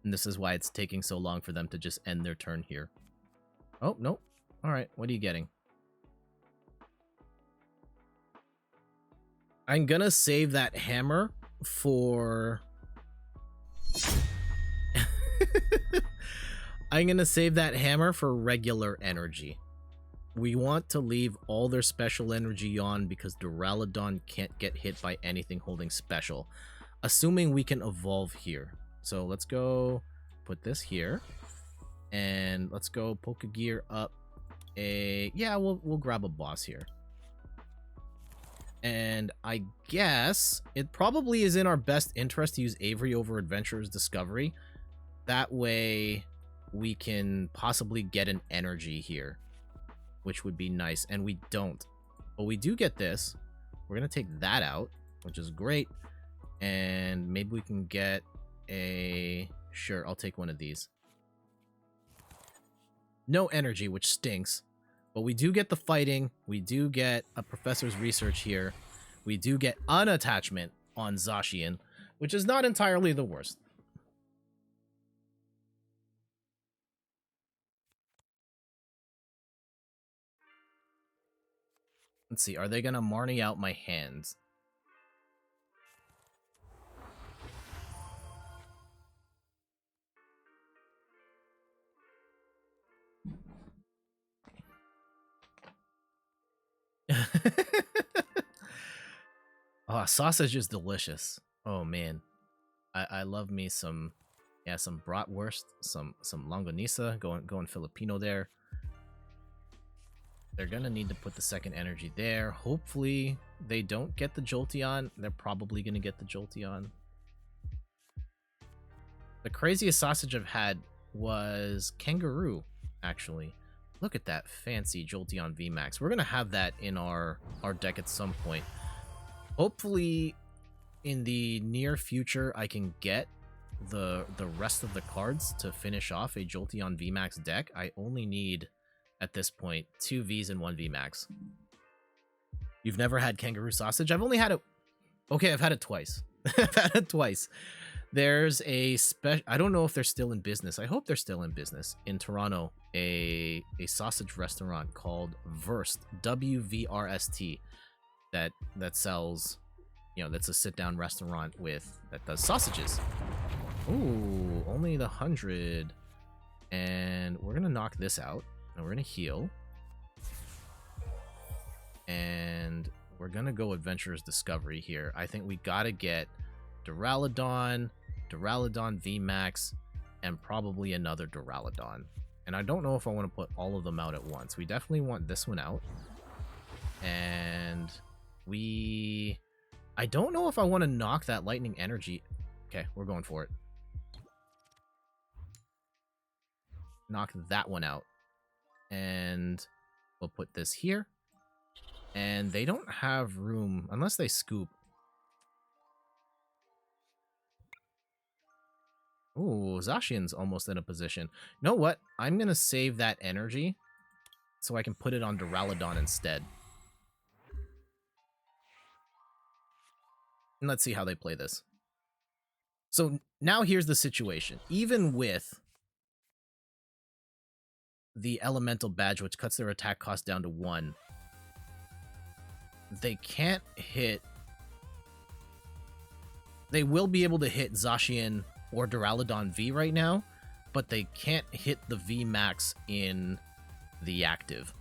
and this is why it's taking so long for them to just end their turn here. Oh, no. All right, what are you getting? I'm gonna save that hammer for... I'm gonna save that hammer for regular energy. We want to leave all their special energy on because Duraludon can't get hit by anything holding special. Assuming we can evolve here. So let's go put this here. And let's go Pokegear up a... Yeah, we'll grab a boss here. And I guess it probably is in our best interest to use Avery over Adventurer's Discovery. That way we can possibly get an energy here, which would be nice. And we don't. But we do get this. We're going to take that out, which is great. And maybe we can get a... Sure, I'll take one of these. No energy, which stinks. But we do get the fighting. We do get a professor's research here. We do get an attachment on Zacian, which is not entirely the worst. Let's see. Are they going to Marnie out my hands? Oh, sausage is delicious. Oh man, I love me some, yeah, some bratwurst, some longanisa. Going Filipino there. They're gonna need to put the second energy there. Hopefully they don't get the Jolteon. They're probably gonna get the Jolteon. The craziest sausage I've had was Kangaroo, actually. Look at that fancy Jolteon VMAX. We're gonna have that in our deck at some point. Hopefully, in the near future, I can get the rest of the cards to finish off a Jolteon VMAX deck. I only need, at this point, 2 Vs and 1 VMAX. You've never had Kangaroo Sausage? I've only had it... Okay, I've had it twice. I've had it twice. There's a I don't know if they're still in business. I hope they're still in business. In Toronto, a sausage restaurant called Wurst, WVRST. That sells, you know, that's a sit-down restaurant that does sausages. Ooh, only the 100. And we're gonna knock this out, and we're gonna heal. And we're gonna go Adventurer's Discovery here. I think we gotta get Duraludon VMAX, and probably another Duraludon. And I don't know if I want to put all of them out at once. We definitely want this one out. And... I don't know if I want to knock that lightning energy. Okay, we're going for it. Knock that one out. And we'll put this here. And they don't have room unless they scoop. Ooh, Zacian's almost in a position. You know what? I'm going to save that energy so I can put it on Duraludon instead. And let's see how they play this. So now here's the situation. Even with the elemental badge, which cuts their attack cost down to 1, they can't hit... They will be able to hit Zacian or Duraludon V right now, but they can't hit the VMAX in the active.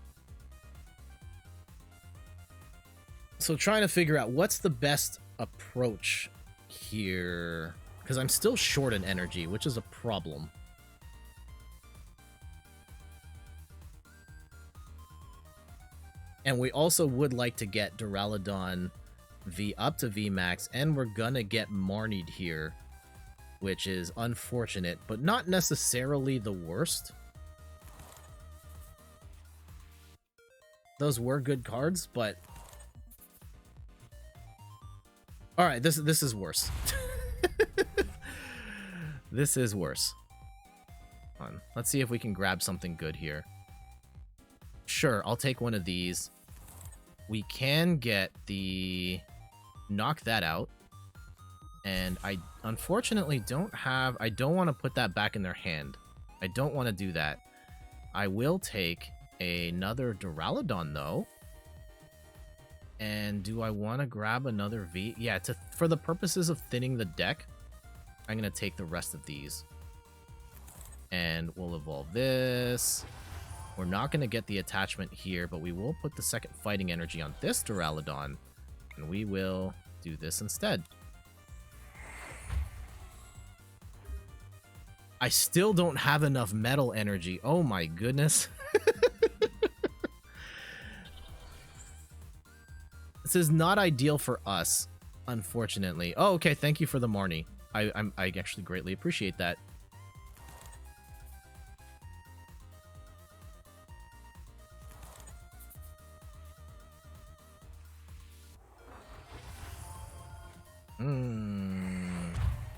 So trying to figure out what's the best approach here, because I'm still short in energy, which is a problem. And we also would like to get Duraludon V up to VMAX, and we're gonna get Marnied here, which is unfortunate, but not necessarily the worst. Those were good cards, but... Alright, this is worse. This is worse. Hold on. Let's see if we can grab something good here. Sure, I'll take one of these. We can get the... Knock that out. And I unfortunately don't have... I don't want to put that back in their hand. I don't want to do that. I will take another Duraludon, though. And do I want to grab another V? Yeah, for the purposes of thinning the deck, I'm going to take the rest of these. And we'll evolve this. We're not going to get the attachment here, but we will put the second fighting energy on this Duraludon. And we will do this instead. I still don't have enough metal energy. Oh my goodness. This is not ideal for us, unfortunately. Oh, okay. Thank you for the Marnie. I actually greatly appreciate that.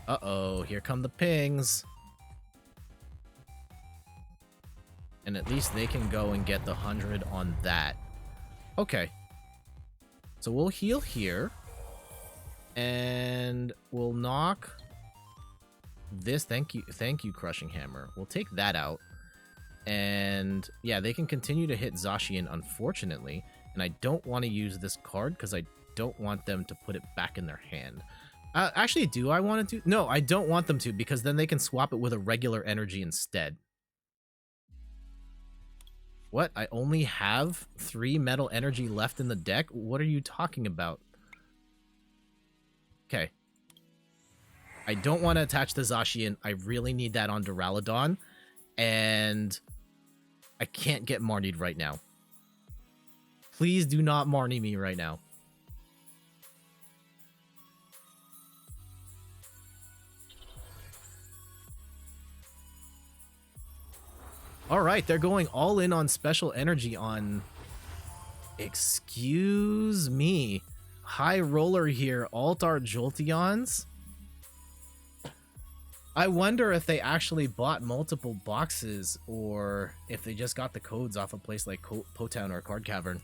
Uh-oh, here come the pings. And at least they can go and get the 100 on that. Okay. So we'll heal here. And we'll knock this. Thank you, Crushing Hammer. We'll take that out. And yeah, they can continue to hit Zacian, unfortunately. And I don't want to use this card because I don't want them to put it back in their hand. Actually, do I want to do? No, I don't want them to, because then they can swap it with a regular energy instead. What? I only have 3 metal energy left in the deck? What are you talking about? Okay. I don't want to attach the Zacian. I really need that on Duraludon. And I can't get Marnied right now. Please do not Marnie me right now. Alright, they're going all in on special energy on... Excuse me. High roller here, Alt-Art Jolteons? I wonder if they actually bought multiple boxes, or if they just got the codes off a place like Potown or Card Cavern.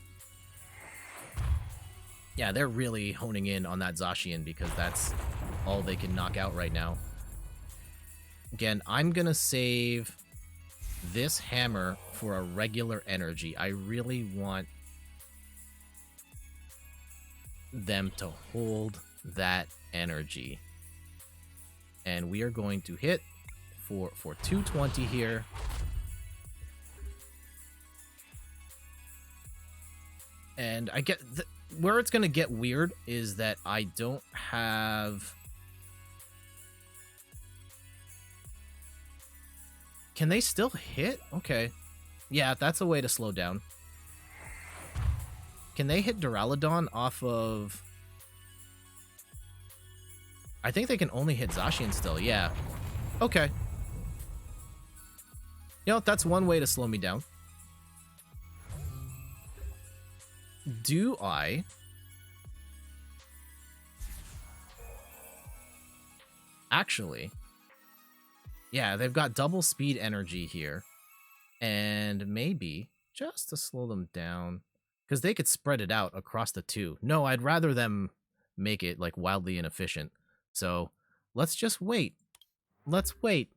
Yeah, they're really honing in on that Zacian because that's all they can knock out right now. Again, I'm gonna save this hammer for a regular energy. I really want them to hold that energy. And we are going to hit for 220 here. And I get... where it's going to get weird is that I don't have... Can they still hit? Okay. Yeah, that's a way to slow down. Can they hit Duraludon off of... I think they can only hit Zacian still, yeah. Okay. You know, that's one way to slow me down. Do I... Actually... Yeah, they've got double speed energy here. And maybe, just to slow them down, because they could spread it out across the 2. No, I'd rather them make it, like, wildly inefficient. So, let's just wait. Let's wait.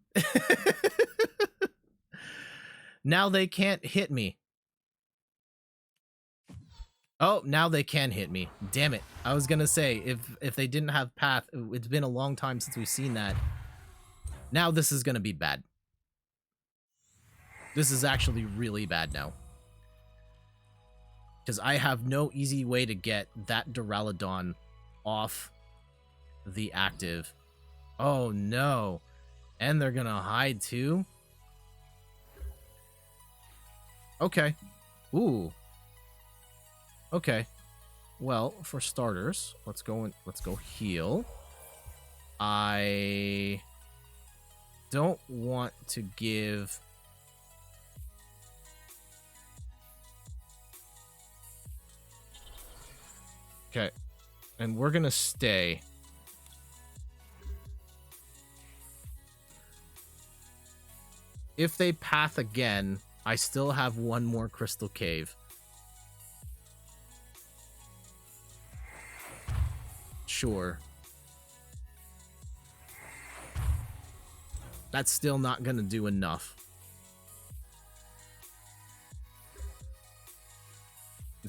Now they can't hit me. Oh, now they can hit me. Damn it. I was gonna say, if they didn't have Path, it's been a long time since we've seen that. Now this is gonna be bad. This is actually really bad now. Because I have no easy way to get that Duraludon off the active. Oh no. And they're gonna hide too? Okay. Ooh. Okay. Well, for starters, let's go heal. I don't want to give... Okay. And we're gonna stay. If they path again, I still have one more Crystal Cave. Sure. That's still not gonna do enough.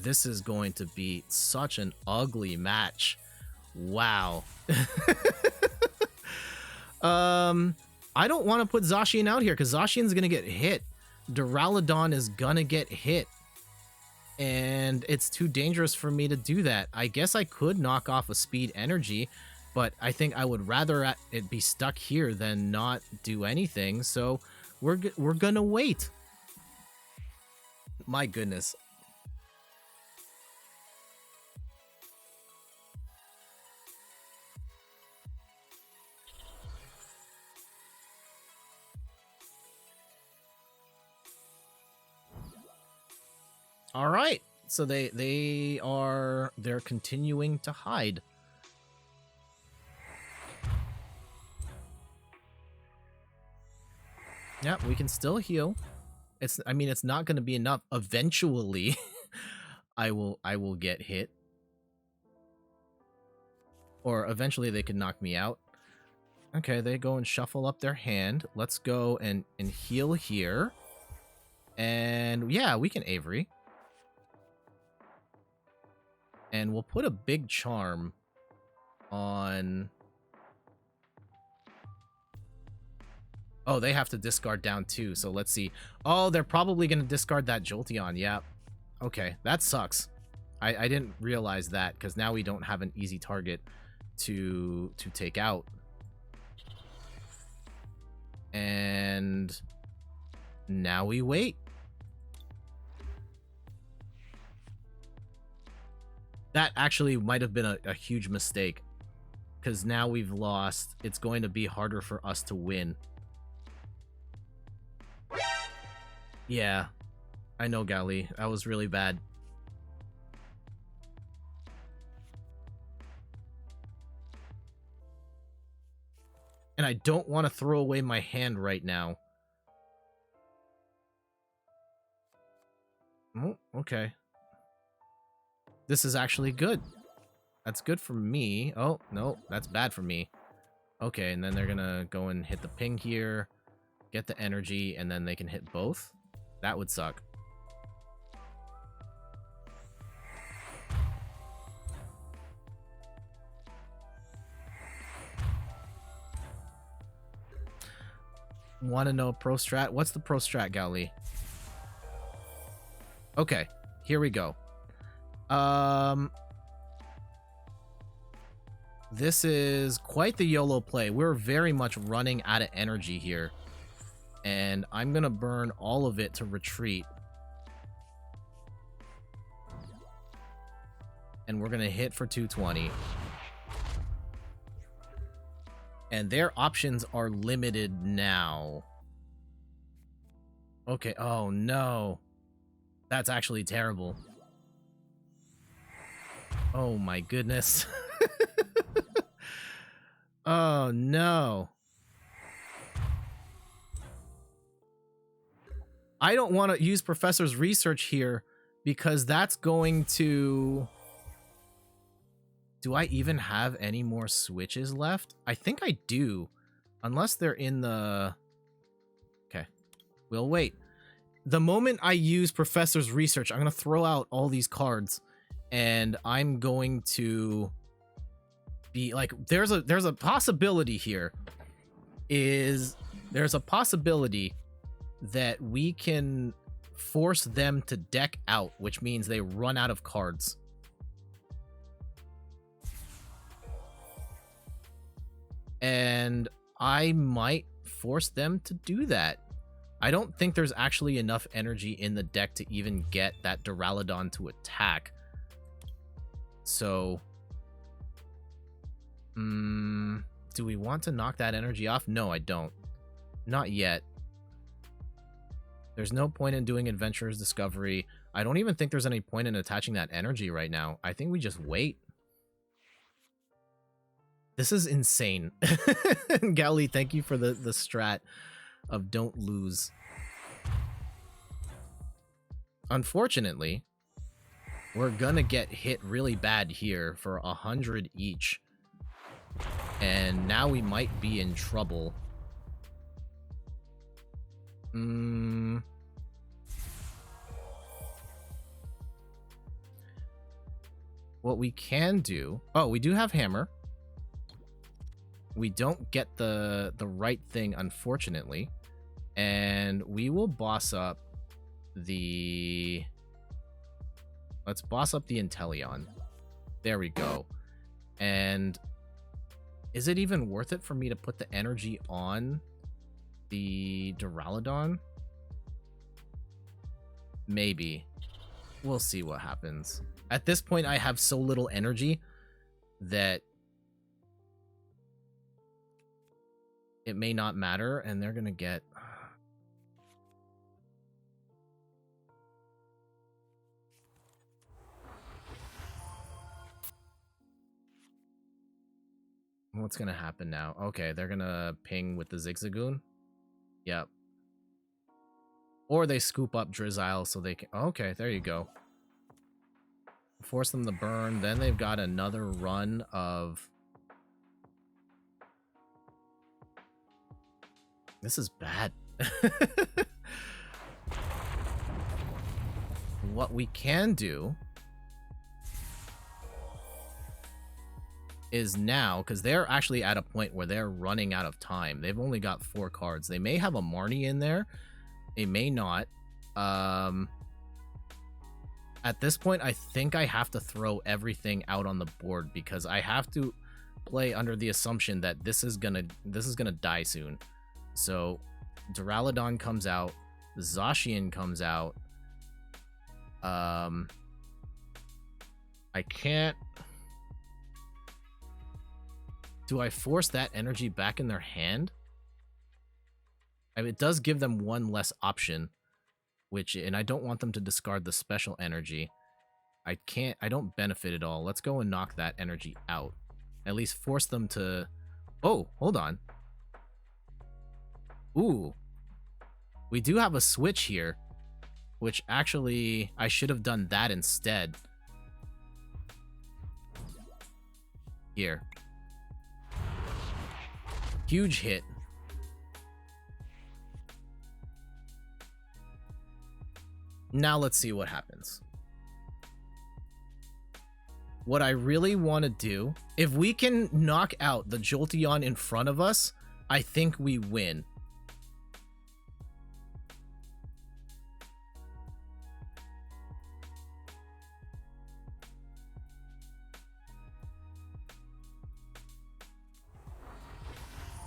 this is going to be such an ugly match. Wow. I don't want to put Zacian out here because Zacian's going to get hit. Duraludon is going to get hit. And it's too dangerous for me to do that. I guess I could knock off a speed energy, but I think I would rather it be stuck here than not do anything. So we're going to wait. My goodness. All right, so they're continuing to hide. Yeah, we can still heal. I mean, it's not going to be enough. Eventually, I will get hit, or eventually they can knock me out. Okay, they go and shuffle up their hand. Let's go and heal here, and yeah, we can Avery. And we'll put a big charm on... Oh, they have to discard down too, so let's see. Oh, they're probably going to discard that Jolteon, yeah. Okay, that sucks. I didn't realize that, because now we don't have an easy target to take out. And now we wait. That actually might have been a huge mistake, because now we've lost. It's going to be harder for us to win. Yeah, I know, Gali. That was really bad. And I don't want to throw away my hand right now. Oh, okay. This is actually good. That's good for me. Oh, no, that's bad for me. Okay, and then they're gonna go and hit the ping here, get the energy, and then they can hit both. That would suck. Want to know pro strat? What's the pro strat, Gali? Okay, here we go. This is quite the YOLO play. We're very much running out of energy here. And I'm gonna burn all of it to retreat. And we're gonna hit for 220. And their options are limited now. Okay, oh no. That's actually terrible. Oh my goodness. Oh no. I don't want to use Professor's research here because that's going to... Do I even have any more switches left? I think I do. Unless they're in the... Okay. We'll wait. The moment I use Professor's research, I'm going to throw out all these cards. And I'm going to be like... There's a possibility here. There's a possibility that we can force them to deck out, which means they run out of cards. And I might force them to do that. I don't think there's actually enough energy in the deck to even get that Duraludon to attack. So, do we want to knock that energy off? No, I don't. Not yet. There's no point in doing Adventurer's Discovery. I don't even think there's any point in attaching that energy right now. I think we just wait. This is insane. Gali, thank you for the strat of don't lose. Unfortunately, we're gonna get hit really bad here for 100 each. And now we might be in trouble. what we can do... Oh, we do have hammer. We don't get the right thing, unfortunately. And we will boss up the... Let's boss up the Inteleon. There we go. And is it even worth it for me to put the energy on the Duraludon? Maybe. We'll see what happens. At this point, I have so little energy that it may not matter, and they're gonna get... What's gonna happen now? Okay, they're gonna ping with the Zigzagoon. Yep. Or they scoop up Drizzile so they can... Okay, there you go. Force them to burn. Then they've got another run of... This is bad. What we can do is now, because they're actually at a point where they're running out of time. They've only got 4 cards. They may have a Marnie in there. They may not. At this point, I think I have to throw everything out on the board because I have to play under the assumption that this is gonna die soon. So Duraludon comes out, Zacian comes out. I can't... Do I force that energy back in their hand? I mean, it does give them one less option, and I don't want them to discard the special energy. I don't benefit at all. Let's go and knock that energy out. At least force them to... Oh, hold on. Ooh. We do have a switch here, which actually I should have done that instead. Here. Huge hit. Now let's see what happens. What I really want to do, if we can knock out the Jolteon in front of us, I think we win.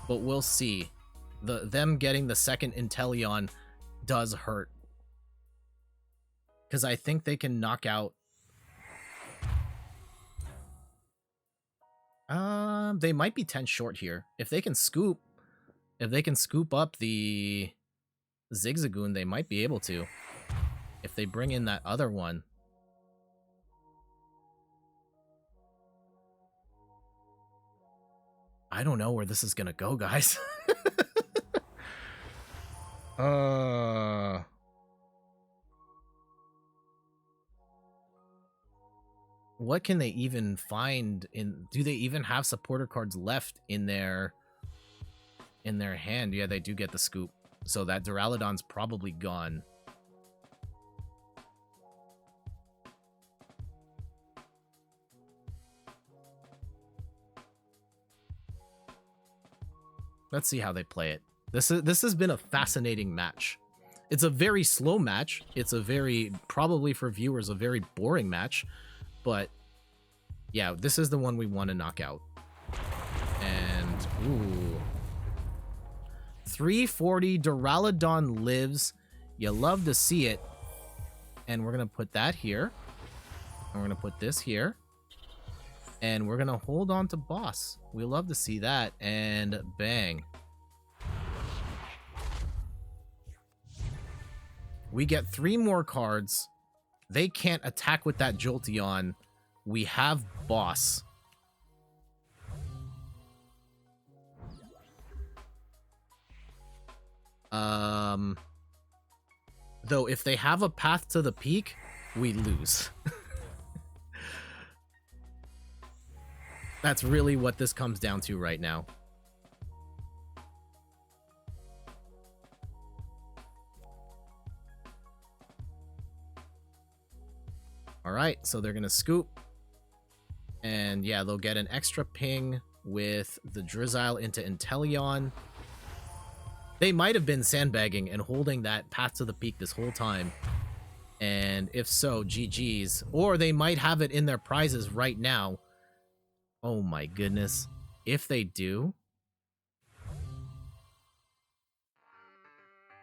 But we'll see. Them getting the second Inteleon does hurt. Because I think they can knock out... They might be 10 short here. If they can scoop up the Zigzagoon, they might be able to. If they bring in that other one. I don't know where this is gonna go, guys. What can they even find in... Do they even have supporter cards left in their hand? Yeah, they do get the scoop. So that Duraludon's probably gone. Let's see how they play it. This has been a fascinating match. It's a very slow match. It's a very, probably for viewers, a very boring match. But yeah, this is the one we want to knock out. And ooh, 340 Duraludon lives. You love to see it. And we're gonna put that here. And we're gonna put this here. And we're gonna hold on to boss. We love to see that. And bang. We get 3 more cards. They can't attack with that Jolteon. We have boss. Though if they have a path to the peak, we lose. That's really what this comes down to right now. All right, so they're gonna scoop. And yeah, they'll get an extra ping with the Drizzile into Inteleon. They might have been sandbagging and holding that Path to the Peak this whole time. And if so, GG's. Or they might have it in their prizes right now. Oh my goodness. If they do...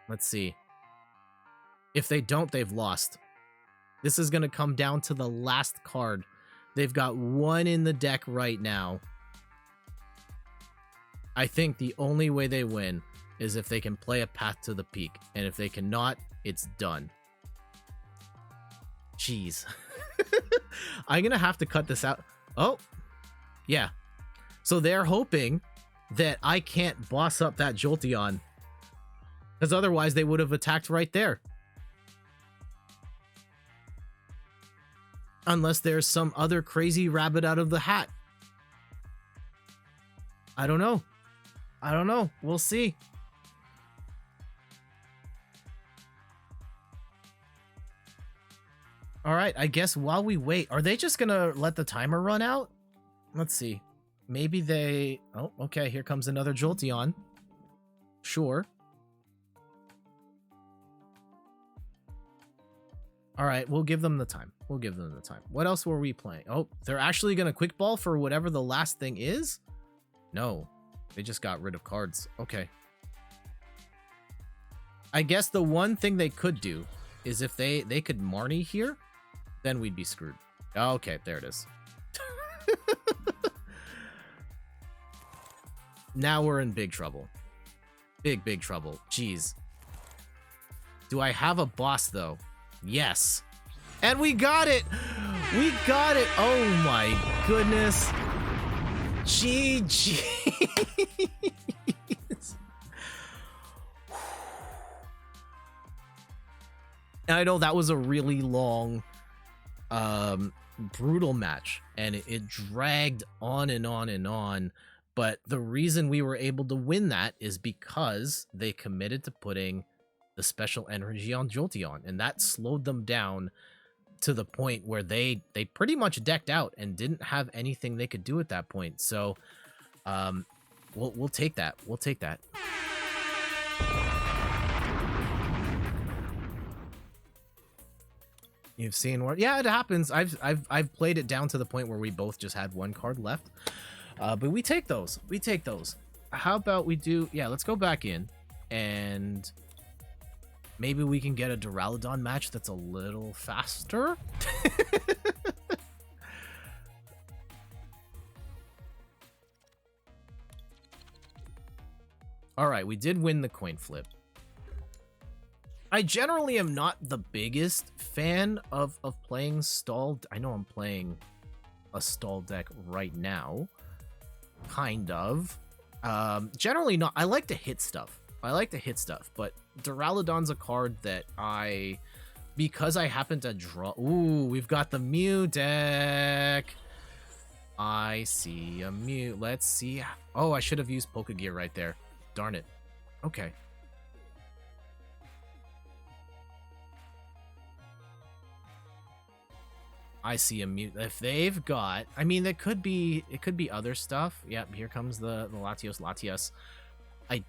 Let's see. If they don't, they've lost. This is going to come down to the last card. They've got one in the deck right now. I think the only way they win is if they can play a Path to the Peak. And if they cannot, it's done. Jeez. I'm going to have to cut this out. Oh, yeah. So they're hoping that I can't boss up that Jolteon. Because otherwise they would have attacked right there. Unless there's some other crazy rabbit out of the hat. I don't know. I don't know. We'll see. All right, I guess while we wait, are they just gonna let the timer run out? Let's see. Maybe they... Oh, okay, here comes another Jolteon. Sure. All right, we'll give them the time. We'll give them the time. What else were we playing? Oh, they're actually gonna quick ball for whatever the last thing is? No, they just got rid of cards. Okay. I guess the one thing they could do is if they could Marnie here, then we'd be screwed. Okay, there it is. Now we're in big trouble. Big trouble. Jeez. Do I have a boss, though? Yes. And we got it! We got it! Oh my goodness. GG. And I know that was a really long, brutal match, and it dragged on and on and on. But the reason we were able to win that is because they committed to putting the special energy on Jolteon, and that slowed them down to the point where they pretty much decked out and didn't have anything they could do at that point. So, we'll take that. We'll take that. You've seen what? Yeah, it happens. I've played it down to the point where we both just had one card left. But we take those. We take those. How about we do... Yeah, let's go back in. And maybe we can get a Duraludon match that's a little faster. Alright, we did win the coin flip. I generally am not the biggest fan of playing stalled. I know I'm playing a stall deck right now. Kind of. Generally not. I like to hit stuff. But Duraludon's a card that because I happen to draw... Ooh, we've got the Mew deck. I see a Mew. Let's see. Oh, I should have used Pokegear right there. Darn it. Okay. I see a Mew. If they've got... I mean, it could be other stuff. Yep, here comes the Latios. I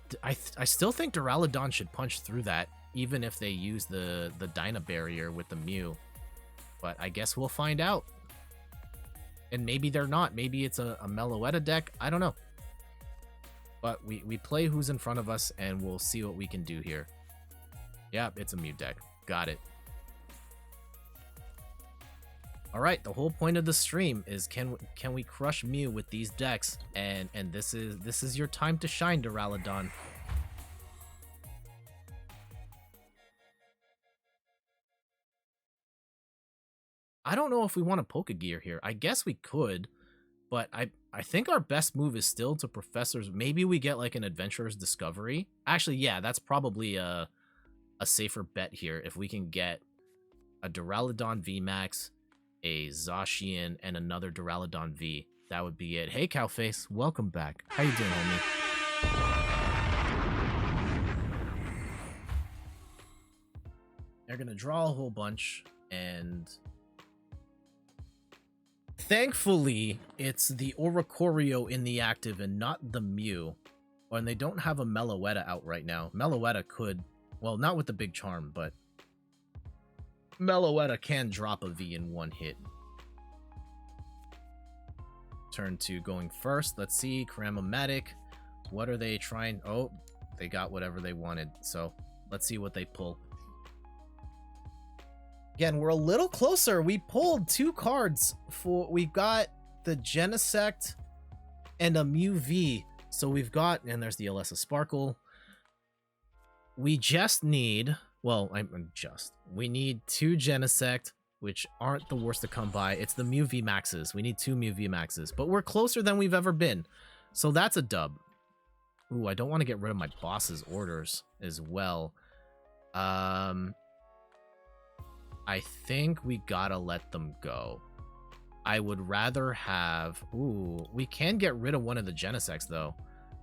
still think Duraludon should punch through that, even if they use the Dyna Barrier with the Mew. But I guess we'll find out. And maybe they're not. Maybe it's a Meloetta deck. I don't know. But we play who's in front of us, and we'll see what we can do here. Yep, it's a Mew deck. Got it. All right, the whole point of the stream is can we crush Mew with these decks, and this is your time to shine, Duraludon. I don't know if we want a Pokegear here. I guess we could, but I think our best move is still to Professor's. Maybe we get like an Adventurer's Discovery. Actually, yeah, that's probably a safer bet here if we can get a Duraludon VMAX, a Zacian, and another Duraludon V. That would be it. Hey, Cowface, welcome back. How you doing, homie? They're gonna draw a whole bunch, and I Thankfully, it's the Oricorio in the active and not the Mew. And they don't have a Meloetta out right now. Meloetta could, well, not with the big charm, but Meloetta can drop a V in one hit. Turn 2 going first. Let's see, Cram-O-Matic. What are they trying? Oh, they got whatever they wanted. So let's see what they pull. Again, we're a little closer. We pulled 2 cards for, we've got the Genesect and a Mew V. So we've got, and there's the Alessa Sparkle. We just need, well, we need 2 Genesect, which aren't the worst to come by. It's the Mew VMAXs. We need 2 Mew VMAXs, but we're closer than we've ever been. So that's a dub. Ooh, I don't want to get rid of my boss's orders as well. I think we gotta let them go. I would rather have... Ooh, we can get rid of one of the Genesects, though.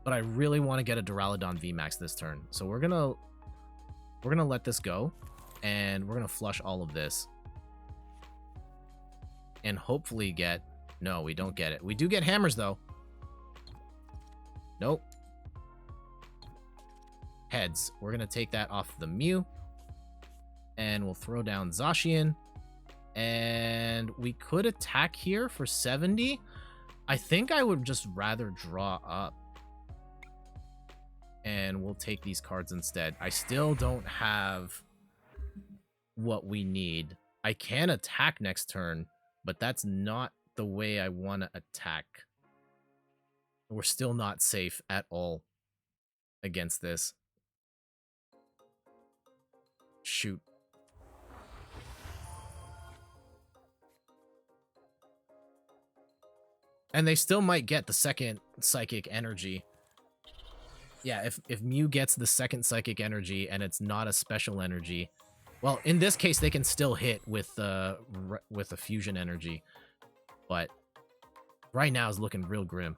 But I really want to get a Duraludon VMAX this turn. So we're gonna let this go. And we're gonna flush all of this. And hopefully get... No, we don't get it. We do get hammers, though. Nope. Heads. We're gonna take that off the Mew. And we'll throw down Zacian. And we could attack here for 70. I think I would just rather draw up. And we'll take these cards instead. I still don't have what we need. I can attack next turn, but that's not the way I want to attack. We're still not safe at all against this. Shoot. And they still might get the second Psychic Energy. Yeah, if Mew gets the second Psychic Energy and it's not a special energy, well, in this case they can still hit with a Fusion Energy, but right now is looking real grim.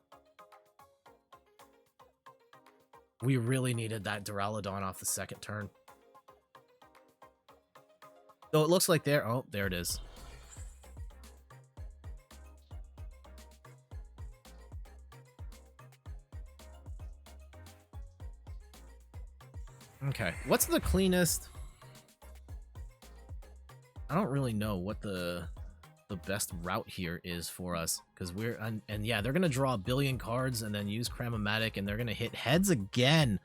We really needed that Duraludon off the second turn. So it looks like there. Oh, there it is. Okay, what's the cleanest? I don't really know what the best route here is for us, because we're and yeah, they're gonna draw a billion cards and then use Cram-O-Matic, and they're gonna hit heads again.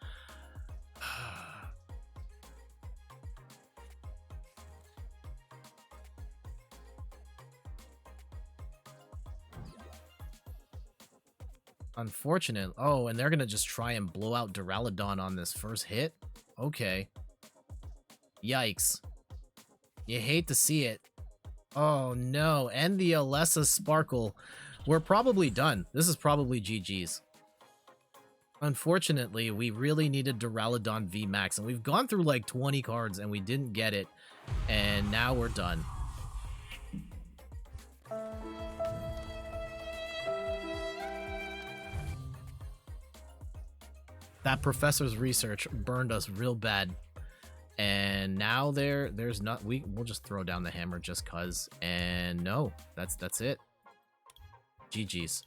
Unfortunate. Oh, and they're gonna just try and blow out Duraludon on this first hit. Okay. Yikes. You hate to see it. Oh no, and the Alessa Sparkle. We're probably done. This is probably GG's. Unfortunately, we really needed Duraludon VMAX, and we've gone through like 20 cards and we didn't get it, and now we're done. That professor's research burned us real bad. And now there's not, we'll just throw down the hammer just cuz. And no, that's it. GG's.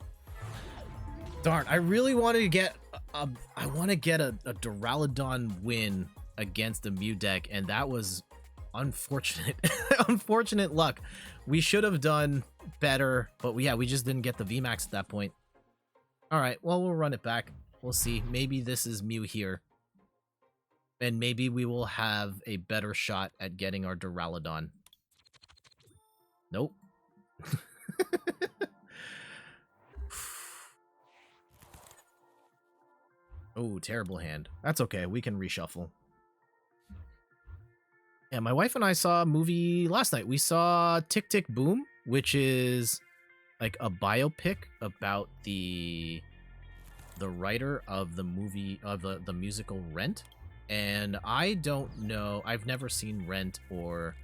Darn, I really wanted to get a Duraludon win against the Mew deck, and that was unfortunate. Unfortunate luck. We should have done better, but yeah, we just didn't get the VMAX at that point. All right, well, we'll run it back. We'll see. Maybe this is Mew here. And maybe we will have a better shot at getting our Duraludon. Nope. Oh, terrible hand. That's okay. We can reshuffle. Yeah, my wife and I saw a movie last night. We saw Tick, Tick, Boom, which is like a biopic about the writer of the movie, of the musical Rent. And I don't know, I've never seen Rent or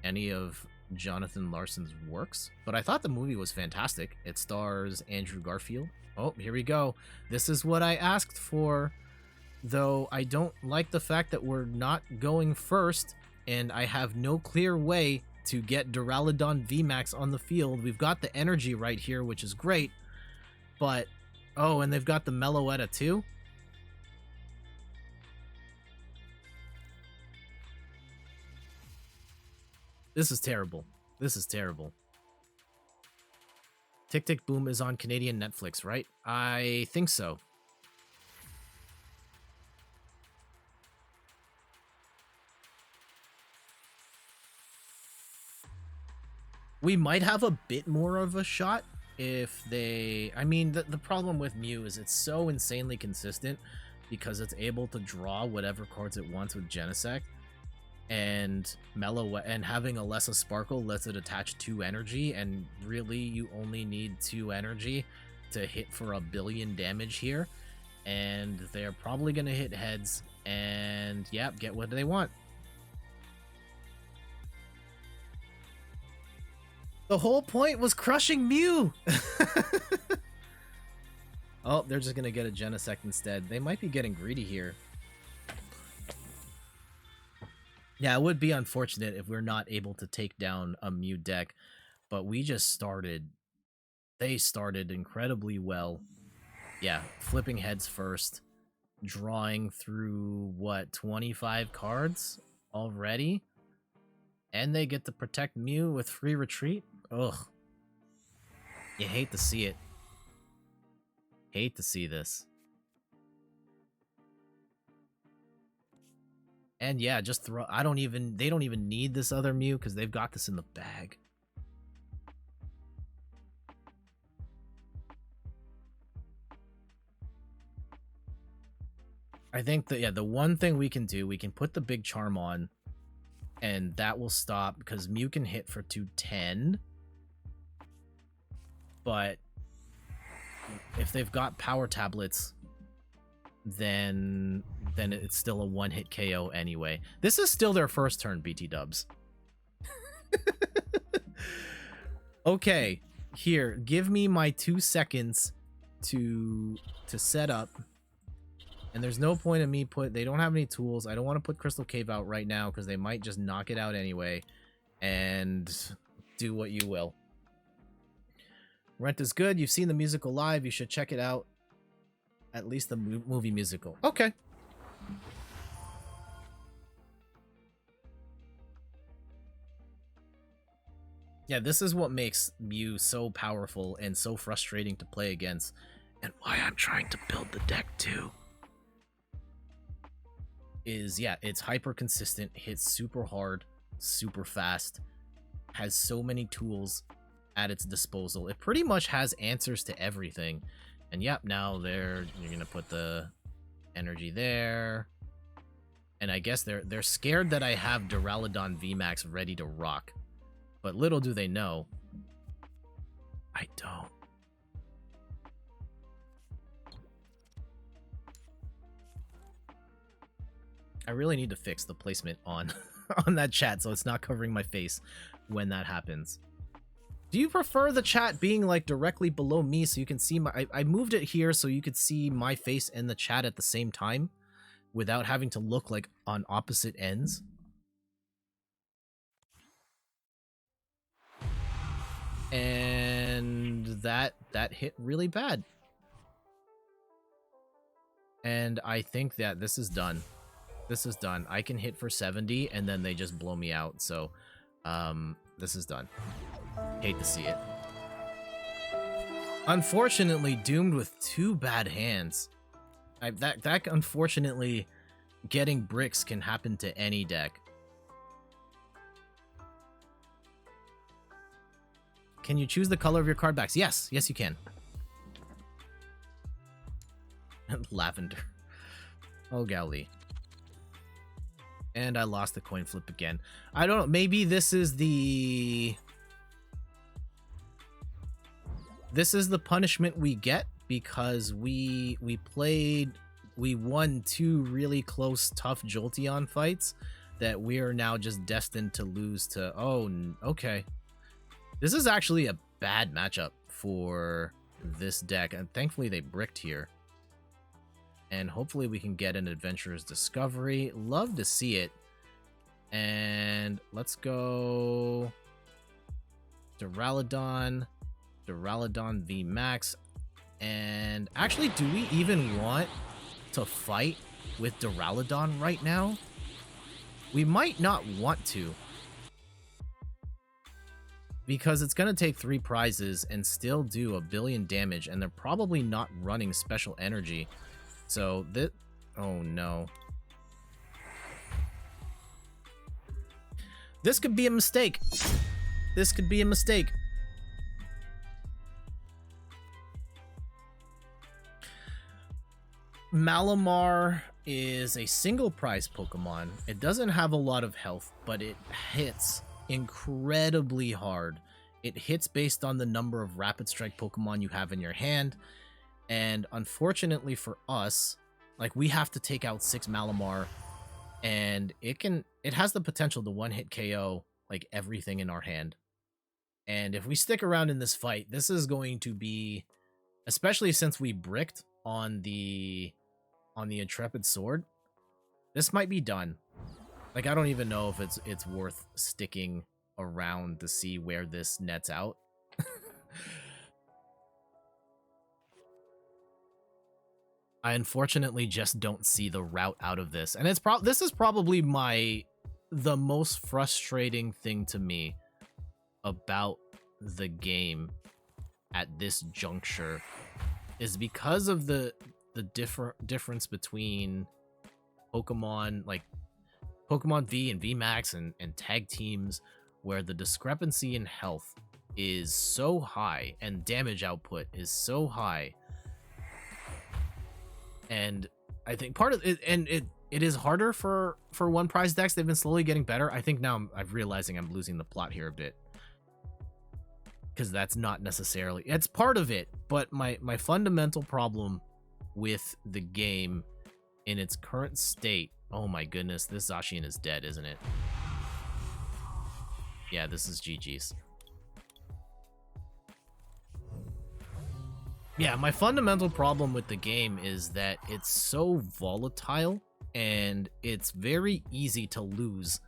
any of Jonathan Larson's works, but I thought the movie was fantastic. It stars Andrew Garfield. Oh, here we go. This is what I asked for, though I don't like the fact that we're not going first, and I have no clear way to get Duraludon VMAX on the field. We've got the energy right here, which is great, but oh, and they've got the Meloetta too. This is terrible. This is terrible. Tick Tick Boom is on Canadian Netflix, right? I think so. We might have a bit more of a shot if they... I mean, the problem with Mew is it's so insanely consistent because it's able to draw whatever cards it wants with Genesect. And and having a Lesser Sparkle lets it attach 2 energy, and really you only need 2 energy to hit for 1 billion damage here. And they're probably going to hit heads and, yep, get what they want. The whole point was crushing Mew! Oh, they're just going to get a Genesect instead. They might be getting greedy here. Yeah, it would be unfortunate if we're not able to take down a Mew deck, but we just started... They started incredibly well. Yeah, flipping heads first, drawing through, what, 25 cards already? And they get to protect Mew with free retreat? Ugh. You hate to see it. Hate to see this. And yeah, just throw... they don't even need this other Mew because they've got this in the bag. I think that, yeah, the one thing we can do, we can put the big charm on, and that will stop because Mew can hit for 210. But if they've got power tablets, then it's still a one-hit KO anyway. This is still their first turn, BT dubs. Okay, here, give me my 2 seconds to set up. And there's no point in me they don't have any tools. I don't want to put Crystal Cave out right now because they might just knock it out anyway. And do what you will. Rent is good. You've seen the musical live. You should check it out. At least the movie musical. Okay. Yeah, this is what makes Mew so powerful and so frustrating to play against. And why I'm trying to build the deck too. Is, yeah, it's hyper consistent, hits super hard, super fast, has so many tools at its disposal. It pretty much has answers to everything. And yep, now you're gonna put the energy there. And I guess they're scared that I have Duraludon VMAX ready to rock. But little do they know, I don't. I really need to fix the placement on on that chat so it's not covering my face when that happens. Do you prefer the chat being like directly below me so you can see my... I moved it here so you could see my face and the chat at the same time without having to look like on opposite ends? And that hit really bad. And I think that this is done. This is done. I can hit for 70 and then they just blow me out. So this is done. Hate to see it. Unfortunately, doomed with 2 bad hands. That unfortunately, getting bricks can happen to any deck. Can you choose the color of your card backs? Yes, yes you can. Lavender. Oh golly. And I lost the coin flip again. I don't know, maybe this is the... This is the punishment we get because we won 2 really close, tough Jolteon fights that we are now just destined to lose to... Oh, okay. This is actually a bad matchup for this deck, and thankfully they bricked here. And hopefully we can get an Adventurer's Discovery. Love to see it. And let's go Duraludon VMAX. And actually, do we even want to fight with Duraludon right now? We might not want to, because it's going to take 3 prizes and still do 1 billion damage, and they're probably not running special energy. So this... oh no. This could be a mistake. This could be a mistake. Malamar is a single prize Pokemon. It doesn't have a lot of health, but it hits incredibly hard. It hits based on the number of Rapid Strike Pokemon you have in your hand. And unfortunately for us, like, we have to take out 6 Malamar, and it has the potential to one-hit KO like everything in our hand. And if we stick around in this fight, this is going to be, especially since we bricked on the Intrepid Sword, this might be done. Like, I don't even know if it's worth sticking around to see where this nets out. I unfortunately just don't see the route out of this, and this is probably the most frustrating thing to me about the game at this juncture, is because of the difference between Pokemon, like Pokemon V and VMAX and tag teams, where the discrepancy in health is so high and damage output is so high. And I think part of it, and it is harder for one prize decks. They've been slowly getting better. I think now I'm realizing I'm losing the plot here a bit, because that's not necessarily, it's part of it, but my fundamental problem with the game in its current state, oh my goodness, this Zacian is dead, isn't it? Yeah, this is GG's. Yeah, my fundamental problem with the game is that it's so volatile, and it's very easy to lose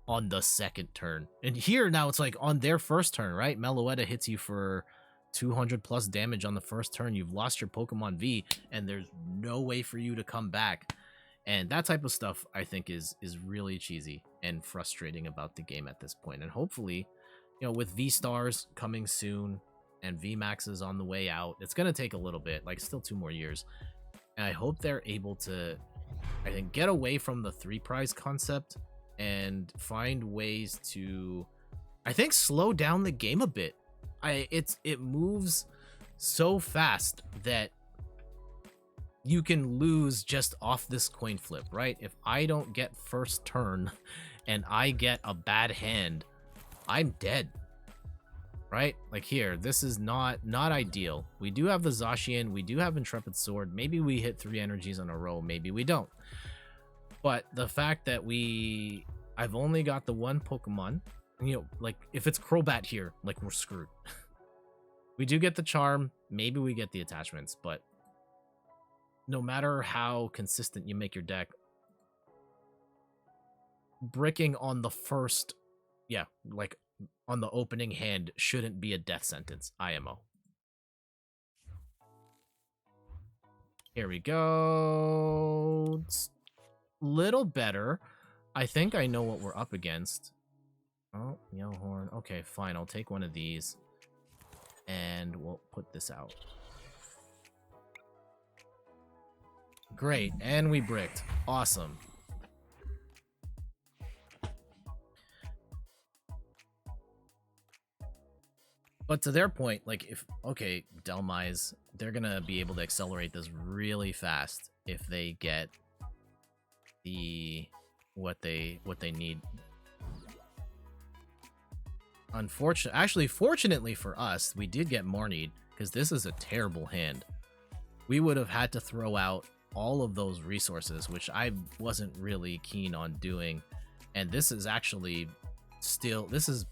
on the second turn. And here now it's like on their first turn, right? Meloetta hits you for 200 plus damage on the first turn. You've lost your Pokemon V, and there's no way for you to come back. And that type of stuff, I think, is really cheesy and frustrating about the game at this point. And hopefully, you know, with V-Stars coming soon and VMAX is on the way out, it's going to take a little bit, like still 2 more years. And I hope they're able to, I think, get away from the 3 prize concept and find ways to, I think, slow down the game a bit. It moves so fast that you can lose just off this coin flip, right? If I don't get first turn and I get a bad hand, I'm dead, right? Like here, this is not ideal. We do have the Zacian, we do have Intrepid Sword. Maybe we hit 3 energies in a row, maybe we don't. But the fact that I've only got the 1 Pokemon, you know, like if it's Crobat here, like we're screwed. We do get the charm, maybe we get the attachments, but no matter how consistent you make your deck, bricking on the first, yeah, like on the opening hand shouldn't be a death sentence. IMO. Here we go. It's a little better. I think I know what we're up against. Oh, Yellowhorn. Okay, fine. I'll take one of these. And we'll put this out. Great. And we bricked. Awesome. But to their point, like, if, okay, Delmise, they're gonna be able to accelerate this really fast if they get the what they need. Fortunately for us, we did get Marnied, because this is a terrible hand. We would have had to throw out all of those resources, which I wasn't really keen on doing. And this is actually this is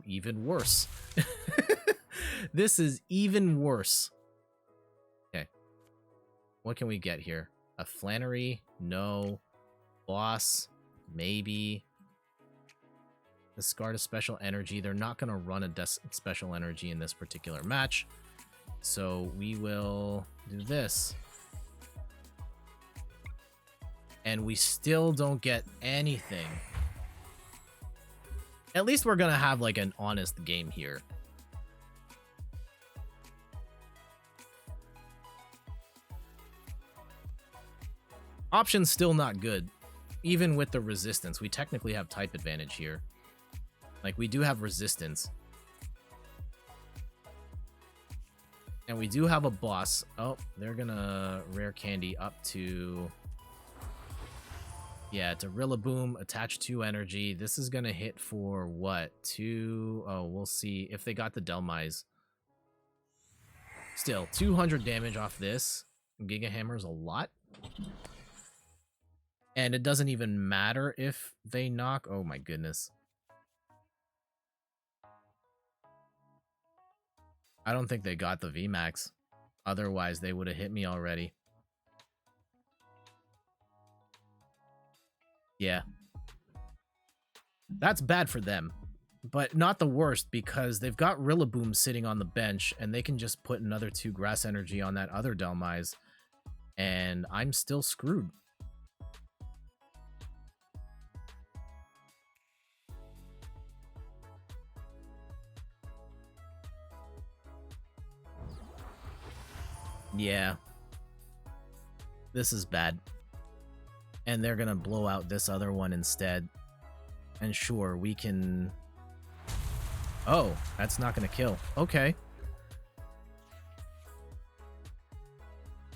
even worse. This is even worse. Okay. What can we get here? A Flannery? No. Boss? Maybe. Discard a special energy. They're not going to run a special energy in this particular match. So we will do this. And we still don't get anything. At least we're going to have like an honest game here. Option's still not good. Even with the resistance, we technically have type advantage here. Like, we do have resistance. And we do have a boss. Oh, they're gonna rare candy up to... Yeah, to Rillaboom, attach 2 energy. This is gonna hit for what? 2... Oh, we'll see if they got the Delmise. Still, 200 damage off this. Giga Hammer's a lot. And it doesn't even matter if they knock. Oh my goodness. I don't think they got the VMAX. Otherwise, they would have hit me already. Yeah. That's bad for them. But not the worst, because they've got Rillaboom sitting on the bench, and they can just put another 2 grass energy on that other Delmise. And I'm still screwed. Yeah. This is bad. And they're gonna blow out this other one instead. And sure, we can... Oh, that's not gonna kill. Okay.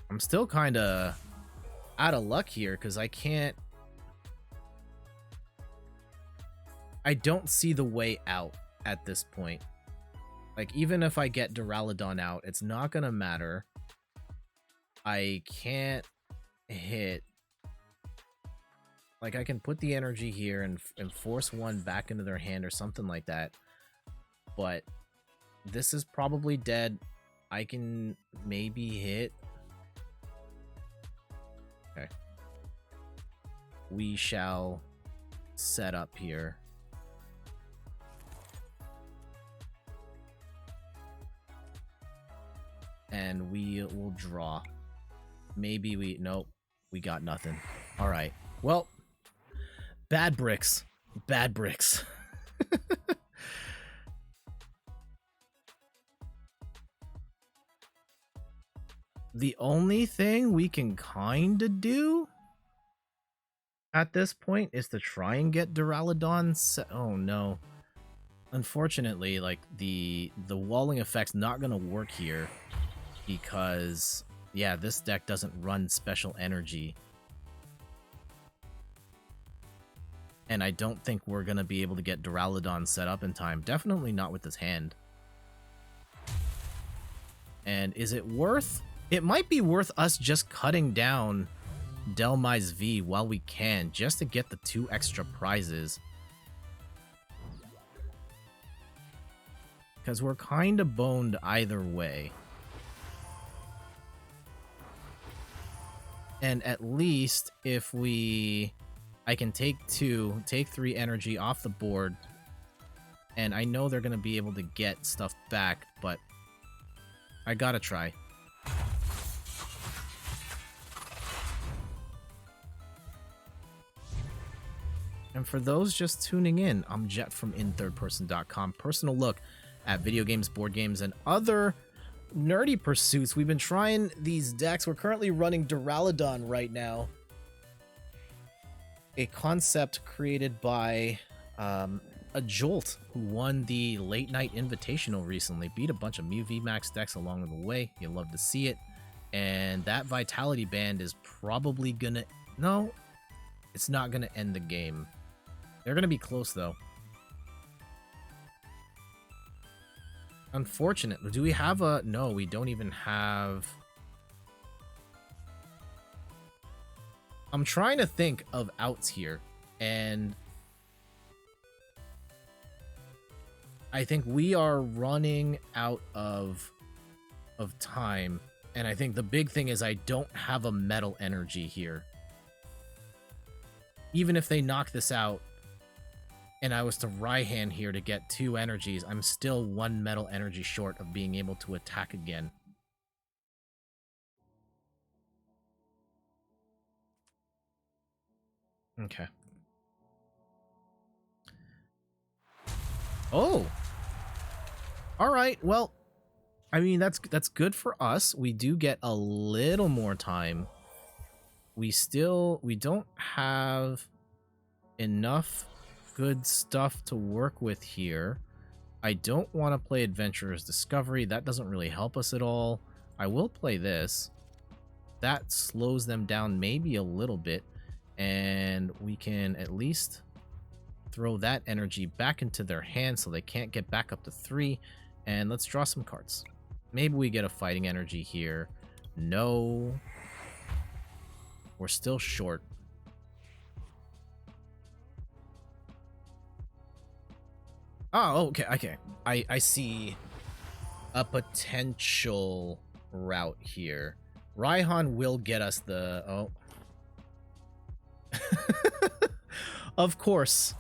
I'm still kinda out of luck here, because I can't... I don't see the way out at this point. Like, even if I get Duraludon out, it's not gonna matter. I can't hit... Like, I can put the energy here and force one back into their hand or something like that. But this is probably dead. I can maybe hit... Okay. We shall set up here. And we will draw. Maybe we... Nope. We got nothing. Alright. Well, bad bricks. Bad bricks. The only thing we can kinda do at this point is to try and get Duraludon set. Oh no. Unfortunately, like, the walling effect's not gonna work here. Because, yeah, this deck doesn't run special energy. And I don't think we're going to be able to get Duraludon set up in time. Definitely not with this hand. And is it worth... It might be worth us just cutting down Delmise V while we can, just to get the 2 extra prizes. Because we're kind of boned either way. And at least if we... I can take 3 energy off the board. And I know they're going to be able to get stuff back, but I gotta try. And for those just tuning in, I'm Jet from inthirdperson.com. Personal look at video games, board games, and other nerdy pursuits. We've been trying these decks. We're currently running Duraludon right now. A concept created by a Jolt who won the Late Night Invitational recently. Beat a bunch of Mew VMAX decks along the way. You'll love to see it. And that Vitality Band is probably gonna... No, it's not gonna end the game. They're gonna be close, though. Unfortunately, do we have a... No, we don't even have... I'm trying to think of outs here, and I think we are running out of time, and I think the big thing is I don't have a metal energy here. Even if they knock this out, and I was to Raihan here to get 2 energies, I'm still 1 metal energy short of being able to attack again. Okay. Oh! Alright, well, I mean, that's good for us. We do get a little more time. We don't have enough good stuff to work with here. I don't want to play Adventurer's Discovery. That doesn't really help us at all. I will play this. That slows them down maybe a little bit, and we can at least throw that energy back into their hand so they can't get back up to 3, and let's draw some cards. Maybe we get a fighting energy here. No. We're still short. Oh, okay. I see a potential route here. Raihan will get us the... Oh. Of course.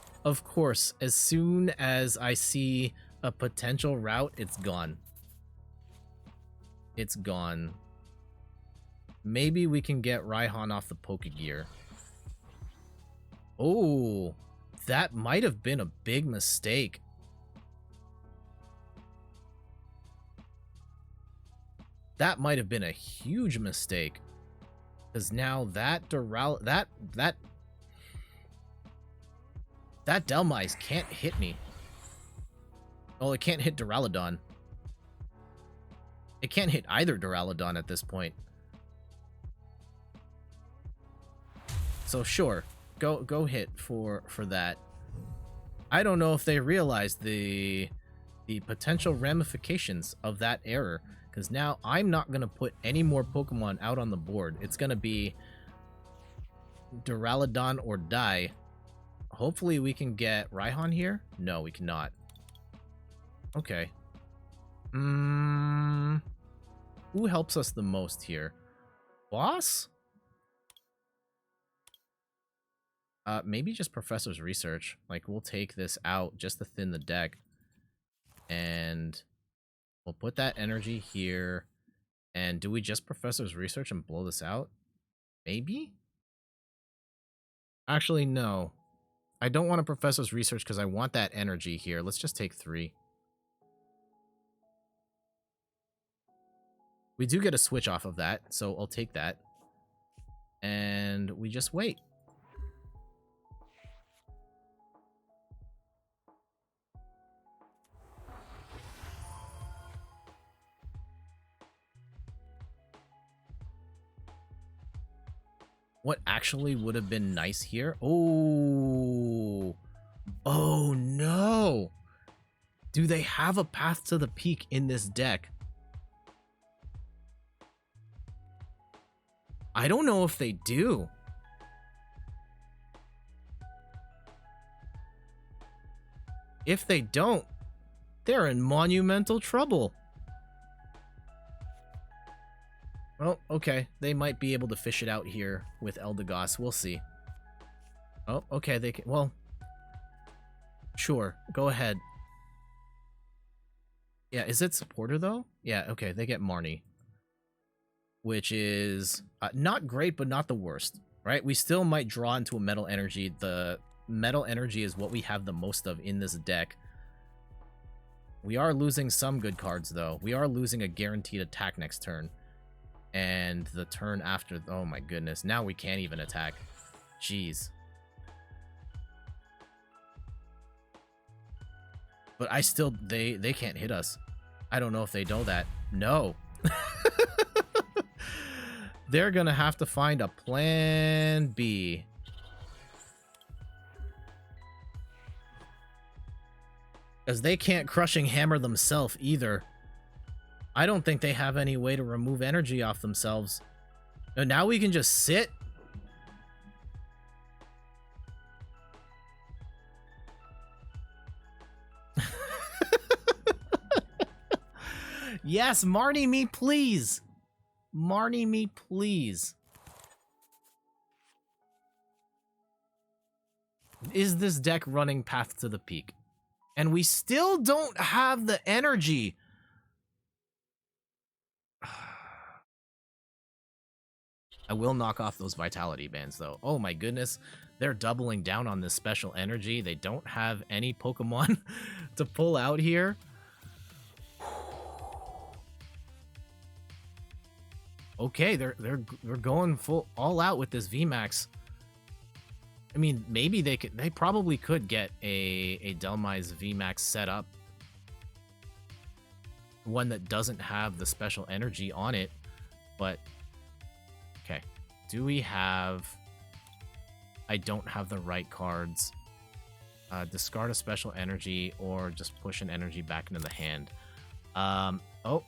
As soon as I see a potential route, it's gone. It's gone. Maybe we can get Raihan off the Pokegear. Oh, that might have been a big mistake. That might have been a huge mistake. Because now that that Delmise can't hit me. Oh, it can't hit Duraludon. It can't hit either Duraludon at this point. So sure, go hit for that. I don't know if they realized the potential ramifications of that error, because now I'm not going to put any more Pokemon out on the board. It's going to be Duraludon or die. Hopefully we can get Raihan here. No, we cannot. Okay. Who helps us the most here? Boss? Maybe just Professor's Research. Like, we'll take this out just to thin the deck. And we'll put that energy here. And do we just Professor's Research and blow this out? Maybe? Actually, no. I don't want a Professor's Research because I want that energy here. Let's just take 3. We do get a switch off of that, so I'll take that. And we just wait. What actually would have been nice here? Oh no. Do they have a Path to the Peak in this deck? I don't know if they do. If they don't, they're in monumental trouble. Well, okay. They might be able to fish it out here with Eldegoss. We'll see. Oh, okay. They can... Well, sure. Go ahead. Yeah, is it supporter, though? Yeah, okay. They get Marnie. Which is not great, but not the worst, right? We still might draw into a Metal Energy. The Metal Energy is what we have the most of in this deck. We are losing some good cards, though. We are losing a guaranteed attack next turn. And the turn after... Oh, my goodness. Now we can't even attack. Jeez. But I still... They can't hit us. I don't know if they know that. No. They're gonna have to find a plan B. Because they can't Crushing Hammer themselves either. I don't think they have any way to remove energy off themselves. And now we can just sit. Yes, Marnie me, please. Marnie me, please. is this deck running Path to the Peak? And we still don't have the energy. I will knock off those Vitality Bands, though. Oh my goodness. They're doubling down on this special energy. They don't have any Pokemon to pull out here. Okay, they're going full all out with this VMAX. I mean, maybe they probably could get a Delmise VMAX set up. One that doesn't have the special energy on it, but okay. Do we have... I don't have the right cards. Discard a special energy or just push an energy back into the hand. Oh,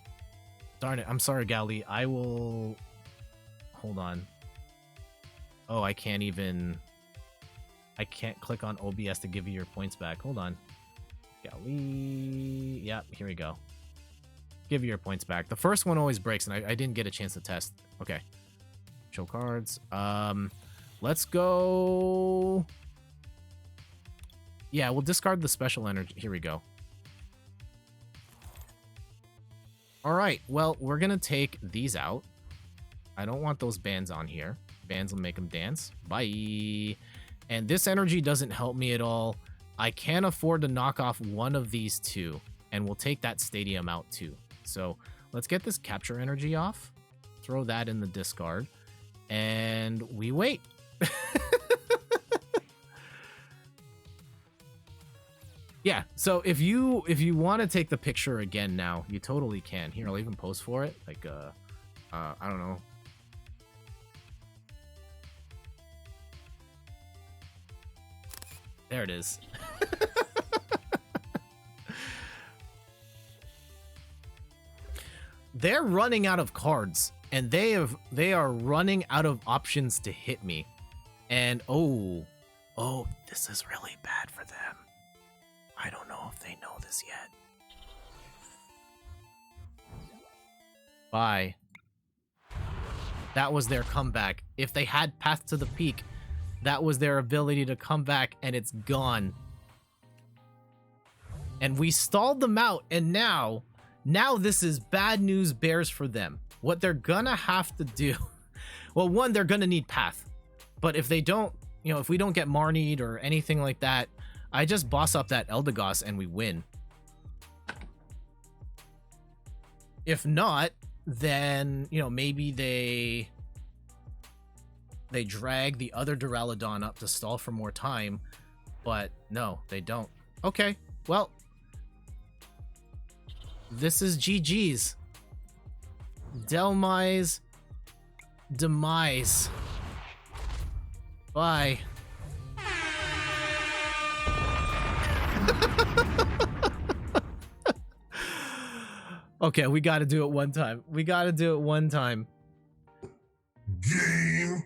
darn it. I'm sorry, Gali. I will... Hold on. Oh, I can't even... I can't click on OBS to give you your points back. Hold on. Gali... Yeah, here we go. Give you your points back. The first one always breaks, and I didn't get a chance to test. Okay. Show cards. Let's go... Yeah, we'll discard the special energy. Here we go. Alright, well, we're gonna take these out. I don't want those bands on here. Bands will make them dance. Bye! And this energy doesn't help me at all. I can't afford to knock off one of these two. And we'll take that stadium out too. So, let's get this capture energy off. Throw that in the discard. And we wait. Yeah, so if you want to take the picture again now, you totally can. Here, I'll even pose for it. Like, I don't know. There it is. They're running out of cards, and they are running out of options to hit me. And oh, this is really bad for them. I don't know if they know this yet. Bye. That was their comeback. If they had Path to the Peak, that was their ability to come back, and it's gone. And we stalled them out, and now this is bad news bears for them. What they're gonna have to do... Well, one, they're gonna need Path. But if they don't, you know, if we don't get Marnied or anything like that, I just boss up that Eldegoss and we win. If not, then, you know, maybe they drag the other Duraludon up to stall for more time, but no, they don't. Okay, well, this is GG's. Delmise demise. Bye. Okay, we gotta do it one time. We gotta do it one time. Game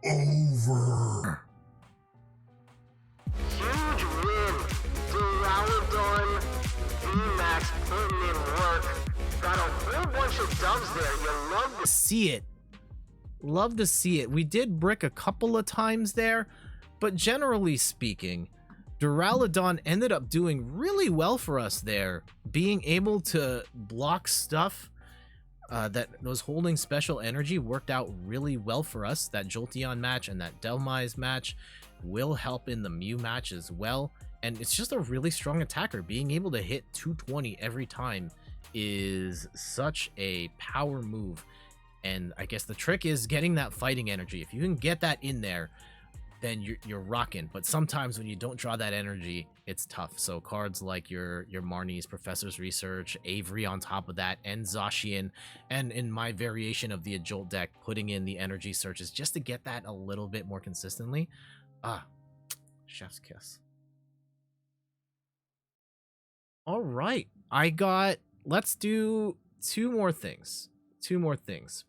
over. Huge win. Duraludon VMAX putting in work. Got a whole bunch of dubs there. You love to see it. Love to see it. We did brick a couple of times there, but generally speaking, Duraludon ended up doing really well for us there, being able to block stuff that was holding special energy worked out really well for us. That Jolteon match and that Delmise match will help in the Mew match as well, and it's just a really strong attacker. Being able to hit 220 every time is such a power move, and I guess the trick is getting that fighting energy. If you can get that in there, then you're rocking. But sometimes when you don't draw that energy, it's tough. So cards like your Marnie's, Professor's Research, Avery on top of that, and Zacian, and in my variation of the Adult deck, putting in the energy searches just to get that a little bit more consistently. Chef's kiss. All right, let's do two more things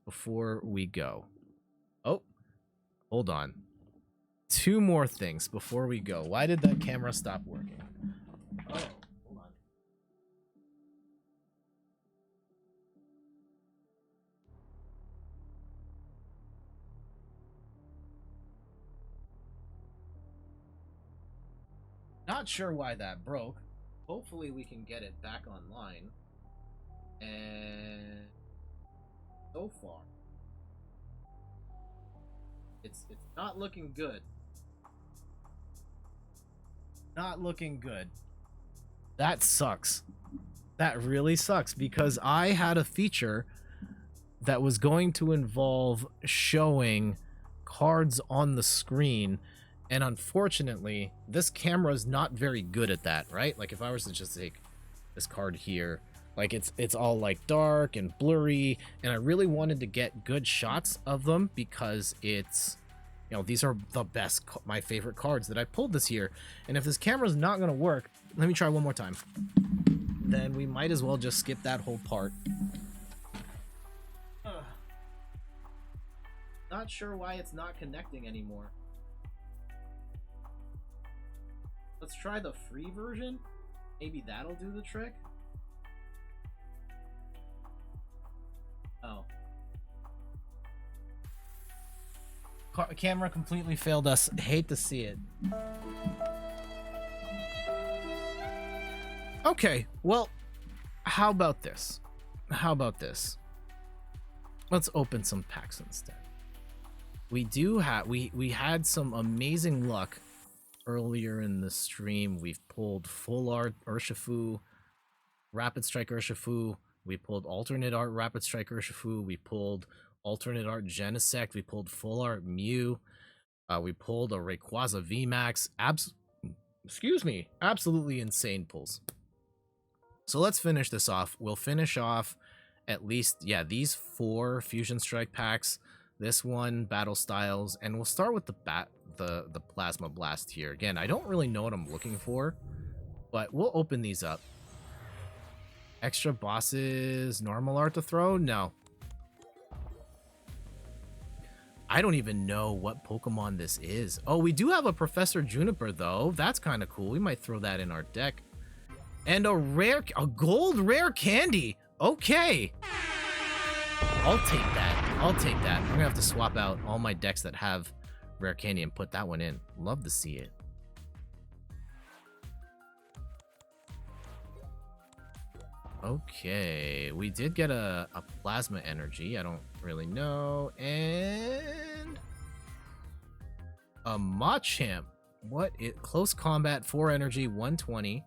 before we go. Oh, hold on. Two more things before we go. Why did that camera stop working? Oh, hold on. Not sure why that broke. Hopefully we can get it back online. And so far, it's not looking good. Not looking good. That sucks. That really sucks because I had a feature that was going to involve showing cards on the screen, and unfortunately this camera is not very good at that, right? Like if I was to just take this card here, like it's all like dark and blurry, and I really wanted to get good shots of them because it's, you know, these are the best, my favorite cards that I pulled this year. And if this camera is not going to work, let me try one more time, then we might as well just skip that whole part. Not sure why it's not connecting anymore. Let's try the free version. Maybe that'll do the trick. Oh. Camera completely failed us. Hate to see it. Okay, well, how about this? How about this? Let's open some packs instead. We do have, we had some amazing luck earlier in the stream. We've pulled full art Urshifu, Rapid Strike Urshifu. We pulled alternate art Rapid Strike Urshifu. We pulled alternate art Genesect. We pulled full art Mew. We pulled a Rayquaza VMAX. Absolutely insane pulls. So let's finish this off. We'll finish off at least, yeah, these 4 Fusion Strike packs. This one, Battle Styles, and we'll start with the Plasma Blast here. Again, I don't really know what I'm looking for, but we'll open these up. Extra bosses, normal art to throw? No. I don't even know what Pokemon this is. Oh, we do have a Professor Juniper, though. That's kind of cool. We might throw that in our deck. And a gold rare candy. Okay. I'll take that. I'll take that. I'm gonna have to swap out all my decks that have rare candy and put that one in. Love to see it. Okay, we did get a plasma energy. I don't really know. And a Machamp. What? Close combat, 4 energy, 120.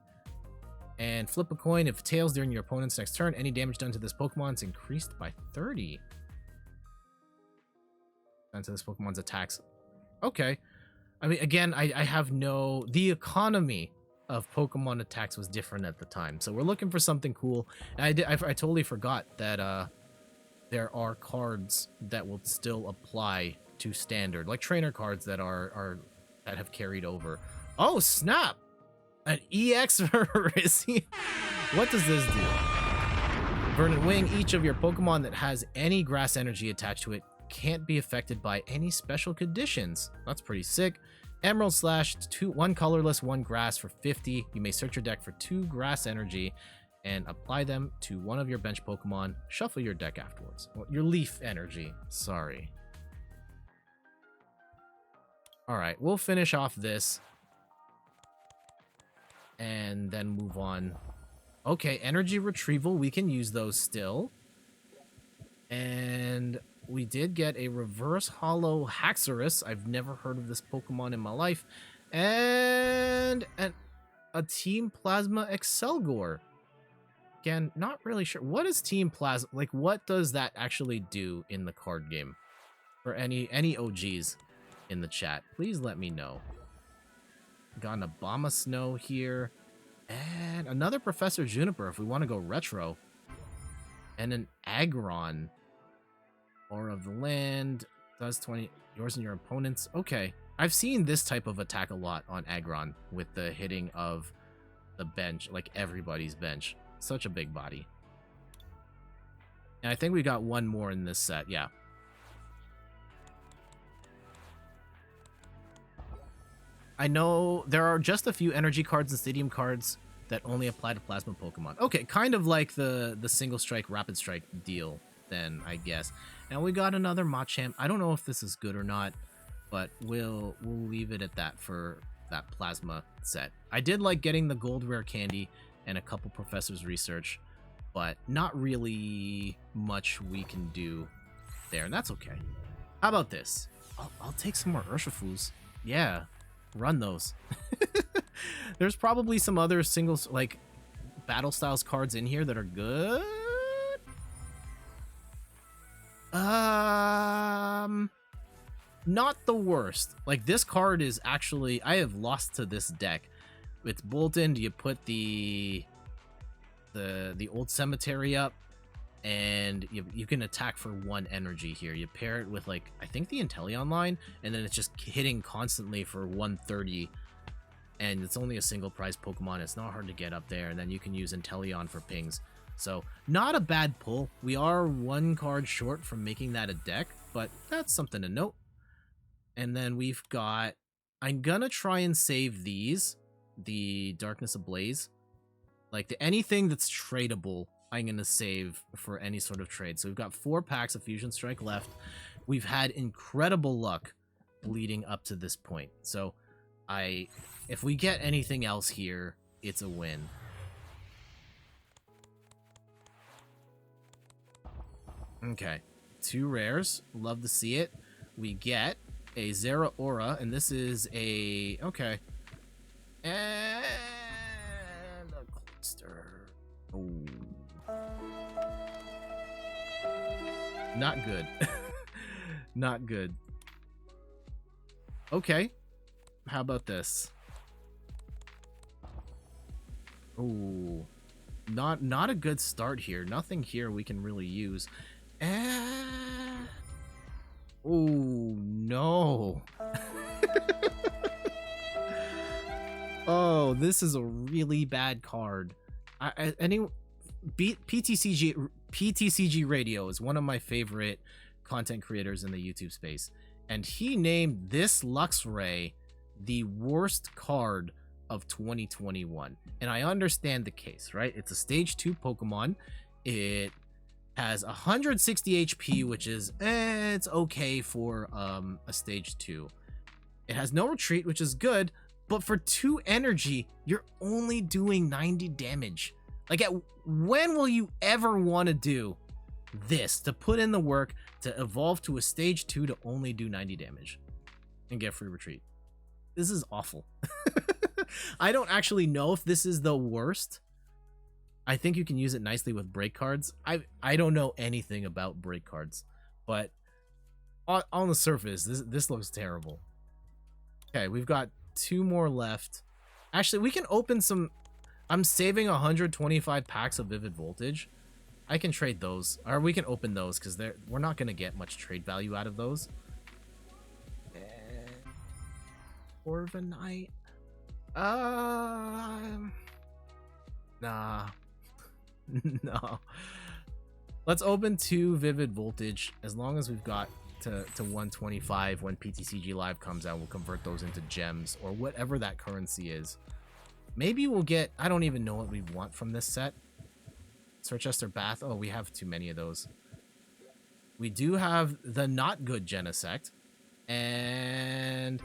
And flip a coin. If tails during your opponent's next turn, any damage done to this Pokemon is increased by 30. Done to this Pokemon's attacks. Okay. I mean, again, I have no... The economy of Pokemon attacks was different at the time. So we're looking for something cool. And I totally forgot that there are cards that will still apply to standard. Like trainer cards that that have carried over. Oh, snap! An EX Rissy. What does this do? Verdant Wing. Each of your Pokemon that has any grass energy attached to it can't be affected by any special conditions. That's pretty sick. Emerald Slash, 1 colorless, 1 grass for 50. You may search your deck for 2 grass energy and apply them to one of your bench Pokemon. Shuffle your deck afterwards. Well, your leaf energy. Sorry. Alright, we'll finish off this. And then move on. Okay, energy retrieval. We can use those still. And we did get a reverse hollow Haxorus. I've never heard of this Pokemon in my life. And a Team Plasma Excelgor. Again, not really sure. What is Team Plasma? Like, what does that actually do in the card game? For any OGs in the chat, please let me know. Got an Obama Snow here. And another Professor Juniper if we want to go retro. And an Aggron. Aura of the Land. Does 20. Yours and your opponent's. Okay. I've seen this type of attack a lot on Aggron. With the hitting of the bench. Like everybody's bench. Such a big body. And I think we got one more in this set. Yeah. I know there are just a few energy cards and stadium cards that only apply to plasma Pokemon. Okay, kind of like the single strike, rapid strike deal then, I guess. Now we got another Machamp. I don't know if this is good or not, but we'll leave it at that for that plasma set. I did like getting the gold rare candy and a couple professors research, but not really much we can do there, and that's okay. How about this? I'll take some more Urshifus. Yeah, run those. There's probably some other singles, like, battle styles cards in here that are good. Not the worst. Like, this card is actually, I have lost to this deck. It's Bolton. You put the old cemetery up, and you can attack for 1 energy here. You pair it with, like, I think the Inteleon line, and then it's just hitting constantly for 130, and it's only a single prize Pokemon. It's not hard to get up there, and then you can use Inteleon for pings. So, not a bad pull. We are 1 card short from making that a deck, but that's something to note. And then we've got, I'm gonna try and save these, the Darkness Ablaze. Like, anything that's tradable, I'm gonna save for any sort of trade. So we've got 4 packs of Fusion Strike left. We've had incredible luck leading up to this point. So if we get anything else here, it's a win. Okay, 2 rares. Love to see it. We get a Zera Aura, and this is a... Okay. And a Cloister. Oh. Not good. Not good. Okay. How about this? Oh. Not a good start here. Nothing here we can really use. Oh, no. Oh, this is a really bad card. PTCG Radio is one of my favorite content creators in the YouTube space, and he named this Luxray the worst card of 2021. And I understand the case, right? It's a stage 2 Pokemon. It has 160 HP, which is it's okay for a stage 2. It has no retreat, which is good, but for 2 energy, you're only doing 90 damage. Like, when will you ever want to do this, to put in the work to evolve to a stage 2 to only do 90 damage and get free retreat? This is awful. I don't actually know if this is the worst. I think you can use it nicely with break cards. I don't know anything about break cards, but on the surface, this looks terrible. Okay, we've got 2 more left. Actually, we can open some... I'm saving 125 packs of Vivid Voltage. I can trade those, or we can open those, because we're not going to get much trade value out of those. Corviknight. Nah. No. Let's open 2 Vivid Voltage. As long as we've got to 125 when PTCG Live comes out, we'll convert those into gems or whatever that currency is. Maybe we'll get... I don't even know what we want from this set. Sorchester Bath. Oh, we have too many of those. We do have the not good Genesect. And...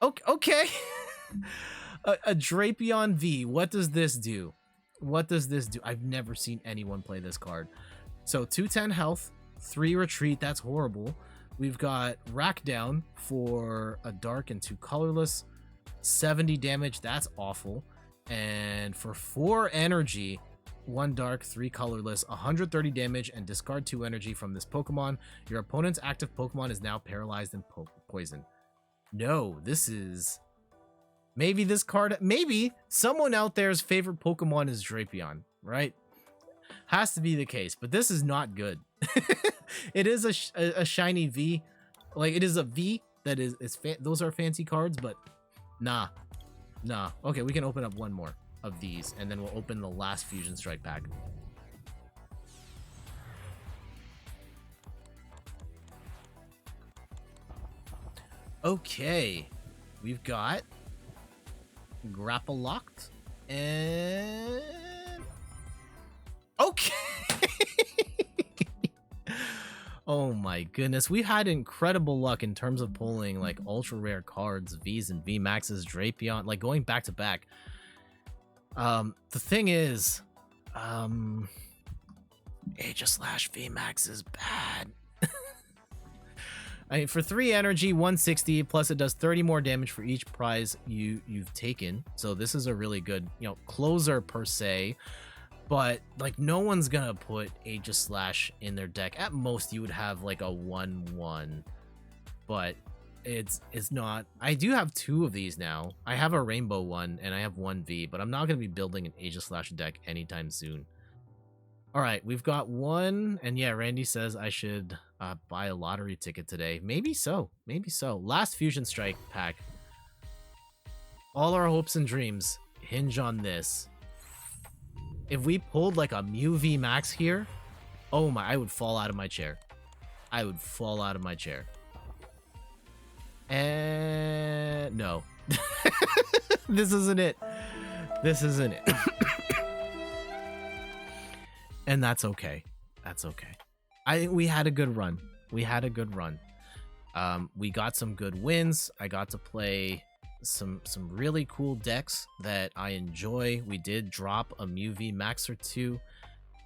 Okay. a Drapion V. What does this do? What does this do? I've never seen anyone play this card. So 210 health, 3 retreat. That's horrible. We've got Rack Down for a dark and 2 colorless. 70 damage. That's awful. And for 4 energy, 1 dark, 3 colorless, 130 damage, and discard 2 energy from this Pokemon. Your opponent's active Pokemon is now paralyzed and poisoned. No, this is... Maybe this card... Maybe someone out there's favorite Pokemon is Drapion, right? Has to be the case, but this is not good. It is a shiny V. Like, it is a V that is... those are fancy cards, but nah. Nah. Okay, we can open up 1 more of these, and then we'll open the last Fusion Strike pack. Okay, we've got Grapple Locked, and... Okay! Oh my goodness, we had incredible luck in terms of pulling like ultra rare cards, V's and VMAXs, Drapion, like going back to back. The thing is, Aegis/slash VMAX is bad. I mean, for 3 energy, 160, plus it does 30 more damage for each prize you've taken. So this is a really good, you know, closer per se. But like no one's gonna put Aegis/slash in their deck. At most you would have like a 1/1. But it's not. I do have 2 of these now. I have a rainbow one and I have 1 V, but I'm not gonna be building an Aegis/slash deck anytime soon. Alright, we've got 1, and yeah, Randy says I should buy a lottery ticket today. Maybe so, maybe so. Last Fusion Strike pack. All our hopes and dreams hinge on this. If we pulled like a Mew VMAX here, oh my, I would fall out of my chair. I would fall out of my chair. And no. This isn't it. This isn't it. And that's okay. That's okay. I think we had a good run. We had a good run. We got some good wins. I got to play some really cool decks that I enjoy. We did drop a Mew VMAX or 2.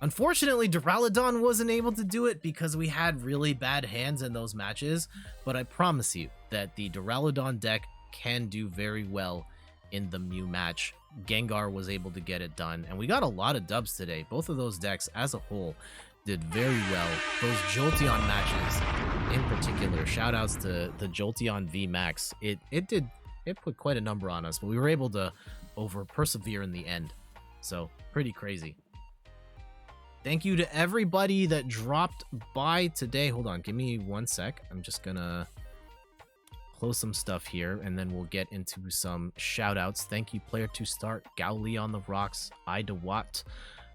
Unfortunately, Duraludon wasn't able to do it because we had really bad hands in those matches. But I promise you that the Duraludon deck can do very well in the Mew match. Gengar was able to get it done, and we got a lot of dubs today. Both of those decks as a whole did very well. Those Jolteon matches in particular, shout outs to the Jolteon VMAX. It put quite a number on us, but we were able to persevere in the end. So pretty crazy. Thank you to everybody that dropped by today. Hold on, give me 1 sec. I'm just gonna close some stuff here, and then we'll get into some shout outs. Thank you, Player to Start, Gowlee on the Rocks, Ida Watt,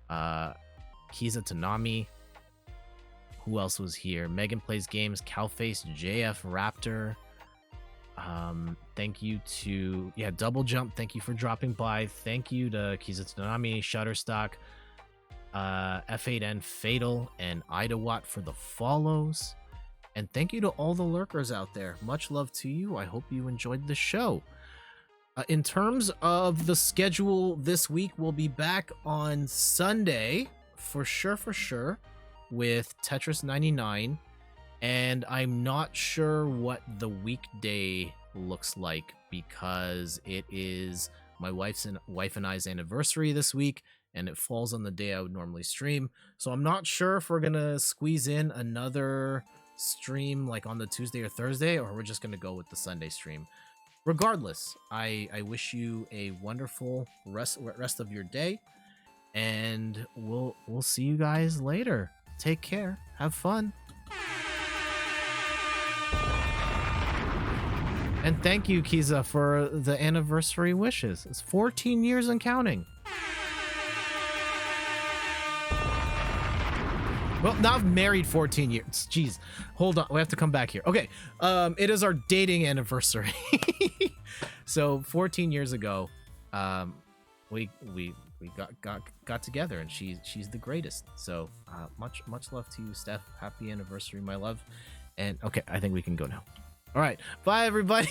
Kiza Tanami. Who else was here? Megan Plays Games, Calface, JF Raptor. Thank you to Double Jump. Thank you for dropping by. Thank you to Kiza Tanami, Shutterstock, F8N Fatal, and Ida Watt for the follows. And thank you to all the lurkers out there. Much love to you. I hope you enjoyed the show. In terms of the schedule this week, we'll be back on Sunday for sure, with Tetris 99. And I'm not sure what the weekday looks like because it is my wife and I's anniversary this week, and it falls on the day I would normally stream. So I'm not sure if we're gonna squeeze in another stream like on the Tuesday or Thursday, or we're just gonna go with the Sunday stream. Regardless, I wish you a wonderful rest of your day, and we'll see you guys later. Take care, have fun, and thank you, Kiza, for the anniversary wishes. It's 14 years and counting. Well, now I've married 14 years. Jeez, hold on. We have to come back here. Okay, it is our dating anniversary. So 14 years ago, we got together, and she's the greatest. So much love to you, Steph. Happy anniversary, my love. And okay, I think we can go now. All right, bye everybody.